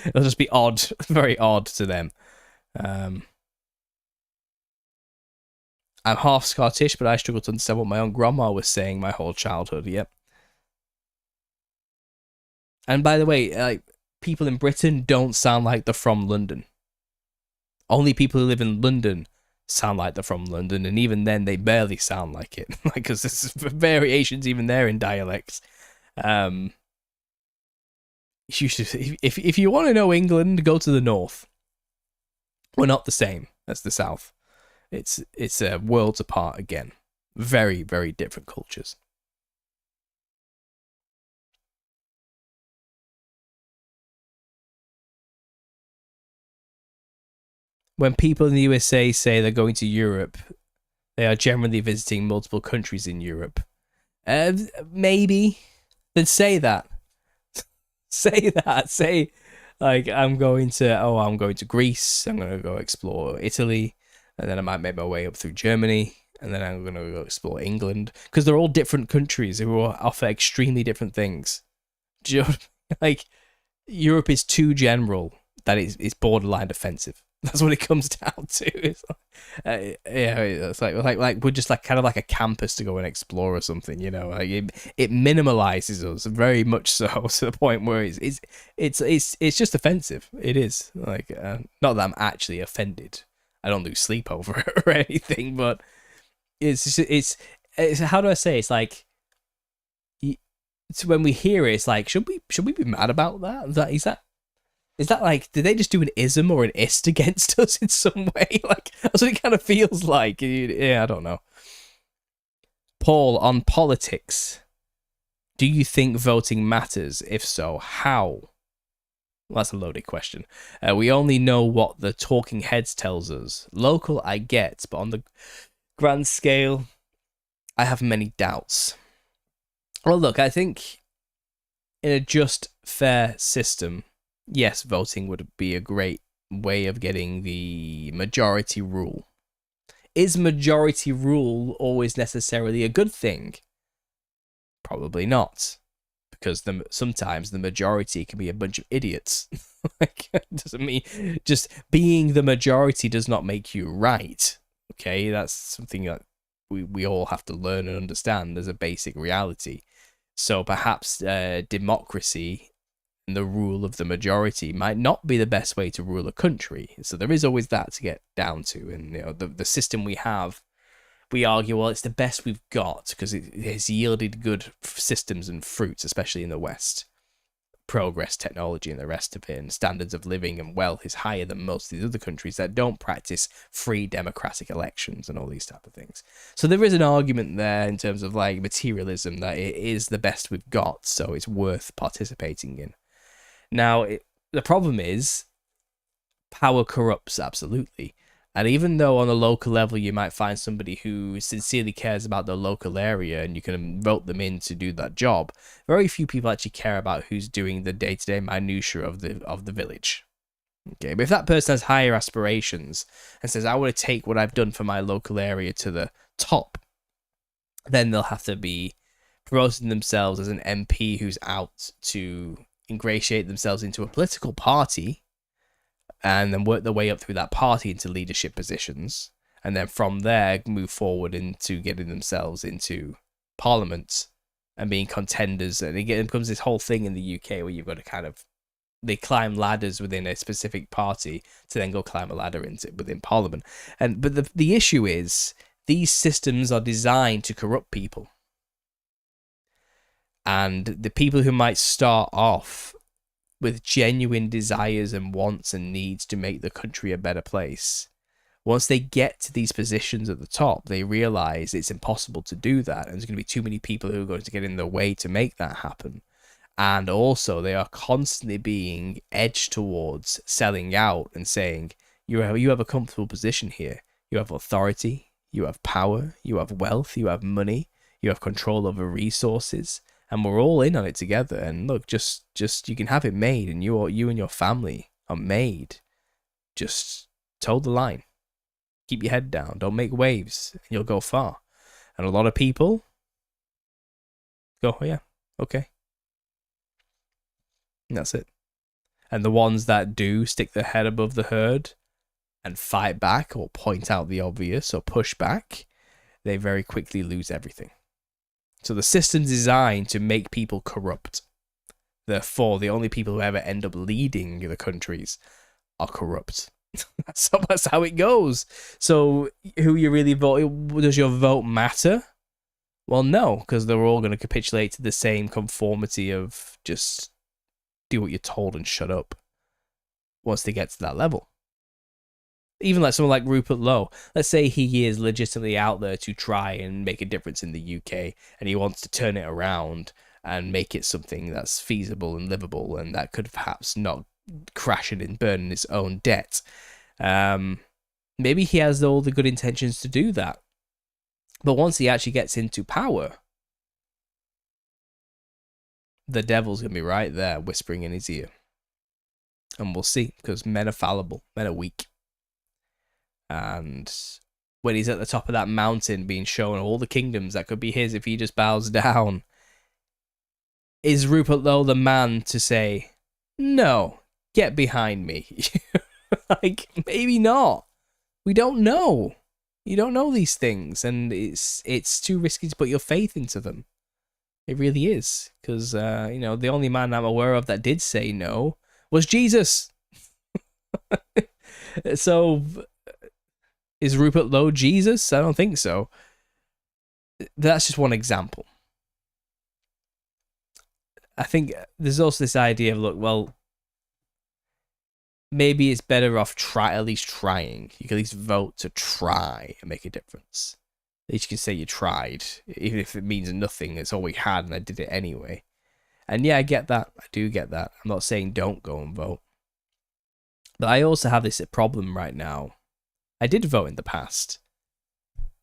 Speaker 1: It'll just be odd, very odd to them. I'm half Scottish, but I struggle to understand what my own grandma was saying my whole childhood. Yep. And by the way, like, people in Britain don't sound like they're from London. Only people who live in London sound like they're from London, and even then, they barely sound like it. Like, because there's variations even there in dialects. You should, if you want to know England, go to the north. We're not the same as the south. It's worlds apart again. Very, very different cultures. When people in the USA say they're going to Europe, they are generally visiting multiple countries in Europe. Maybe. Then say that. Say that. Say, like, I'm going to Greece. I'm going to go explore Italy. And then I might make my way up through Germany. And then I'm going to go explore England. Because they're all different countries who offer extremely different things. Like, Europe is too general that it's borderline offensive. That's what it comes down to. It's it's like we're just like kind of like a campus to go and explore or something, you know. Like it minimalizes us very much so to the point where it's just offensive. It is like not that I'm actually offended. I don't lose sleep over it or anything, but it's how do I say? It's like when we hear it, it's like should we be mad about that? Is that like, did they just do an ism or an ist against us in some way? Like, that's what it kind of feels like. Yeah, I don't know. Paul, on politics, do you think voting matters? If so, how? Well, that's a loaded question. We only know what the talking heads tells us. Local, I get, but on the grand scale, I have many doubts. Well, look, I think in a just, fair system, yes, voting would be a great way of getting the majority rule. Is majority rule always necessarily a good thing? Probably not. Because sometimes the majority can be a bunch of idiots. Like, doesn't mean just being the majority does not make you right. Okay, that's something that we all have to learn and understand as a basic reality. So perhaps democracy and the rule of the majority might not be the best way to rule a country. So there is always that to get down to. And you know, the system we have, we argue, well, it's the best we've got because it has yielded good systems and fruits, especially in the West. Progress, technology, and the rest of it, and standards of living and wealth is higher than most of these other countries that don't practice free democratic elections and all these type of things. So there is an argument there in terms of like materialism that it is the best we've got, so it's worth participating in. Now, the problem is power corrupts, absolutely. And even though on a local level you might find somebody who sincerely cares about the local area and you can vote them in to do that job, very few people actually care about who's doing the day-to-day minutiae of the village. Okay, but if that person has higher aspirations and says, I want to take what I've done for my local area to the top, then they'll have to be promoting themselves as an MP who's out to ingratiate themselves into a political party and then work their way up through that party into leadership positions, and then from there move forward into getting themselves into parliament and being contenders. And again, it becomes this whole thing in the UK where you've got to they climb ladders within a specific party to then go climb a ladder within parliament. But the issue is these systems are designed to corrupt people. And the people who might start off with genuine desires and wants and needs to make the country a better place, once they get to these positions at the top, they realize it's impossible to do that. And there's going to be too many people who are going to get in the way to make that happen. And also, they are constantly being edged towards selling out and saying, you have a comfortable position here. You have authority, you have power, you have wealth, you have money, you have control over resources. And we're all in on it together. And look, just you can have it made, and you and your family are made. Just toe the line. Keep your head down. Don't make waves, and you'll go far. And a lot of people go, oh, yeah, Okay. And that's it. And the ones that do stick their head above the herd and fight back or point out the obvious or push back, they very quickly lose everything. So the system's designed to make people corrupt. Therefore, the only people who ever end up leading the countries are corrupt. That's how it goes. So who you really vote, does your vote matter? Well, no, because they're all going to capitulate to the same conformity of just do what you're told and shut up once they get to that level. Even like someone like Rupert Lowe, let's say he is legitimately out there to try and make a difference in the UK and he wants to turn it around and make it something that's feasible and livable and that could perhaps not crash it and burn in its own debt. Maybe he has all the good intentions to do that. But once he actually gets into power, the devil's going to be right there whispering in his ear. And we'll see, because men are fallible, men are weak. And when he's at the top of that mountain being shown all the kingdoms that could be his if he just bows down, is Rupert Lowe the man to say, no, get behind me? Like, maybe not. We don't know. You don't know these things, and it's too risky to put your faith into them. It really is, because, the only man I'm aware of that did say no was Jesus. So, is Rupert Lowe Jesus? I don't think so. That's just one example. I think there's also this idea of, look, well, maybe it's better off at least trying. You can at least vote to try and make a difference. At least you can say you tried, even if it means nothing. It's all we had, and I did it anyway. And yeah, I get that. I do get that. I'm not saying don't go and vote. But I also have this problem right now. I did vote in the past.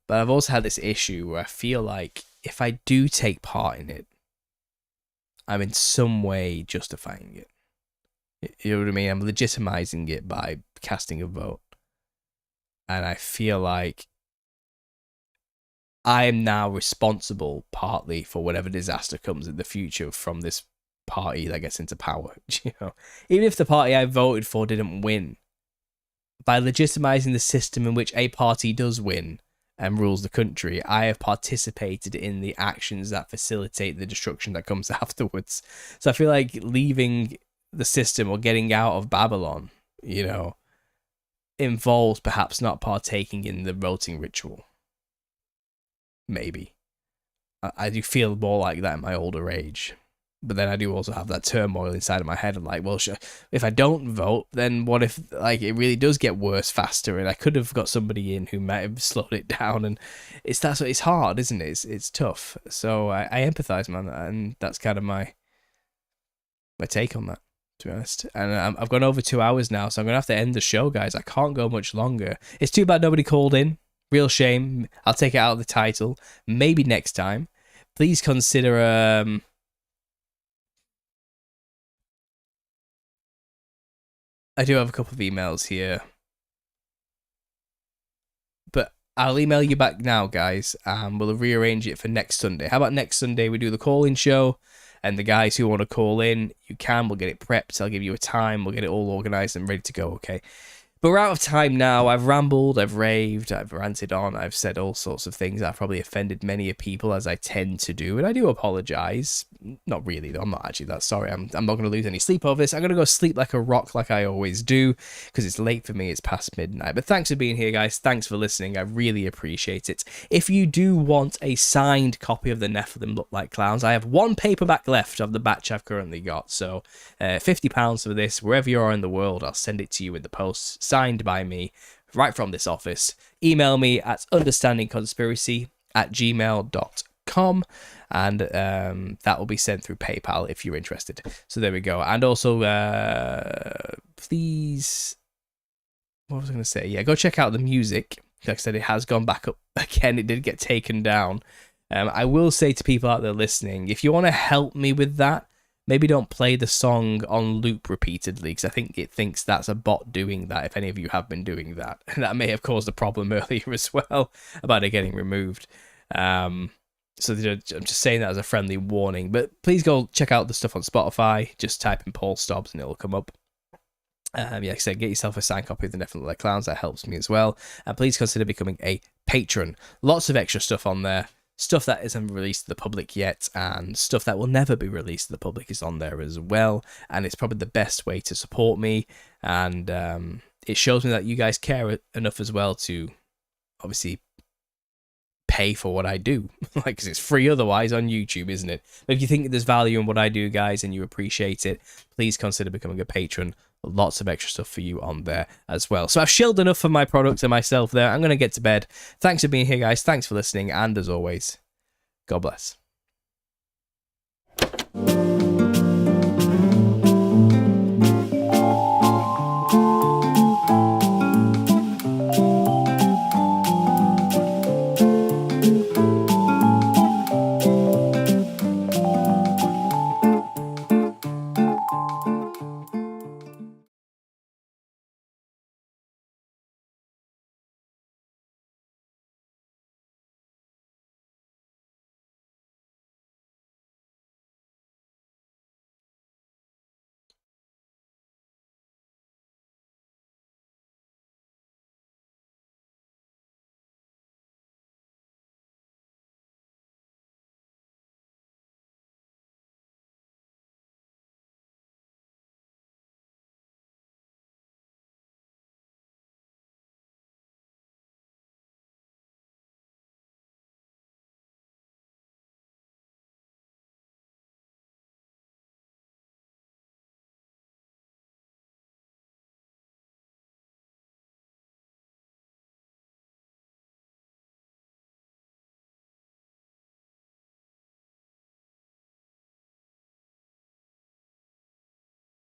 Speaker 1: But I've also had this issue where I feel like if I do take part in it, I'm in some way justifying it. You know what I mean? I'm legitimizing it by casting a vote. And I feel like I am now responsible partly for whatever disaster comes in the future from this party that gets into power. Even if the party I voted for didn't win, by legitimizing the system in which a party does win and rules the country, I have participated in the actions that facilitate the destruction that comes afterwards. So I feel like leaving the system or getting out of Babylon, involves perhaps not partaking in the voting ritual. Maybe. I do feel more like that in my older age. But then I do also have that turmoil inside of my head. I'm like, well, if I don't vote, then what if it really does get worse faster? And I could have got somebody in who might have slowed it down. And it's hard, isn't it? It's tough. So I empathize, man, and that's kind of my take on that, to be honest. And I've gone over 2 hours now, so I'm gonna have to end the show, guys. I can't go much longer. It's too bad nobody called in. Real shame. I'll take it out of the title. Maybe next time. Please consider I do have a couple of emails here, but I'll email you back now, guys, and we'll rearrange it for next Sunday. How about next Sunday we do the call-in show, and the guys who want to call in, you can. We'll get it prepped. I'll give you a time. We'll get it all organised and ready to go, okay? But we're out of time now. I've rambled, I've raved, I've ranted on, I've said all sorts of things. I've probably offended many people, as I tend to do, and I do apologise. Not really, though. I'm not actually that sorry. I'm not going to lose any sleep over this. I'm going to go sleep like a rock like I always do, because it's late for me. It's past midnight. But thanks for being here, guys. Thanks for listening. I really appreciate it. If you do want a signed copy of the Nephilim Look Like Clowns, I have one paperback left of the batch I've currently got. So £50 for this. Wherever you are in the world, I'll send it to you in the post. Signed by me, right from this office. Email me at understandingconspiracy@gmail.com, and that will be sent through PayPal if you're interested. So there we go. And also, please, what was I going to say? Yeah, go check out the music. Like I said, it has gone back up again. It did get taken down. I will say to people out there listening, if you want to help me with that, maybe don't play the song on loop repeatedly, because I think it thinks that's a bot doing that, if any of you have been doing that. And that may have caused a problem earlier as well about it getting removed. So I'm just saying that as a friendly warning. But please go check out the stuff on Spotify. Just type in Paul Stobbs and it'll come up. Like I said, get yourself a signed copy of The Definitely Like Clowns. That helps me as well. And please consider becoming a patron. Lots of extra stuff on there. Stuff that isn't released to the public yet, and stuff that will never be released to the public is on there as well. And it's probably the best way to support me. And it shows me that you guys care enough as well to obviously pay for what I do. Like, because it's free otherwise on YouTube, isn't it? But if you think there's value in what I do, guys, and you appreciate it, please consider becoming a patron. Lots of extra stuff for you on there as well. So I've shilled enough for my products and myself there. I'm going to get to bed. Thanks for being here, guys. Thanks for listening. And as always, God bless.